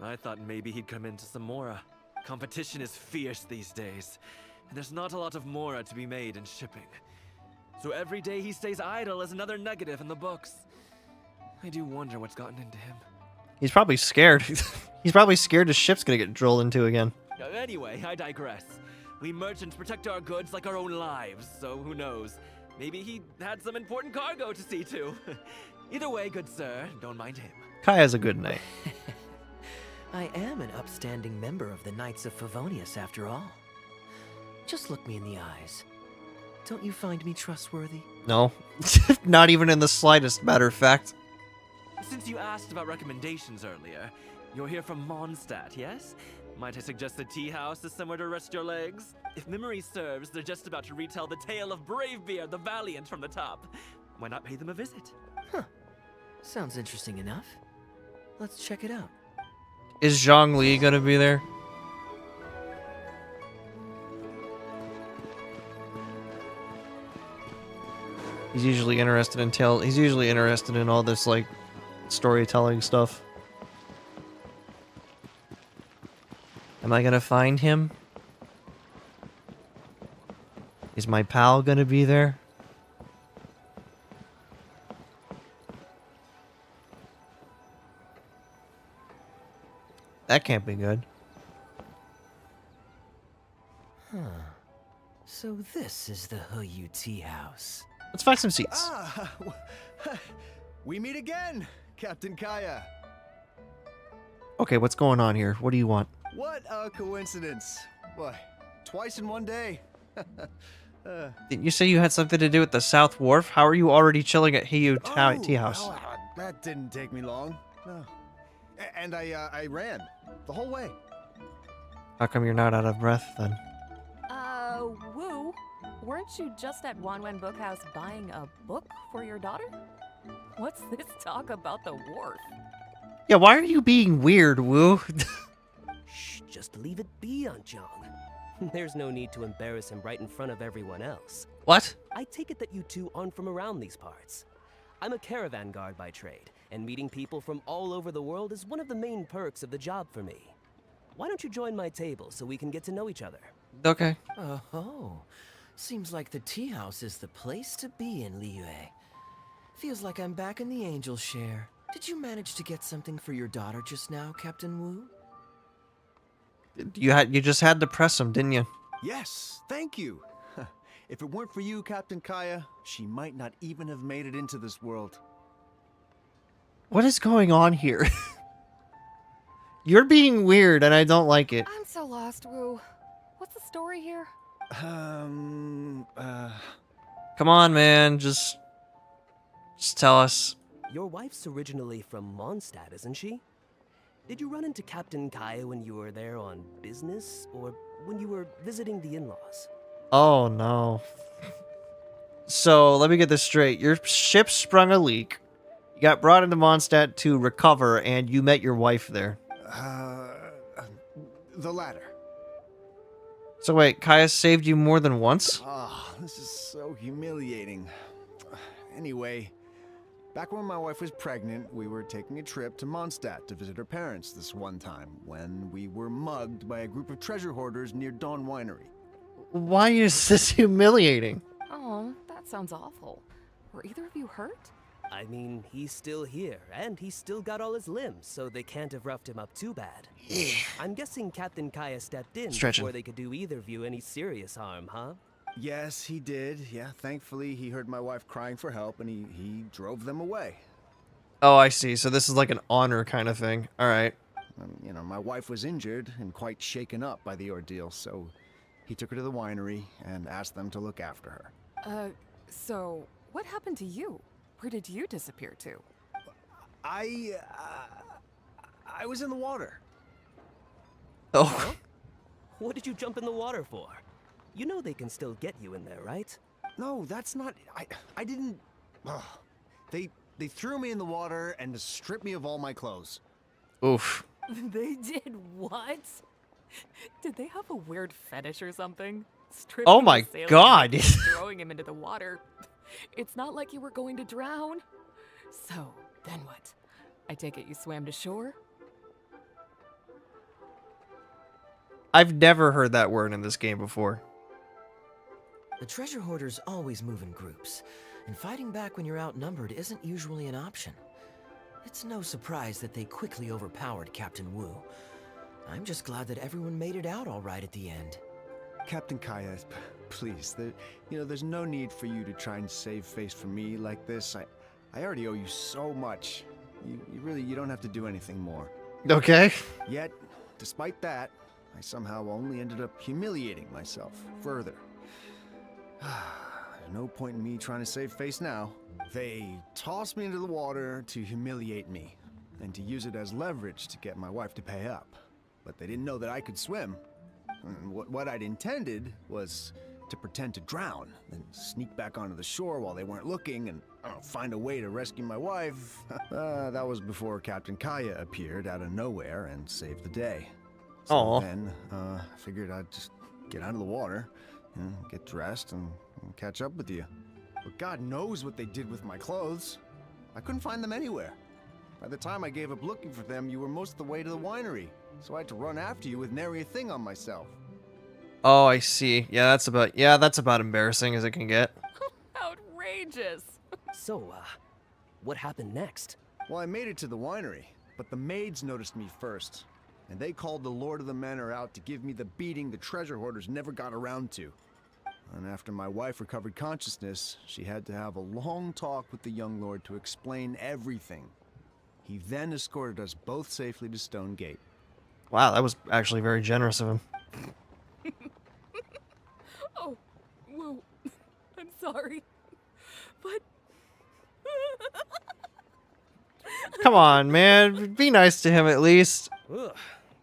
I thought maybe he'd come into some Mora. Competition is fierce these days, and there's not a lot of Mora to be made in shipping. So every day he stays idle is another negative in the books. I do wonder what's gotten into him. He's probably scared. He's probably scared his ship's gonna get drilled into again. Anyway, I digress. We merchants protect our goods like our own lives, so who knows? Maybe he had some important cargo to see to. Either way, good sir, don't mind him. Kaeya's a good knight. I am an upstanding member of the Knights of Favonius, after all. Just look me in the eyes. Don't you find me trustworthy? No. Not even in the slightest, matter of fact. Since you asked about recommendations earlier, you're here from Mondstadt, yes? Might I suggest the tea house is somewhere to rest your legs? If memory serves, they're just about to retell the tale of Bravebeard the Valiant from the top. Why not pay them a visit? Huh. Sounds interesting enough. Let's check it out. Is Zhang Li gonna be there? He's usually interested in He's usually interested in all this like storytelling stuff. Am I gonna find him? Is my pal gonna be there? That can't be good. Huh. So this is the Huyu tea house. Let's find some seats. Ah, we meet again, Captain Kaeya. Okay, what's going on here? What do you want? What a coincidence. What, twice in one day? Didn't you say you had something to do with the South Wharf? How are you already chilling at Hiyu Tea House? Oh, that didn't take me long. No. And I ran the whole way. How come you're not out of breath then? Wu, weren't you just at Wanwen Bookhouse buying a book for your daughter? What's this talk about the wharf? Yeah, why are you being weird, Wu? Shh, just leave it be, Anjong. There's no need to embarrass him right in front of everyone else. What? I take it that you two aren't from around these parts. I'm a caravan guard by trade, and meeting people from all over the world is one of the main perks of the job for me. Why don't you join my table so we can get to know each other? Okay. Oh, seems like the tea house is the place to be in Liyue. Feels like I'm back in the angel share. Did you manage to get something for your daughter just now, Captain Wu? You just had to press him, didn't you? Yes, thank you. If it weren't for you, Captain Kaeya, she might not even have made it into this world. What is going on here? You're being weird, and I don't like it. I'm so lost, Wu. What's the story here? Come on, man. Just tell us. Your wife's originally from Mondstadt, isn't she? Did you run into Captain Kaeya when you were there on business, or when you were visiting the in-laws? Oh, no. So, let me get this straight. Your ship sprung a leak. You got brought into Mondstadt to recover, and you met your wife there. The latter. So wait, Kaeya saved you more than once? Ah, this is so humiliating. Anyway, back when my wife was pregnant, we were taking a trip to Mondstadt to visit her parents this one time, when we were mugged by a group of treasure hoarders near Dawn Winery. Why is this humiliating? Oh, that sounds awful. Were either of you hurt? I mean, he's still here, and he's still got all his limbs, so they can't have roughed him up too bad. I'm guessing Captain Kaeya stepped in before they could do either of you any serious harm, huh? Yes, he did. Yeah, thankfully he heard my wife crying for help, and he drove them away. Oh, I see. So this is like an honor kind of thing. All right. You know, my wife was injured and quite shaken up by the ordeal, so he took her to the winery and asked them to look after her. So what happened to you? Where did you disappear to? I was in the water. Oh. Huh? What did you jump in the water for? You know they can still get you in there, right? No, that's not... I didn't... They threw me in the water and stripped me of all my clothes. Oof. They did what? Did they have a weird fetish or something? Oh my God. Throwing him into the water. It's not like you were going to drown. So, then what? I take it you swam to shore? I've never heard that word in this game before. The treasure hoarders always move in groups, and fighting back when you're outnumbered isn't usually an option. It's no surprise that they quickly overpowered Captain Wu. I'm just glad that everyone made it out all right at the end. Captain Kaeya, please, there's no need for you to try and save face for me like this. I already owe you so much. You don't have to do anything more. Okay. Yet, despite that, I somehow only ended up humiliating myself further. There's no point in me trying to save face now. They tossed me into the water to humiliate me, and to use it as leverage to get my wife to pay up. But they didn't know that I could swim. What I'd intended was to pretend to drown, then sneak back onto the shore while they weren't looking, and find a way to rescue my wife. That was before Captain Kaeya appeared out of nowhere and saved the day. So then, I figured I'd just get out of the water, get dressed, and catch up with you. But God knows what they did with my clothes. I couldn't find them anywhere. By the time I gave up looking for them, you were most of the way to the winery. So I had to run after you with nary a thing on myself. Oh, I see. Yeah, that's about embarrassing as it can get. Outrageous. So, what happened next? Well, I made it to the winery, but the maids noticed me first. And they called the Lord of the Manor out to give me the beating the treasure hoarders never got around to. And after my wife recovered consciousness, she had to have a long talk with the young lord to explain everything. He then escorted us both safely to Stone Gate. Wow, that was actually very generous of him. Oh, whoa. I'm sorry. But... Come on, man. Be nice to him at least. Ugh,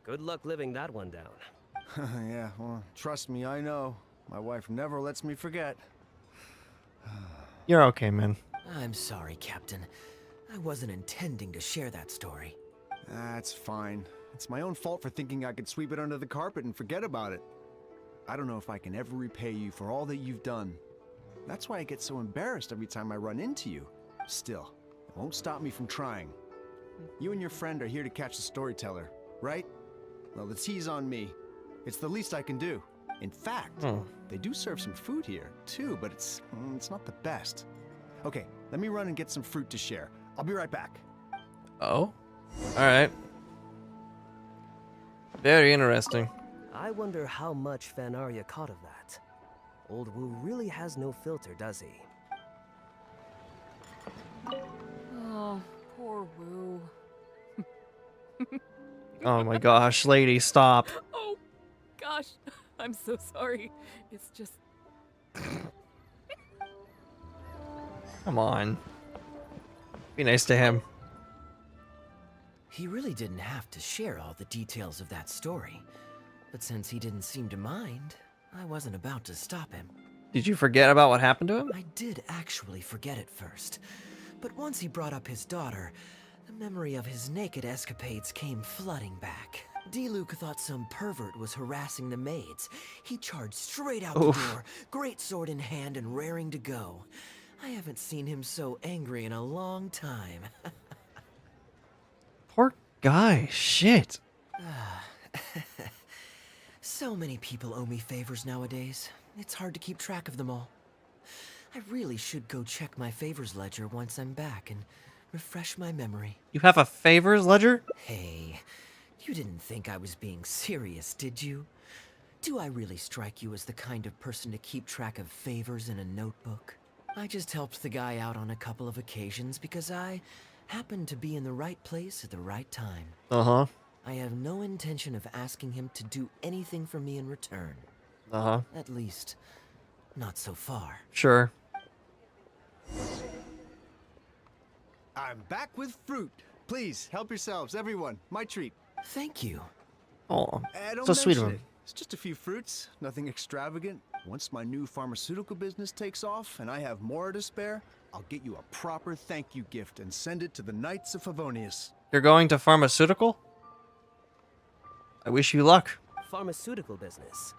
good luck living that one down. Yeah, well, trust me, I know. My wife never lets me forget. You're okay, man. I'm sorry, Captain. I wasn't intending to share that story. That's fine. It's my own fault for thinking I could sweep it under the carpet and forget about it. I don't know if I can ever repay you for all that you've done. That's why I get so embarrassed every time I run into you. Still, it won't stop me from trying. You and your friend are here to catch the storyteller, right? Well, the tea's on me. It's the least I can do. In fact, they do serve some food here, too, but it's not the best. Okay, let me run and get some fruit to share. I'll be right back. Oh? Alright. Very interesting. I wonder how much Fanaria caught of that. Old Wu really has no filter, does he? Oh, poor Wu. Oh my gosh, lady, stop. Oh, gosh. I'm so sorry. It's just... Come on. Be nice to him. He really didn't have to share all the details of that story. But since he didn't seem to mind, I wasn't about to stop him. Did you forget about what happened to him? I did actually forget at first. But once he brought up his daughter, the memory of his naked escapades came flooding back. D-Luke thought some pervert was harassing the maids. He charged straight out the door, great sword in hand and raring to go. I haven't seen him so angry in a long time. Poor guy, shit. So many people owe me favors nowadays. It's hard to keep track of them all. I really should go check my favors ledger once I'm back and refresh my memory. You have a favors ledger? Hey, you didn't think I was being serious, did you? Do I really strike you as the kind of person to keep track of favors in a notebook? I just helped the guy out on a couple of occasions because I happened to be in the right place at the right time. Uh-huh. I have no intention of asking him to do anything for me in return. Uh-huh. At least, not so far. Sure. I'm back with fruit. Please, help yourselves, everyone. My treat. Thank you. Oh, Don't so sweet of mention him. it. It's just a few fruits, nothing extravagant. Once my new pharmaceutical business takes off and I have more to spare, I'll get you a proper thank you gift and send it to the Knights of Favonius. You're going to pharmaceutical? I wish you luck. Pharmaceutical business.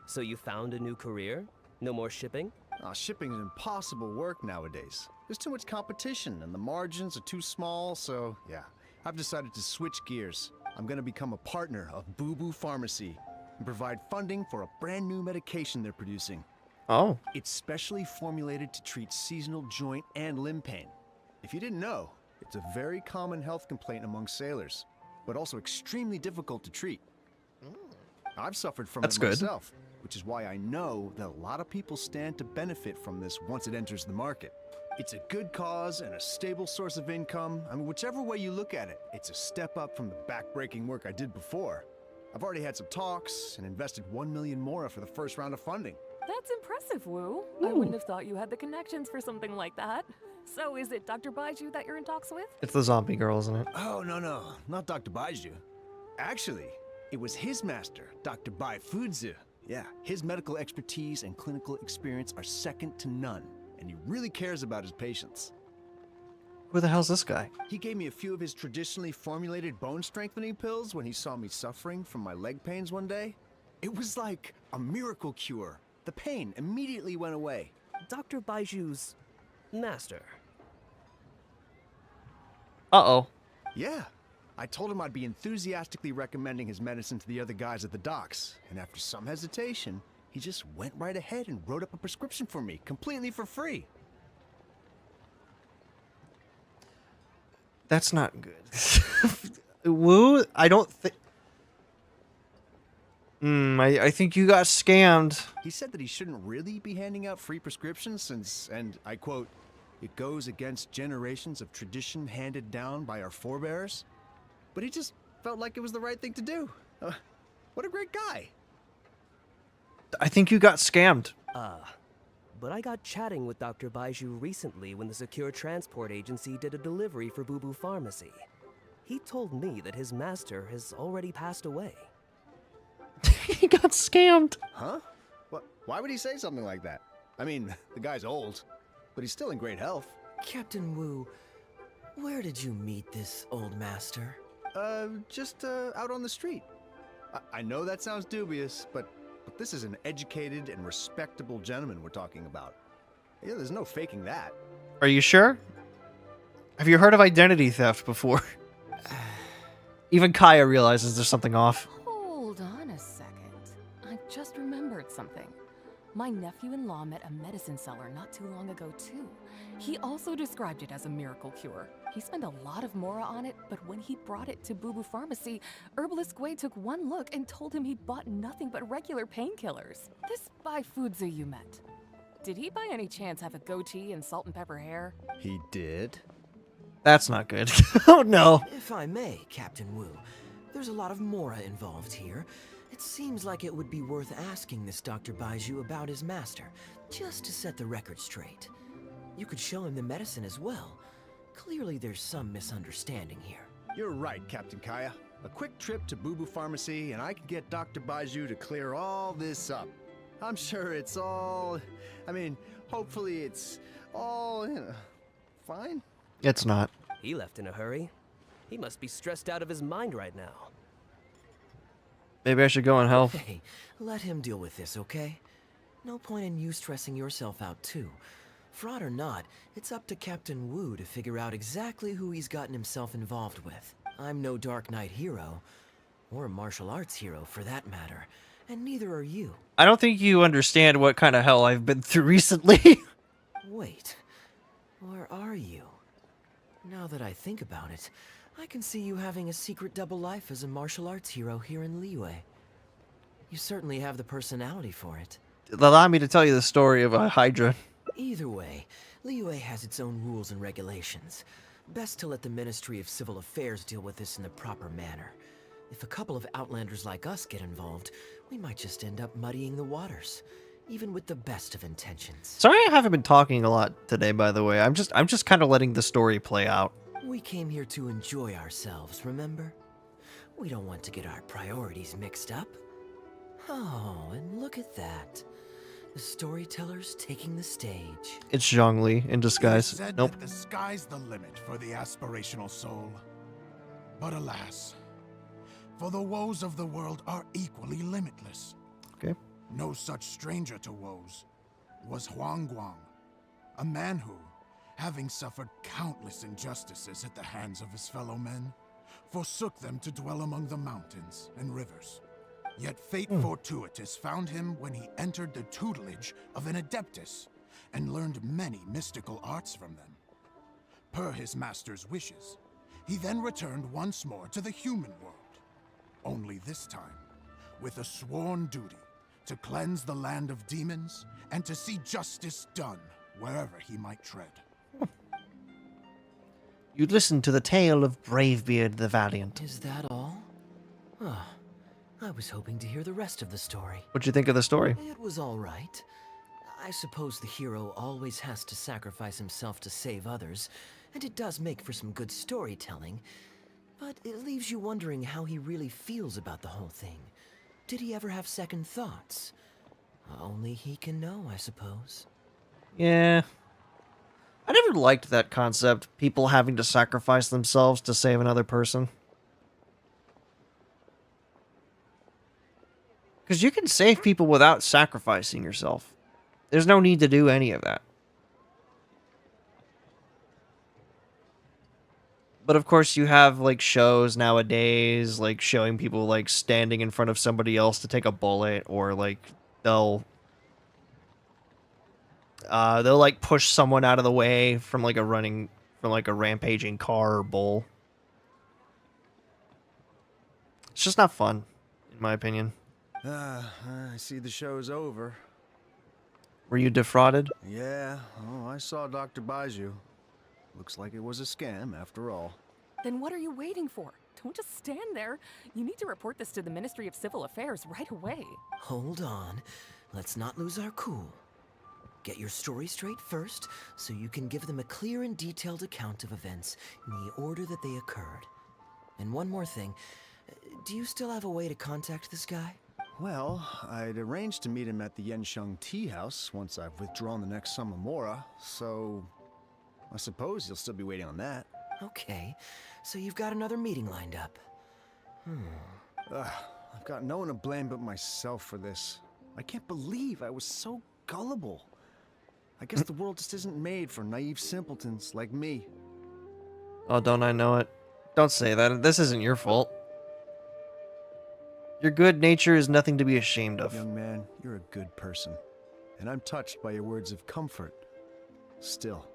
So you found a new career? No more shipping? Shipping is impossible work nowadays. There's too much competition and the margins are too small, so yeah. I've decided to switch gears. I'm gonna become a partner of Boo Boo Pharmacy and provide funding for a brand new medication they're producing. Oh. It's specially formulated to treat seasonal joint and limb pain. If you didn't know, it's a very common health complaint among sailors, but also extremely difficult to treat. I've suffered from That's it good. myself, which is why I know that a lot of people stand to benefit from this once it enters the market. It's a good cause and a stable source of income. I mean, whichever way you look at it, it's a step up from the back-breaking work I did before. I've already had some talks and invested 1 million more for the first round of funding. That's impressive, Wu. I wouldn't have thought you had the connections for something like that. So is it Dr. Baiju that you're in talks with? It's the zombie girl, isn't it? Oh, no, not Dr. Baiju. Actually, it was his master, Dr. Bai Fudzu. Yeah, his medical expertise and clinical experience are second to none, and he really cares about his patients. Who the hell's this guy? He gave me a few of his traditionally formulated bone strengthening pills when he saw me suffering from my leg pains one day. It was like a miracle cure. The pain immediately went away. Dr. Baiju's Master. Uh-oh. Yeah. I told him I'd be enthusiastically recommending his medicine to the other guys at the docks, and after some hesitation, he just went right ahead and wrote up a prescription for me, completely for free. That's not good. Woo, I don't think... I think you got scammed. He said that he shouldn't really be handing out free prescriptions since, and I quote, "it goes against generations of tradition handed down by our forebears." But he just felt like it was the right thing to do. What a great guy. I think you got scammed. But I got chatting with Dr. Baiju recently when the Secure Transport Agency did a delivery for Boo Boo Pharmacy. He told me that his master has already passed away. He got scammed. Huh? What? Why would he say something like that? I mean, the guy's old, but he's still in great health. Captain Wu, where did you meet this old master? Just out on the street. I know that sounds dubious, but this is an educated and respectable gentleman we're talking about. Yeah, there's no faking that. Are you sure? Have you heard of identity theft before? Even Kaeya realizes there's something off. Hold on a second. I just remembered something. My nephew-in-law met a medicine seller not too long ago, too. He also described it as a miracle cure. He spent a lot of mora on it, but when he brought it to Boo Boo Pharmacy, Herbalist Gui took one look and told him he bought nothing but regular painkillers. This Baifuzi you met, did he by any chance have a goatee and salt and pepper hair? He did. That's not good. Oh no. If I may, Captain Wu, there's a lot of mora involved here. It seems like it would be worth asking this Dr. Baiju about his master, just to set the record straight. You could show him the medicine as well. Clearly there's some misunderstanding here. You're right, Captain Kaeya. A quick trip to Boo Boo Pharmacy and I can get Dr. Baiju to clear all this up. I'm sure it's all... I mean, hopefully it's all, fine. It's not. He left in a hurry. He must be stressed out of his mind right now. Maybe I should go and help. Hey, let him deal with this, okay? No point in you stressing yourself out, too. Fraud or not, it's up to Captain Wu to figure out exactly who he's gotten himself involved with. I'm no Dark Knight hero, or a martial arts hero for that matter, and neither are you. I don't think you understand what kind of hell I've been through recently. Wait, where are you? Now that I think about it, I can see you having a secret double life as a martial arts hero here in Liyue. You certainly have the personality for it. Allow me to tell you the story of a Hydra. Either way, Liyue has its own rules and regulations. Best to let the Ministry of Civil Affairs deal with this in the proper manner. If a couple of outlanders like us get involved, we might just end up muddying the waters, even with the best of intentions. Sorry I haven't been talking a lot today, by the way. I'm just kind of letting the story play out. We came here to enjoy ourselves, remember? We don't want to get our priorities mixed up. Oh, and look at that. The storyteller's taking the stage. It's Zhongli in disguise. Said Nope. that the sky's the limit for the aspirational soul. But alas, for the woes of the world are equally limitless. Okay. No such stranger to woes was Huang Guang, a man who, having suffered countless injustices at the hands of his fellow men, forsook them to dwell among the mountains and rivers. Yet fate fortuitous found him when he entered the tutelage of an adeptus and learned many mystical arts from them. Per his master's wishes, he then returned once more to the human world, only this time with a sworn duty to cleanse the land of demons and to see justice done wherever he might tread. You listen to the tale of Bravebeard the Valiant. Is that all? Ah, I was hoping to hear the rest of the story. What'd you think of the story? It was all right. I suppose the hero always has to sacrifice himself to save others, and it does make for some good storytelling. But it leaves you wondering how he really feels about the whole thing. Did he ever have second thoughts? Only he can know, I suppose. Yeah. I never liked that concept, people having to sacrifice themselves to save another person. Because you can save people without sacrificing yourself. There's no need to do any of that. But of course, you have like shows nowadays, like showing people like standing in front of somebody else to take a bullet, or like they'll they'll like push someone out of the way from like a rampaging car or bull. It's just not fun, in my opinion. I see the show's over. Were you defrauded? Yeah, oh, I saw Dr. Baiju. Looks like it was a scam after all. Then what are you waiting for? Don't just stand there. You need to report this to the Ministry of Civil Affairs right away. Hold on. Let's not lose our cool. Get your story straight first, so you can give them a clear and detailed account of events in the order that they occurred. And one more thing. Do you still have a way to contact this guy? Well, I'd arranged to meet him at the Yensheng Tea House once I've withdrawn the next Samamora, so I suppose you'll still be waiting on that. Okay, so you've got another meeting lined up. I've got no one to blame but myself for this. I can't believe I was so gullible. I guess the world just isn't made for naive simpletons like me. Oh, don't I know it? Don't say that. This isn't your fault. Your good nature is nothing to be ashamed of. Young man, you're a good person, and I'm touched by your words of comfort. Still,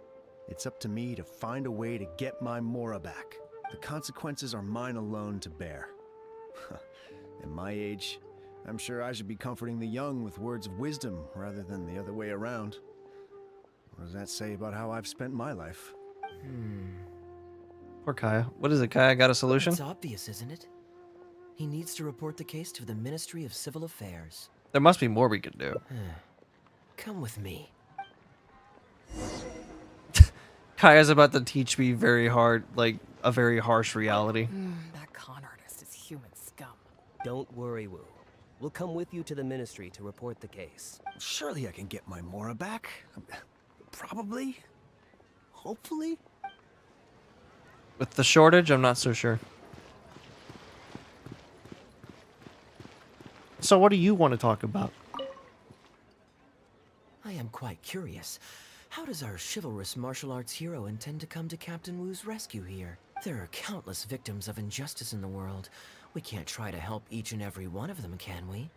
it's up to me to find a way to get my Mora back. The consequences are mine alone to bear. At my age, I'm sure I should be comforting the young with words of wisdom rather than the other way around. What does that say about how I've spent my life? Poor Kaeya. What is it, Kaeya? Got a solution? It's obvious, isn't it? He needs to report the case to the Ministry of Civil Affairs. There must be more we could do. Come with me. Kaya's about to teach me very hard, like, a very harsh reality. That con artist is human scum. Don't worry, Wu. We'll come with you to the ministry to report the case. Surely I can get my Mora back. Probably. Hopefully. With the shortage, I'm not so sure. So what do you want to talk about? I am quite curious. How does our chivalrous martial arts hero intend to come to Captain Wu's rescue here? There are countless victims of injustice in the world. We can't try to help each and every one of them, can we?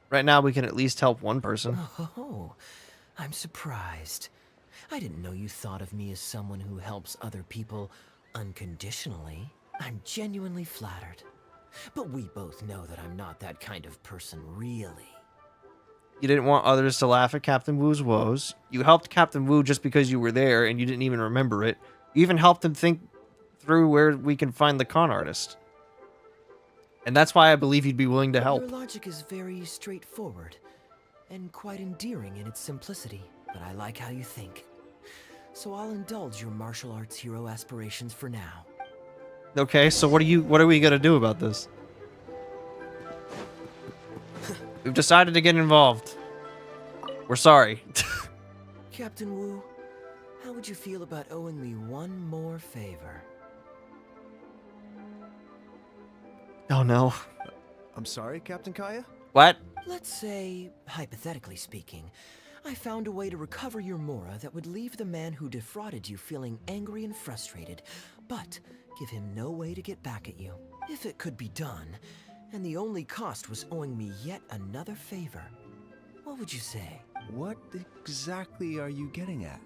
Right now, we can at least help one person. Oh, I'm surprised. I didn't know you thought of me as someone who helps other people unconditionally. I'm genuinely flattered. But we both know that I'm not that kind of person, really. You didn't want others to laugh at Captain Wu's woes. You helped Captain Wu just because you were there and you didn't even remember it. You even helped him think through where we can find the con artist. And that's why I believe you'd be willing to help. Your logic is very straightforward and quite endearing in its simplicity, but I like how you think. So I'll indulge your martial arts hero aspirations for now. Okay, so what are we gonna do about this? We've decided to get involved. We're sorry. Captain Wu, how would you feel about owing me one more favor? Oh no. I'm sorry, Captain Kaeya? What? Let's say, hypothetically speaking, I found a way to recover your Mora that would leave the man who defrauded you feeling angry and frustrated, but give him no way to get back at you. If it could be done, and the only cost was owing me yet another favor, what would you say? What exactly are you getting at?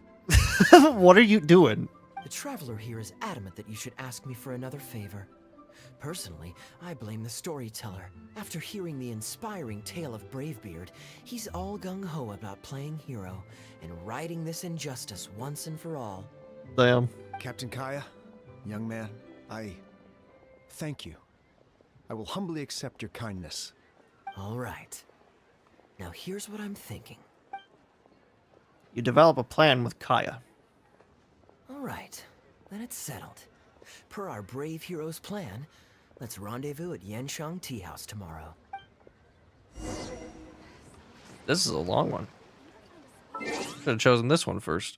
What are you doing? The Traveler here is adamant that you should ask me for another favor. Personally, I blame the storyteller. After hearing the inspiring tale of Bravebeard, he's all gung-ho about playing hero and righting this injustice once and for all. Damn. Captain Kaeya, young man, I thank you. I will humbly accept your kindness. All right. Now here's what I'm thinking. You develop a plan with Kaeya. All right, then it's settled. Per our brave hero's plan, let's rendezvous at Yensheng Tea House tomorrow. This is a long one. Should have chosen this one first.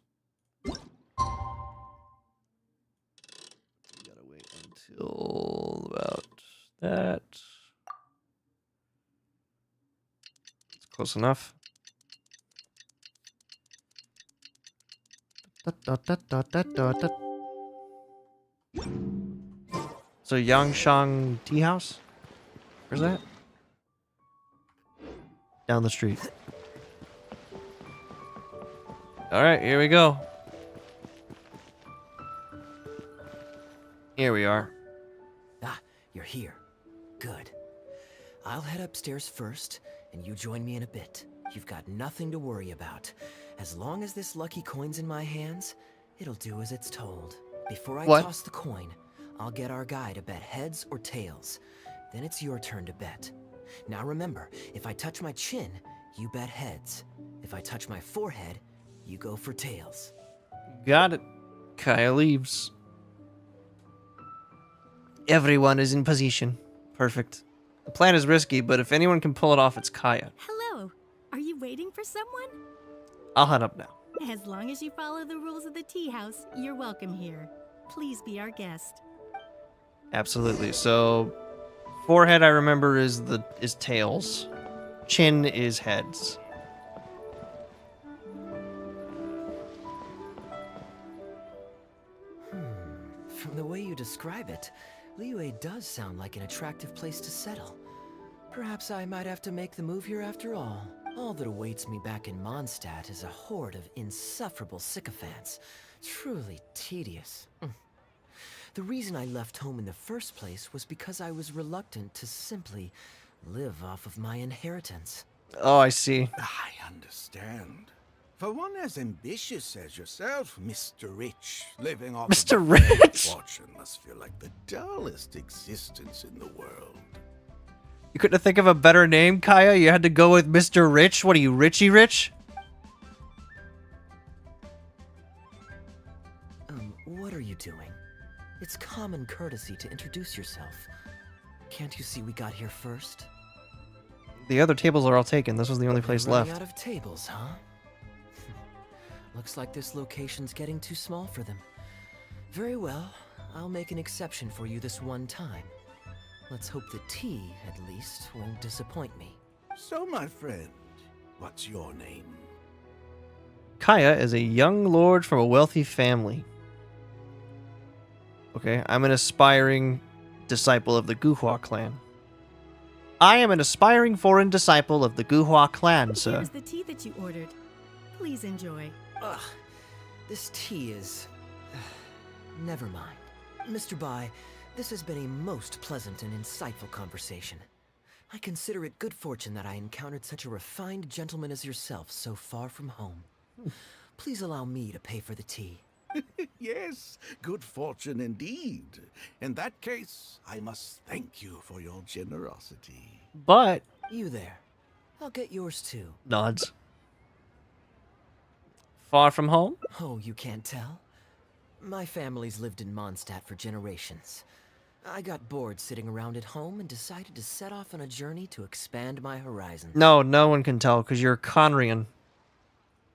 We gotta wait until about that. It's close enough. Da, da, da, da, da, da, da. So Yangshang Tea House? Where's that? Down the street. Alright, here we go. Here we are. Ah, you're here. Good. I'll head upstairs first, and you join me in a bit. You've got nothing to worry about. As long as this lucky coin's in my hands, it'll do as it's told. Before I toss the coin, I'll get our guy to bet heads or tails. Then it's your turn to bet. Now remember, if I touch my chin, you bet heads. If I touch my forehead, you go for tails. Got it. Kaeya leaves. Everyone is in position. Perfect. The plan is risky, but if anyone can pull it off, it's Kaeya. Hello. Are you waiting for someone? I'll head up now. As long as you follow the rules of the tea house, you're welcome here. Please be our guest. Absolutely. So, forehead I remember is tails. Chin is heads. From the way you describe it, Liyue does sound like an attractive place to settle. Perhaps I might have to make the move here after all. All that awaits me back in Mondstadt is a horde of insufferable sycophants. Truly tedious. The reason I left home in the first place was because I was reluctant to simply live off of my inheritance. Oh, I see. I understand. For one as ambitious as yourself, Mr. Rich, living off Mr. of a fairy Rich? fortune must feel like the dullest existence in the world. You couldn't think of a better name, Kaeya? You had to go with Mr. Rich? What are you, Richie Rich? What are you doing? It's common courtesy to introduce yourself. Can't you see we got here first? The other tables are all taken. This was the only place Running left. out of tables, huh? Looks like this location's getting too small for them. Very well, I'll make an exception for you this one time. Let's hope the tea, at least, won't disappoint me. So, my friend, what's your name? Kaeya is a young lord from a wealthy family. Okay, I'm an aspiring disciple of the Guhua clan. I am an aspiring foreign disciple of the Guhua clan, sir. Here's the tea that you ordered. Please enjoy. Ugh, this tea is... Never mind. Mr. Bai, this has been a most pleasant and insightful conversation. I consider it good fortune that I encountered such a refined gentleman as yourself so far from home. Please allow me to pay for the tea. Yes, good fortune indeed. In that case, I must thank you for your generosity. But... You there. I'll get yours too. Nods. Far from home? Oh, you can't tell? My family's lived in Mondstadt for generations. I got bored sitting around at home and decided to set off on a journey to expand my horizons. No, no one can tell, because you're Conrian.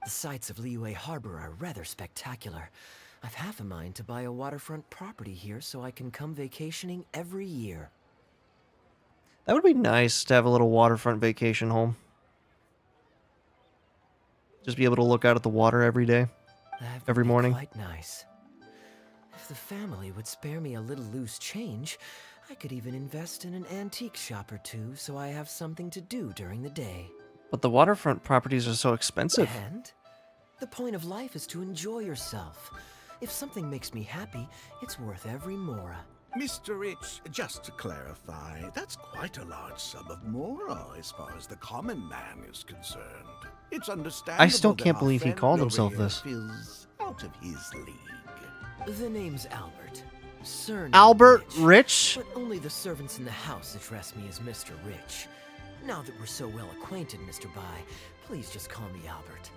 The sights of Liyue Harbor are rather spectacular. I've half a mind to buy a waterfront property here so I can come vacationing every year. That would be nice to have a little waterfront vacation home. Just be able to look out at the water every day. Every morning. Quite nice. If the family would spare me a little loose change, I could even invest in an antique shop or two so I have something to do during the day. But the waterfront properties are so expensive. And the point of life is to enjoy yourself. If something makes me happy, it's worth every mora. Mr. Rich, just to clarify, that's quite a large sum of mora as far as the common man is concerned. It's understandable. I still that can't our believe he friend called over himself here this. feels out of his league. The name's Albert. Surname Albert Rich. Rich? But only the servants in the house address me as Mr. Rich. Now that we're so well acquainted, Mr. Bai, please just call me Albert.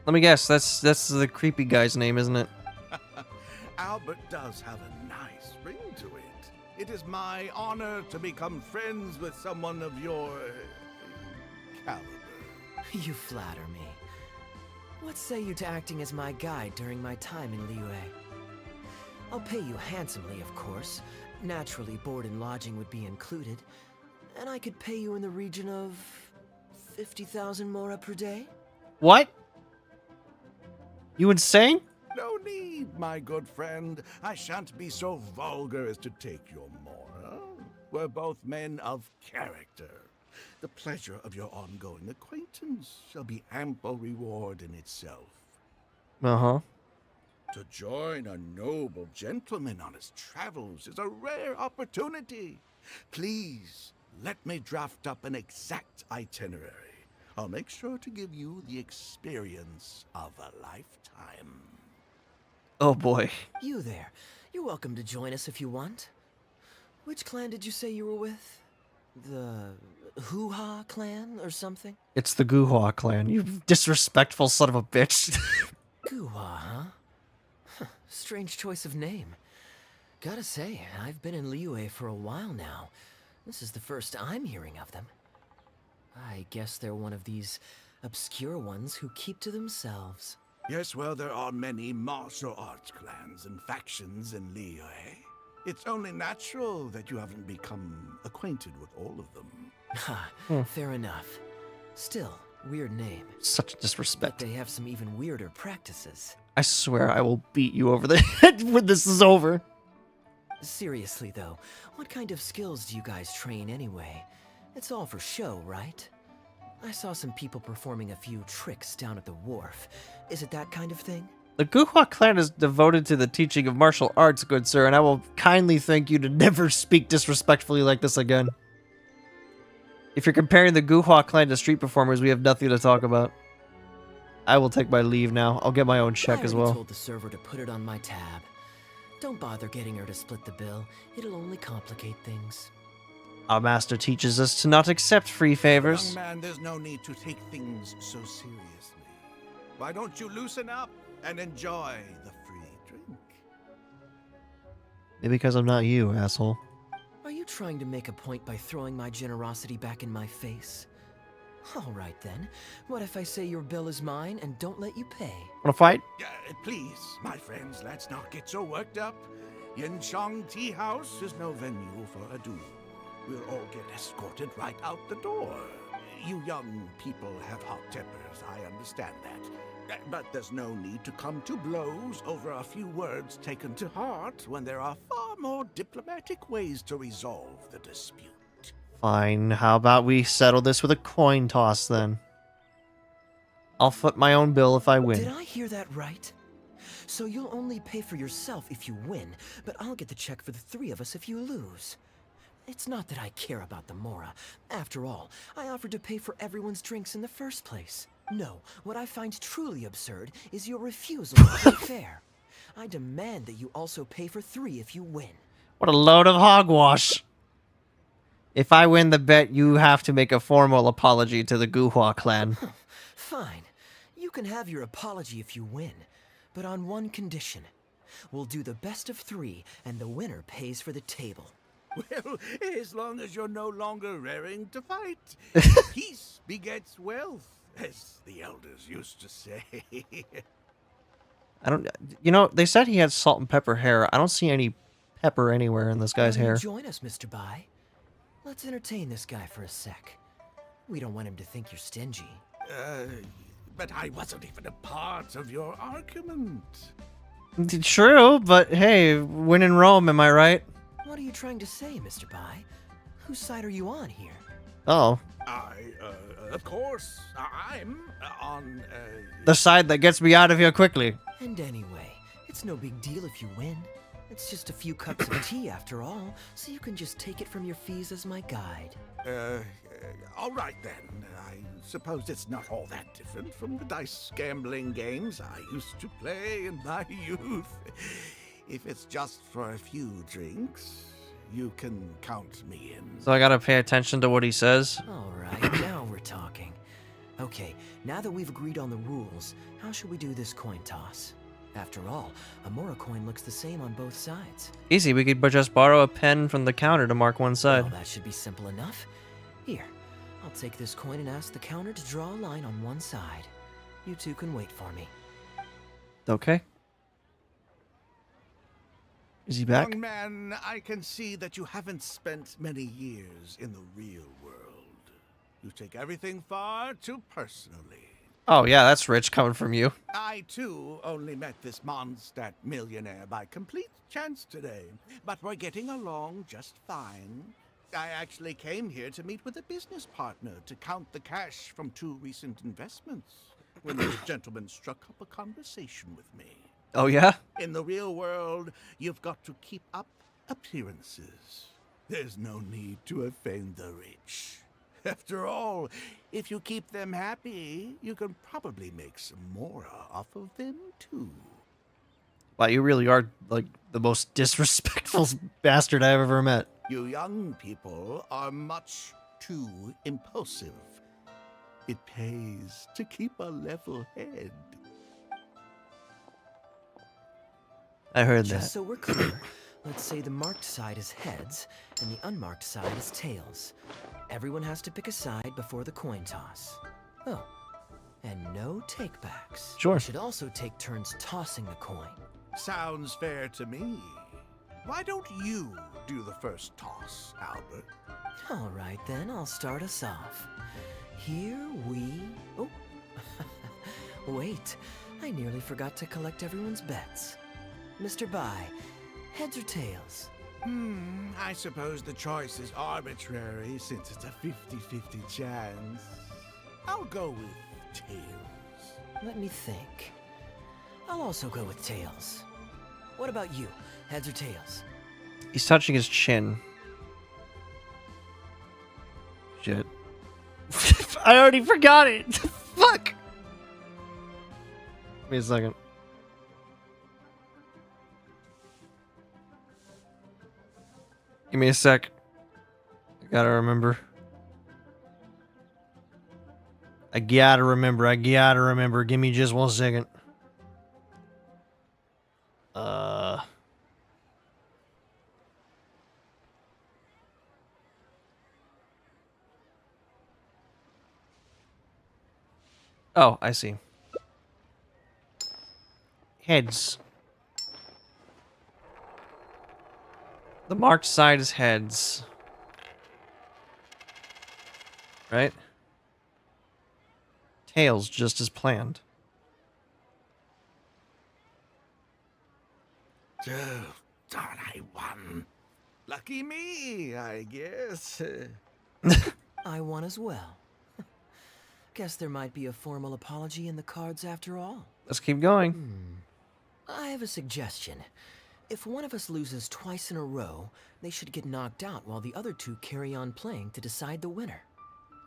Let me guess, that's the creepy guy's name, isn't it? Albert does have a nice ring to it. It is my honor to become friends with someone of your caliber. You flatter me. What say you to acting as my guide during my time in Liyue? I'll pay you handsomely, of course. Naturally, board and lodging would be included. And I could pay you in the region of 50,000 mora per day? What? You insane? No need, my good friend. I shan't be so vulgar as to take your Mora. We're both men of character. The pleasure of your ongoing acquaintance shall be ample reward in itself. Uh-huh. To join a noble gentleman on his travels is a rare opportunity. Please, let me draft up an exact itinerary. I'll make sure to give you the experience of a lifetime. Oh boy. You there. You're welcome to join us if you want. Which clan did you say you were with? The Hoo-Ha clan or something? It's the Guhua clan, you disrespectful son of a bitch. Guhua, huh? Strange choice of name. Gotta say, I've been in Liyue for a while now. This is the first I'm hearing of them. I guess they're one of these obscure ones who keep to themselves. Yes, well, there are many martial arts clans and factions in Liyue. It's only natural that you haven't become acquainted with all of them. Ha, fair enough. Still, weird name. Such disrespect. But they have some even weirder practices. I swear I will beat you over the head when this is over. Seriously though, what kind of skills do you guys train anyway? It's all for show, right? I saw some people performing a few tricks down at the wharf. Is it that kind of thing? The Guhua clan is devoted to the teaching of martial arts, good sir, and I will kindly thank you to never speak disrespectfully like this again. If you're comparing the Guhua clan to street performers, we have nothing to talk about. I will take my leave now. I'll get my own check as well. I told the server to put it on my tab. Don't bother getting her to split the bill. It'll only complicate things. Our master teaches us to not accept free favors. Young man, there's no need to take things so seriously. Why don't you loosen up and enjoy the free drink? Maybe because I'm not you, asshole. Are you trying to make a point by throwing my generosity back in my face? All right then. What if I say your bill is mine and don't let you pay? Wanna fight? Please, my friends, let's not get so worked up. Yinchang Tea House is no venue for a duel. We'll all get escorted right out the door. You young people have hot tempers, I understand that. But there's no need to come to blows over a few words taken to heart when there are far more diplomatic ways to resolve the dispute. Fine, how about we settle this with a coin toss then? I'll foot my own bill if I win. Did I hear that right? So you'll only pay for yourself if you win, but I'll get the check for the three of us if you lose. It's not that I care about the Mora. After all, I offered to pay for everyone's drinks in the first place. No, what I find truly absurd is your refusal to be fair. I demand that you also pay for 3 if you win. What a load of hogwash. If I win the bet, you have to make a formal apology to the Guhua clan. Fine. You can have your apology if you win, but on one condition. We'll do the best of 3, and the winner pays for the table. Well, as long as you're no longer raring to fight. Peace begets wealth, as the elders used to say. I don't... You know, they said he had salt and pepper hair. I don't see any pepper anywhere in this guy's hair. Join us, Mr. Bai. Let's entertain this guy for a sec. We don't want him to think you're stingy. But I wasn't even a part of your argument. True, but hey, win in Rome, am I right? What are you trying to say, Mr. Bai? Whose side are you on here? Oh. Of course, I'm on, The side that gets me out of here quickly. And anyway, it's no big deal if you win. It's just a few cups of tea after all, so you can just take it from your fees as my guide. All right then. I suppose it's not all that different from the dice gambling games I used to play in my youth. If it's just for a few drinks, you can count me in. So I gotta pay attention to what he says? Alright, now we're talking. Okay, now that we've agreed on the rules, how should we do this coin toss? After all, a Mora coin looks the same on both sides. Easy, we could just borrow a pen from the counter to mark one side. Well, that should be simple enough. Here, I'll take this coin and ask the counter to draw a line on one side. You two can wait for me. Okay. Is he back? Young man, I can see that you haven't spent many years in the real world. You take everything far too personally. Oh, yeah, that's rich coming from you. I, too, only met this Mondstadt millionaire by complete chance today, but we're getting along just fine. I actually came here to meet with a business partner to count the cash from 2 recent investments when this gentleman struck up a conversation with me. Oh, yeah? In the real world, you've got to keep up appearances. There's no need to offend the rich. After all, if you keep them happy, you can probably make some more off of them, too. Wow, you really are, like, the most disrespectful bastard I've ever met. You young people are much too impulsive. It pays to keep a level head. I heard Just that. so we're clear, let's say the marked side is heads, and the unmarked side is tails. Everyone has to pick a side before the coin toss. Oh, and no takebacks. Sure. We should also take turns tossing the coin. Sounds fair to me. Why don't you do the first toss, Albert? All right, then, I'll start us off. Here we... Oh, wait, I nearly forgot to collect everyone's bets. Mr. Bai, heads or tails? I suppose the choice is arbitrary since it's a 50-50 chance. I'll go with tails. Let me think. I'll also go with tails. What about you? Heads or tails? He's touching his chin. Shit. I already forgot it. Fuck. Give me a second. Give me a sec. I gotta remember. I gotta remember. Give me just 1 second. Oh, I see. Heads. The marked side is heads. Right? Tails, just as planned. Oh, darn, I won. Lucky me, I guess. I won as well. Guess there might be a formal apology in the cards after all. Let's keep going. I have a suggestion. If one of us loses twice in a row, they should get knocked out while the other 2 carry on playing to decide the winner.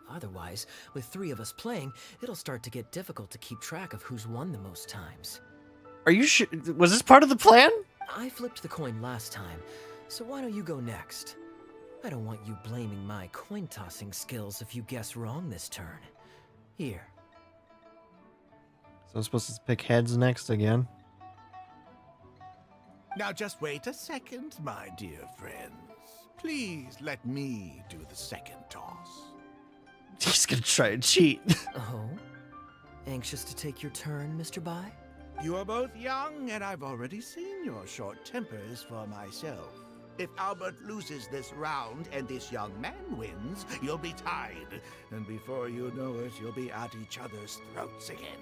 Otherwise, with 3 of us playing, it'll start to get difficult to keep track of who's won the most times. Are you sure? Was this part of the plan? I flipped the coin last time, so why don't you go next? I don't want you blaming my coin-tossing skills if you guess wrong this turn. Here. So I'm supposed to pick heads next again. Now just wait a second, my dear friends. Please let me do the second toss. He's gonna try and cheat. Oh? Anxious to take your turn, Mr. Bai? You are both young, and I've already seen your short tempers for myself. If Albert loses this round and this young man wins, you'll be tied. And before you know it, you'll be at each other's throats again.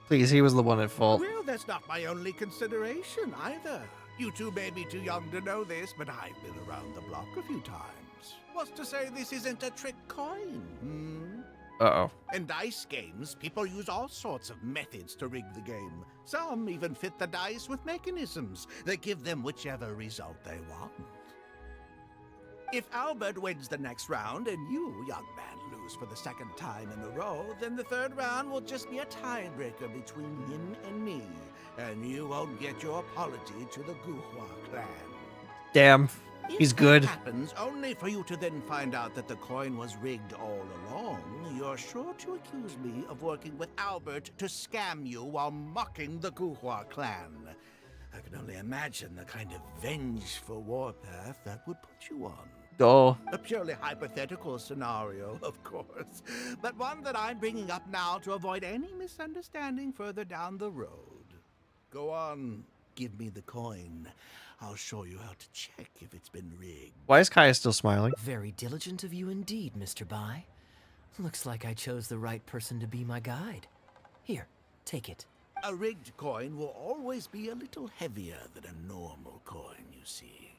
Please, he was the one at fault. Well, that's not my only consideration either. You two may be too young to know this, but I've been around the block a few times. What's to say this isn't a trick coin, Uh-oh. In dice games, people use all sorts of methods to rig the game. Some even fit the dice with mechanisms that give them whichever result they want. If Albert wins the next round and you, young man, lose for the 2nd time in a row, then the 3rd round will just be a tiebreaker between him and me, and you won't get your apology to the Guhua clan. Damn. He's good. If that happens, only for you to then find out that the coin was rigged all along, you're sure to accuse me of working with Albert to scam you while mocking the Guhua clan. I can only imagine the kind of vengeful warpath that would put you on. Oh. A purely hypothetical scenario, of course, but one that I'm bringing up now to avoid any misunderstanding further down the road. Go on, give me the coin. I'll show you how to check if it's been rigged. Why is Kaeya still smiling? Very diligent of you indeed, Mr. Bai. Looks like I chose the right person to be my guide. Here, take it. A rigged coin will always be a little heavier than a normal coin, you see.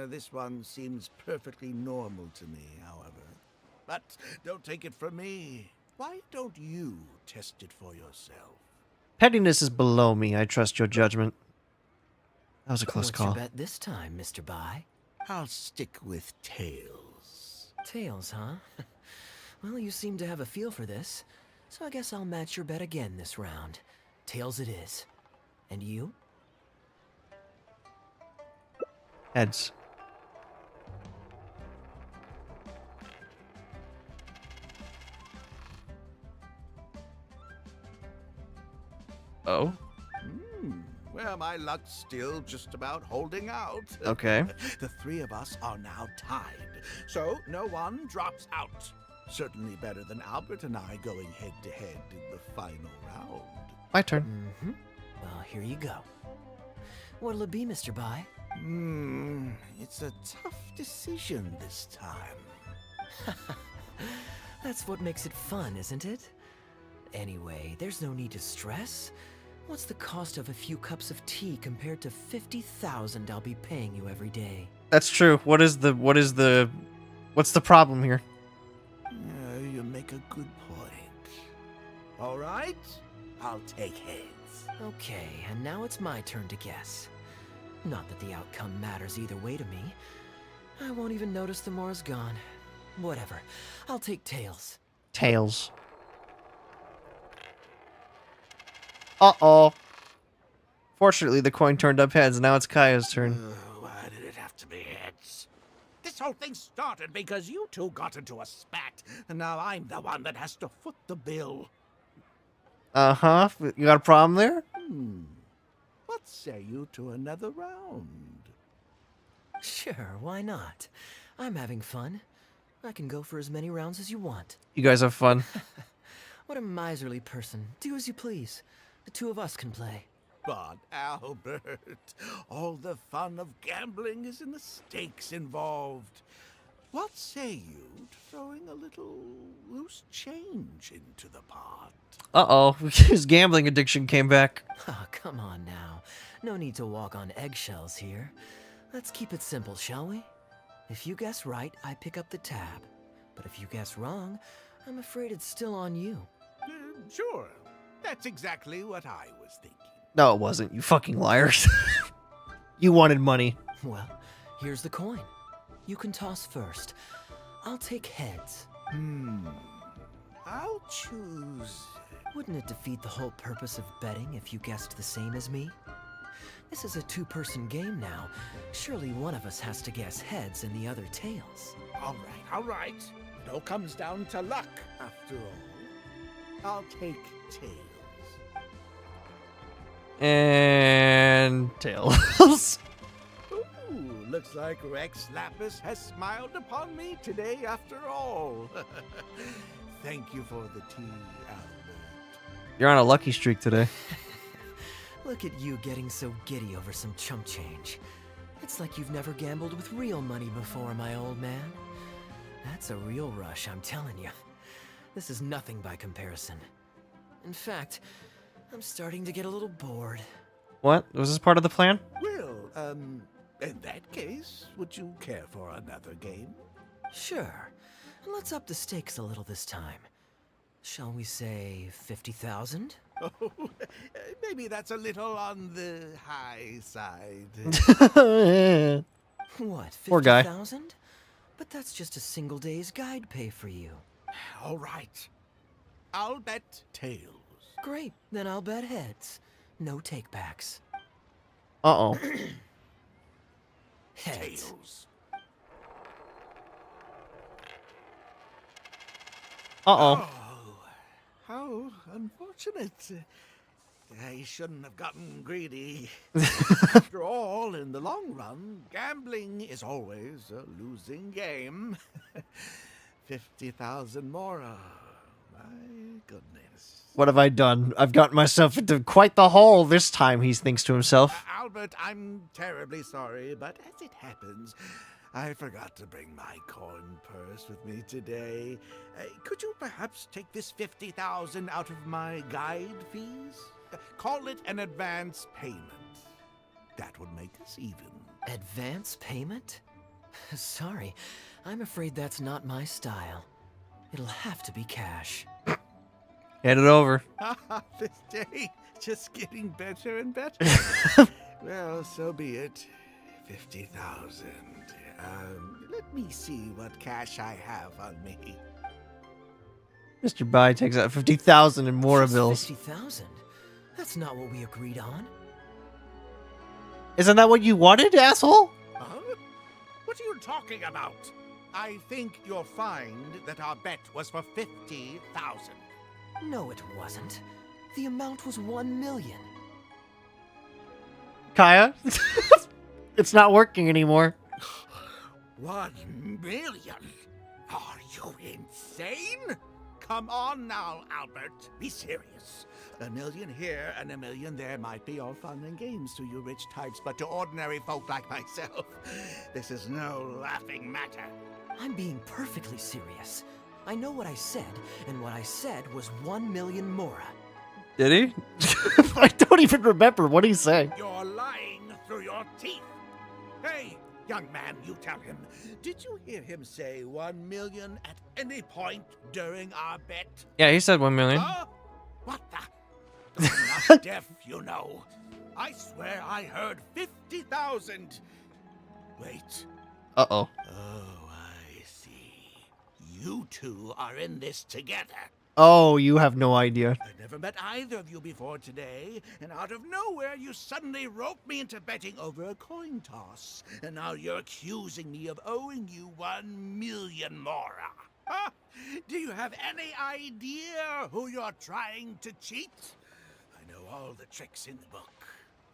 This one seems perfectly normal to me, however. But don't take it from me. Why don't you test it for yourself? Pettiness is below me. I trust your judgment. That was a close What's call. your bet this time, Mr. Bai? I'll stick with tails. Tails, huh? Well, you seem to have a feel for this, so I guess I'll match your bet again this round. Tails it is. And you? Heads. Oh? Well, my luck's still just about holding out. Okay. The three of us are now tied, so no one drops out. Certainly better than Albert and I going head-to-head in the final round. My turn. Mm-hmm. Well, here you go. What'll it be, Mr. Bai? It's a tough decision this time. That's what makes it fun, isn't it? Anyway, there's no need to stress. What's the cost of a few cups of tea compared to 50,000 I'll be paying you every day? That's true. What's the problem here? You make a good point. All right, I'll take heads. Okay, and now it's my turn to guess. Not that the outcome matters either way to me. I won't even notice the more's gone. Whatever. I'll take tails. Tails. Uh-oh. Fortunately, the coin turned up heads. Now it's Kaeya's turn. Why did it have to be heads? This whole thing started because you two got into a spat, and now I'm the one that has to foot the bill. Uh-huh. You got a problem there? What say you to another round? Sure, why not? I'm having fun. I can go for as many rounds as you want. You guys have fun. What a miserly person. Do as you please. The two of us can play. But, Albert, all the fun of gambling is in the stakes involved. What say you to throwing a little loose change into the pot? Uh-oh. His gambling addiction came back. Oh, come on now. No need to walk on eggshells here. Let's keep it simple, shall we? If you guess right, I pick up the tab. But if you guess wrong, I'm afraid it's still on you. Sure. That's exactly what I was thinking. No, it wasn't. You fucking liars. You wanted money. Well, here's the coin. You can toss first. I'll take heads. I'll choose. Wouldn't it defeat the whole purpose of betting if you guessed the same as me? This is a two-person game now. Surely one of us has to guess heads and the other tails. All right. It all comes down to luck, after all. I'll take tails. And tails. Ooh, looks like Rex Lapis has smiled upon me today after all. Thank you for the tea, Albert. You're on a lucky streak today. Look at you getting so giddy over some chump change. It's like you've never gambled with real money before, my old man. That's a real rush, I'm telling you. This is nothing by comparison. In fact, I'm starting to get a little bored. What? Was this part of the plan? Well, in that case, would you care for another game? Sure. And let's up the stakes a little this time. Shall we say 50,000? Oh, maybe that's a little on the high side. What, Poor guy. 50,000? But that's just a single day's guide pay for you. All right. I'll bet tails. Great, then I'll bet heads. No takebacks. Uh-oh. Heads. Tails. Uh-oh. How unfortunate. I shouldn't have gotten greedy. After all, in the long run, gambling is always a losing game. 50,000 more. My goodness. What have I done? I've gotten myself into quite the hole this time, he thinks to himself. Albert, I'm terribly sorry, but as it happens, I forgot to bring my coin purse with me today. Could you perhaps take this 50,000 out of my guide fees? Call it an advance payment. That would make us even. Advance payment? Sorry, I'm afraid that's not my style. It'll have to be cash. Hand it over. This day just getting better and better. Well, so be it. 50,000. Let me see what cash I have on me. Mr. Bai takes out 50,000 in Mora bills. 50,000? That's not what we agreed on. Isn't that what you wanted, asshole? Huh? What are you talking about? I think you'll find that our bet was for 50,000. No, it wasn't. The amount was 1 million. Kaeya? It's not working anymore. 1 million? Are you insane? Come on now, Albert. Be serious. 1 million here and 1 million there might be all fun and games to you rich types, but to ordinary folk like myself, this is no laughing matter. I'm being perfectly serious. I know what I said, and what I said was 1 million Mora. Did he? I don't even remember. What did he say? You're lying through your teeth. Hey, young man, you tell him. Did you hear him say 1 million at any point during our bet? Yeah, he said 1 million. What the? I'm not deaf, you know. I swear I heard 50,000. Wait. Uh-oh. Oh, I see. You two are in this together. Oh, you have no idea. I've never met either of you before today, and out of nowhere you suddenly roped me into betting over a coin toss, and now you're accusing me of owing you 1 million Mora. Huh? Do you have any idea who you're trying to cheat? I know all the tricks in the book.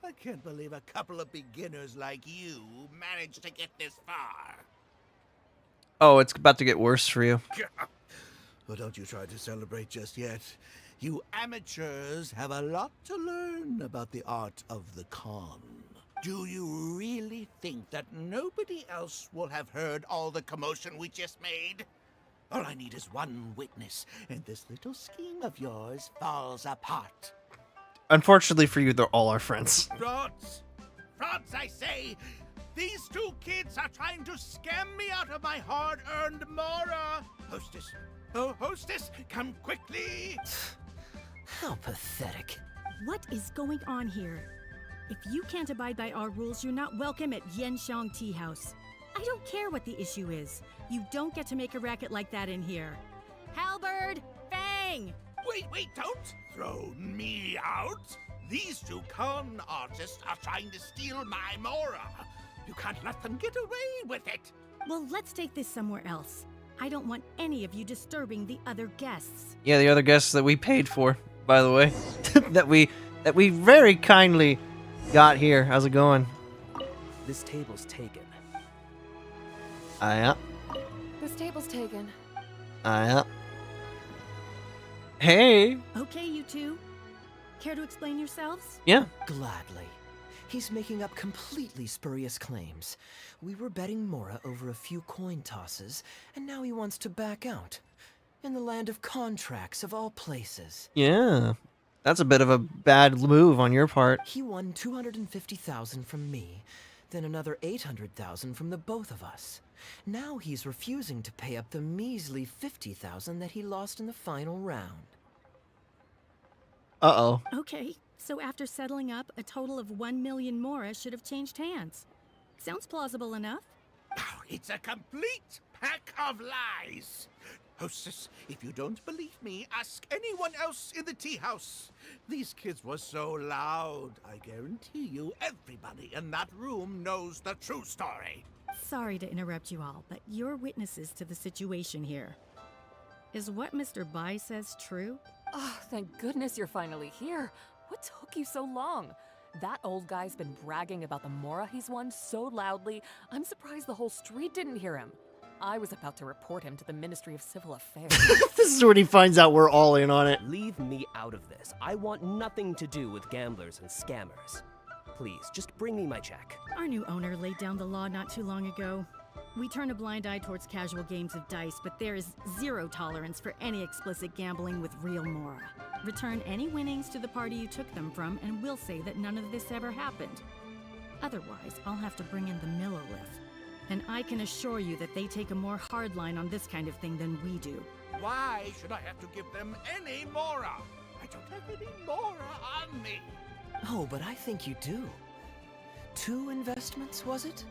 I can't believe a couple of beginners like you managed to get this far. Oh, it's about to get worse for you. Well, don't you try to celebrate just yet. You amateurs have a lot to learn about the art of the con. Do you really think that nobody else will have heard all the commotion we just made? All I need is one witness, and this little scheme of yours falls apart. Unfortunately for you, they're all our friends. Frauds! Frauds, I say! These two kids are trying to scam me out of my hard-earned Mora! Hostess! Oh, hostess, come quickly! How pathetic. What is going on here? If you can't abide by our rules, you're not welcome at Yenshang Tea House. I don't care what the issue is. You don't get to make a racket like that in here. Halberd! Fang! Wait, don't throw me out! These two con artists are trying to steal my Mora! You can't let them get away with it! Well, let's take this somewhere else. I don't want any of you disturbing the other guests. Yeah, the other guests that we paid for, by the way. that we very kindly got here. How's it going? This table's taken. Yeah. This table's taken. Yeah. Hey. Okay, you two. Care to explain yourselves? Yeah. Gladly. He's making up completely spurious claims. We were betting Mora over a few coin tosses, and now he wants to back out. In the land of contracts, of all places. Yeah. That's a bit of a bad move on your part. He won 250,000 from me, then another 800,000 from the both of us. Now he's refusing to pay up the measly 50,000 that he lost in the final round. Uh-oh. Okay, so after settling up, a total of 1 million Mora should have changed hands. Sounds plausible enough. Oh, it's a complete pack of lies! Hostess, if you don't believe me, ask anyone else in the tea house. These kids were so loud. I guarantee you everybody in that room knows the true story. Sorry to interrupt you all, but you're witnesses to the situation here. Is what Mr. Bai says true? Oh, thank goodness you're finally here. What took you so long? That old guy's been bragging about the Mora he's won so loudly, I'm surprised the whole street didn't hear him. I was about to report him to the Ministry of Civil Affairs. This is when he finds out we're all in on it. Leave me out of this. I want nothing to do with gamblers and scammers. Please, just bring me my check. Our new owner laid down the law not too long ago. We turn a blind eye towards casual games of dice, but there is zero tolerance for any explicit gambling with real Mora. Return any winnings to the party you took them from, and we'll say that none of this ever happened. Otherwise, I'll have to bring in the Millilith. And I can assure you that they take a more hard line on this kind of thing than we do. Why should I have to give them any Mora? I don't have any Mora on me. Oh, but I think you do. 2 investments, was it?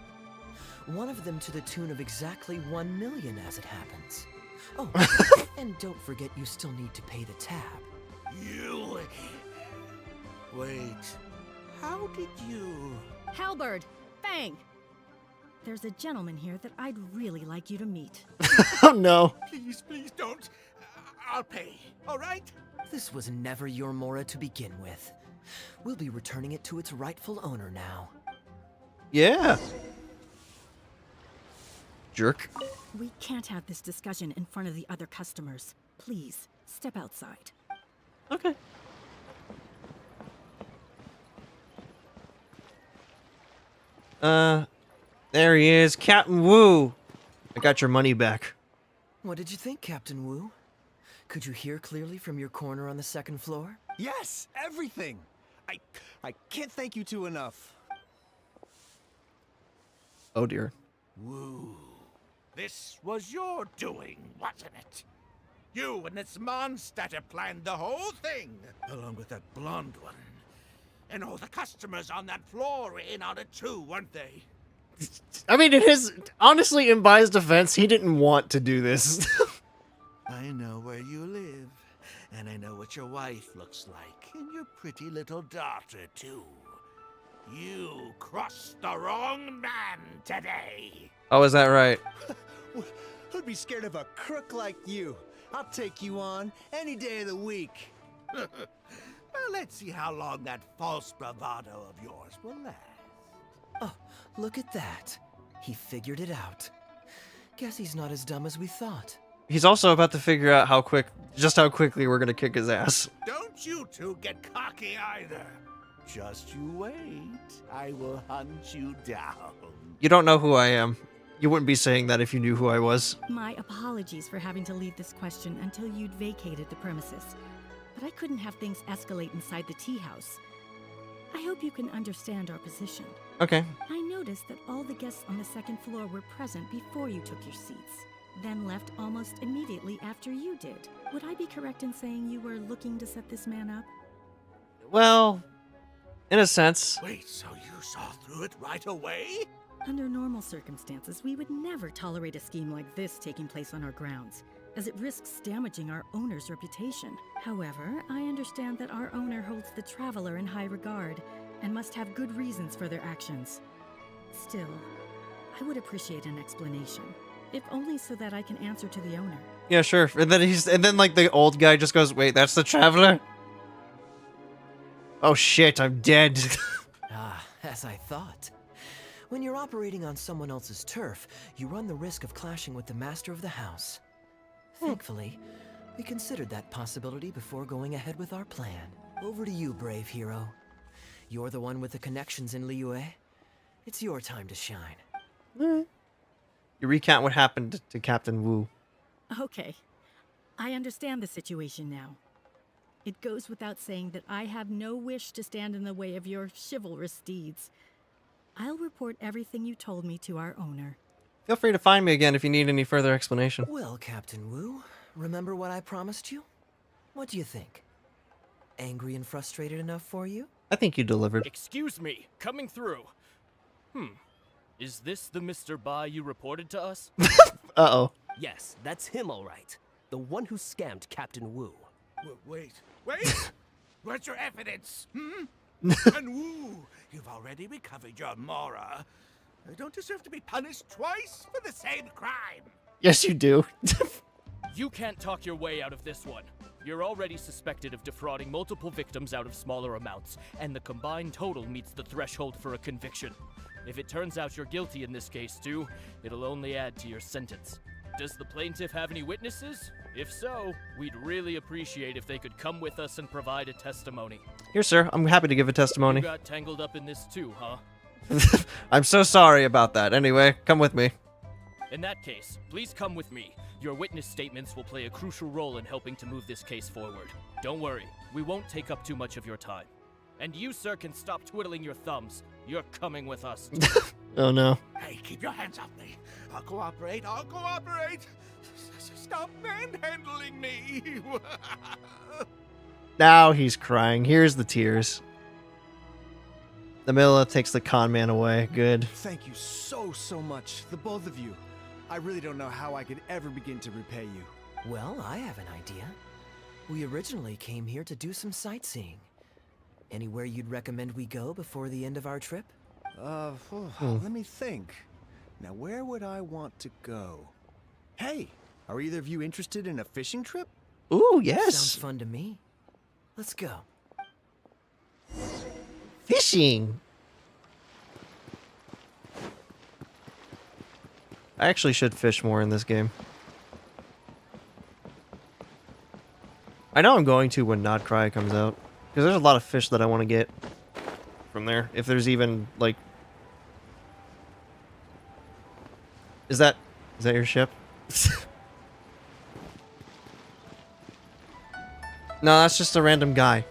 One of them to the tune of exactly 1 million as it happens. Oh, and don't forget you still need to pay the tab. You... Wait. How did you... Halberd! Bang! There's a gentleman here that I'd really like you to meet. Oh no. Please, please don't. I'll pay, all right? This was never your Mora to begin with. We'll be returning it to its rightful owner now. Yeah. Jerk. We can't have this discussion in front of the other customers. Please, step outside. Okay. There he is, Captain Wu. I got your money back. What did you think, Captain Wu? Could you hear clearly from your corner on the 2nd floor? Yes, everything. I can't thank you two enough. Oh dear. Woo. This was your doing, wasn't it? You and this Mondstatter planned the whole thing, along with that blonde one. And all the customers on that floor were in on it too, weren't they? I mean, honestly, in Bai's defense, he didn't want to do this. I know where you live, and I know what your wife looks like, and your pretty little daughter, too. You crossed the wrong man today. Oh, is that right? Who'd be scared of a crook like you? I'll take you on any day of the week. Well, let's see how long that false bravado of yours will last. Oh, look at that. He figured it out. Guess he's not as dumb as we thought. He's also about to figure out how quickly we're gonna kick his ass. Don't you two get cocky either. Just you wait. I will hunt you down. You don't know who I am. You wouldn't be saying that if you knew who I was. My apologies for having to leave this question until you'd vacated the premises. But I couldn't have things escalate inside the tea house. I hope you can understand our position. Okay. I noticed that all the guests on the 2nd floor were present before you took your seats, then left almost immediately after you did. Would I be correct in saying you were looking to set this man up? Well, in a sense. Wait, so you saw through it right away? Under normal circumstances, we would never tolerate a scheme like this taking place on our grounds, as it risks damaging our owner's reputation. However, I understand that our owner holds the Traveler in high regard, and must have good reasons for their actions. Still, I would appreciate an explanation, if only so that I can answer to the owner. Yeah, sure. And then like the old guy just goes, "Wait, that's the Traveler?" Oh shit, I'm dead. Ah, as I thought. When you're operating on someone else's turf, you run the risk of clashing with the master of the house. Thankfully, we considered that possibility before going ahead with our plan. Over to you, brave hero. You're the one with the connections in Liyue. It's your time to shine. You recount what happened to Captain Wu. Okay, I understand the situation now. It goes without saying that I have no wish to stand in the way of your chivalrous deeds. I'll report everything you told me to our owner. Feel free to find me again if you need any further explanation. Well, Captain Wu, remember what I promised you? What do you think? Angry and frustrated enough for you? I think you delivered. Excuse me, coming through. Is this the Mr. Bai you reported to us? Uh-oh. Yes, that's him all right. The one who scammed Captain Wu. Wait. Where's your evidence? And Wu, you've already recovered your Mora. I don't deserve to be punished twice for the same crime. Yes, you do. You can't talk your way out of this one. You're already suspected of defrauding multiple victims out of smaller amounts, and the combined total meets the threshold for a conviction. If it turns out you're guilty in this case too, it'll only add to your sentence. Does the plaintiff have any witnesses? If so, we'd really appreciate if they could come with us and provide a testimony. Here, sir. I'm happy to give a testimony. You got tangled up in this too, huh? I'm so sorry about that. Anyway, come with me. In that case, please come with me. Your witness statements will play a crucial role in helping to move this case forward. Don't worry, we won't take up too much of your time. And you, sir, can stop twiddling your thumbs. You're coming with us. Oh no. Hey, keep your hands off me. I'll cooperate. I'll cooperate. Stop manhandling me. Now he's crying. Here's the tears. The Mila takes the con man away. Good. Thank you so much, the both of you. I really don't know how I could ever begin to repay you. Well, I have an idea. We originally came here to do some sightseeing. Anywhere you'd recommend we go before the end of our trip? Let me think. Now, where would I want to go? Hey, are either of you interested in a fishing trip? Ooh, yes. Sounds fun to me. Let's go. Fishing. I actually should fish more in this game. I know I'm going to when Not Cry comes out. Because there's a lot of fish that I want to get from there. If there's even, like... Is that your ship? No, that's just a random guy.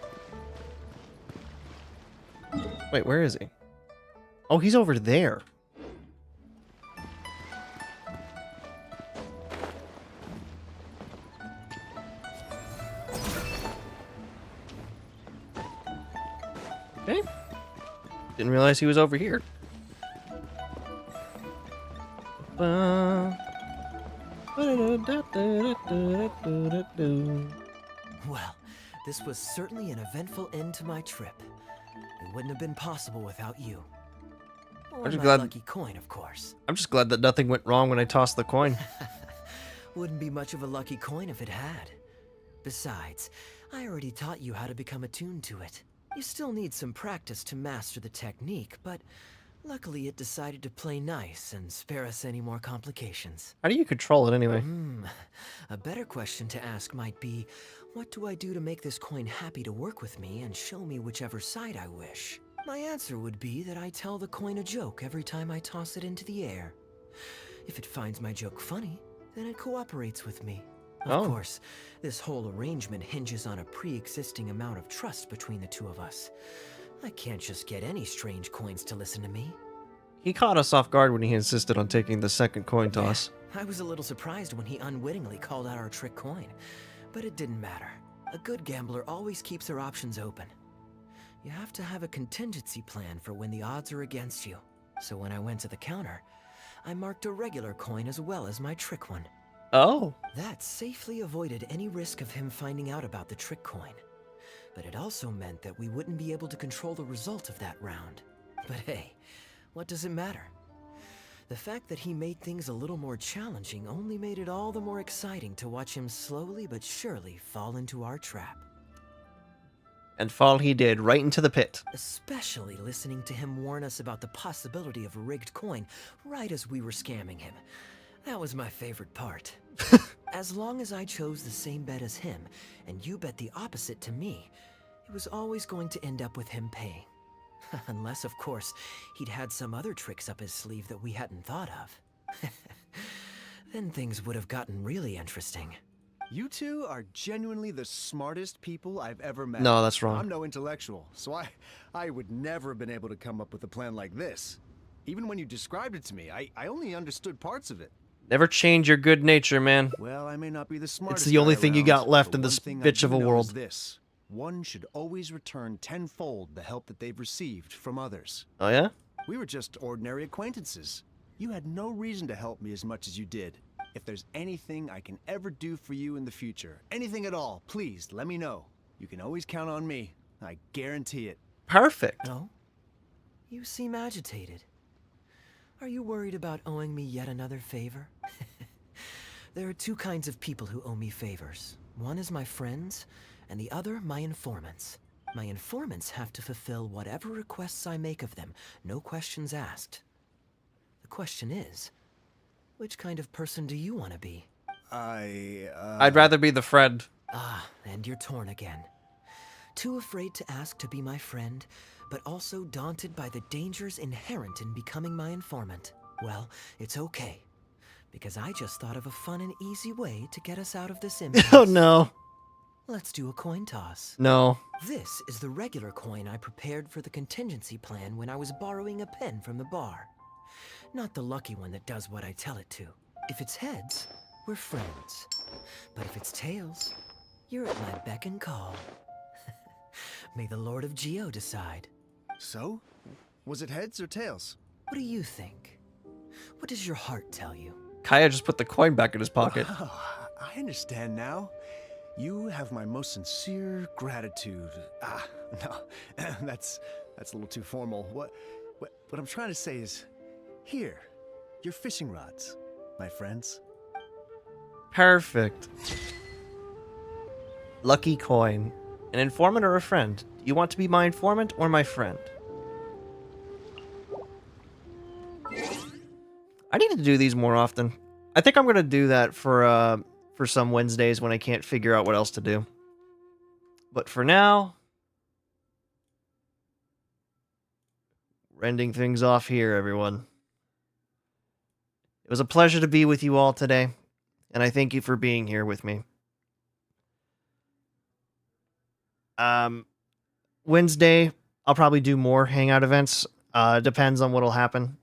Wait, where is he? Oh, he's over there. Okay. Didn't realize he was over here. Well, this was certainly an eventful end to my trip. It wouldn't have been possible without you. Or my lucky coin, of course. I'm just glad that nothing went wrong when I tossed the coin. Wouldn't be much of a lucky coin if it had. Besides, I already taught you how to become attuned to it. You still need some practice to master the technique, but luckily it decided to play nice and spare us any more complications. How do you control it anyway? A better question to ask might be, what do I do to make this coin happy to work with me and show me whichever side I wish? My answer would be that I tell the coin a joke every time I toss it into the air. If it finds my joke funny, then it cooperates with me. Of course, this whole arrangement hinges on a pre-existing amount of trust between the two of us. I can't just get any strange coins to listen to me. He caught us off guard when he insisted on taking the second coin toss. I was a little surprised when he unwittingly called out our trick coin, but it didn't matter. A good gambler always keeps their options open. You have to have a contingency plan for when the odds are against you. So when I went to the counter, I marked a regular coin as well as my trick one. Oh. That safely avoided any risk of him finding out about the trick coin. But it also meant that we wouldn't be able to control the result of that round. But hey, what does it matter? The fact that he made things a little more challenging only made it all the more exciting to watch him slowly but surely fall into our trap. And fall he did, right into the pit. Especially listening to him warn us about the possibility of a rigged coin right as we were scamming him. That was my favorite part. As long as I chose the same bet as him, and you bet the opposite to me, it was always going to end up with him paying. Unless, of course, he'd had some other tricks up his sleeve that we hadn't thought of. Then things would have gotten really interesting. You two are genuinely the smartest people I've ever met. No, that's wrong. I'm no intellectual, so I would never have been able to come up with a plan like this. Even when you described it to me, I only understood parts of it. Never change your good nature, man. Well, I may not be the smartest. It's the only guy thing you around, got left but in this one thing bitch I of do a know world. is this. One should always return tenfold the help that they've received from others. Oh, yeah? We were just ordinary acquaintances. You had no reason to help me as much as you did. If there's anything I can ever do for you in the future, anything at all, please let me know. You can always count on me. I guarantee it. Perfect. No? You seem agitated. Are you worried about owing me yet another favor? There are two kinds of people who owe me favors. One is my friends, and the other my informants. My informants have to fulfill whatever requests I make of them, no questions asked. The question is, which kind of person do you want to be? I'd rather be the friend. Ah, and you're torn again. Too afraid to ask to be my friend, but also daunted by the dangers inherent in becoming my informant. Well, it's okay. because I just thought of a fun and easy way to get us out of this impasse. Oh no. Let's do a coin toss. No. This is the regular coin I prepared for the contingency plan when I was borrowing a pen from the bar. Not the lucky one that does what I tell it to. If it's heads, we're friends. But if it's tails, you're at my beck and call. May the Lord of Geo decide. So? Was it heads or tails? What do you think? What does your heart tell you? Kaeya just put the coin back in his pocket. Oh, I understand now. You have my most sincere gratitude. No, that's a little too formal. What I'm trying to say is, here, your fishing rods, my friends. Perfect. Lucky coin. An informant or a friend? Do you want to be my informant or my friend? I need to do these more often. I think I'm gonna do that for some Wednesdays when I can't figure out what else to do. But for now, we're ending things off here, everyone. It was a pleasure to be with you all today, and I thank you for being here with me. Wednesday, I'll probably do more hangout events. Depends on what'll happen.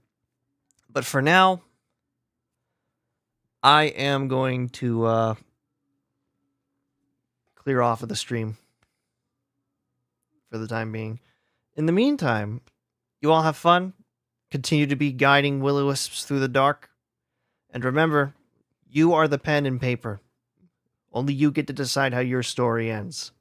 But for now, I am going to clear off of the stream for the time being. In the meantime, you all have fun. Continue to be guiding will-o-wisps through the dark. And remember, you are the pen and paper. Only you get to decide how your story ends.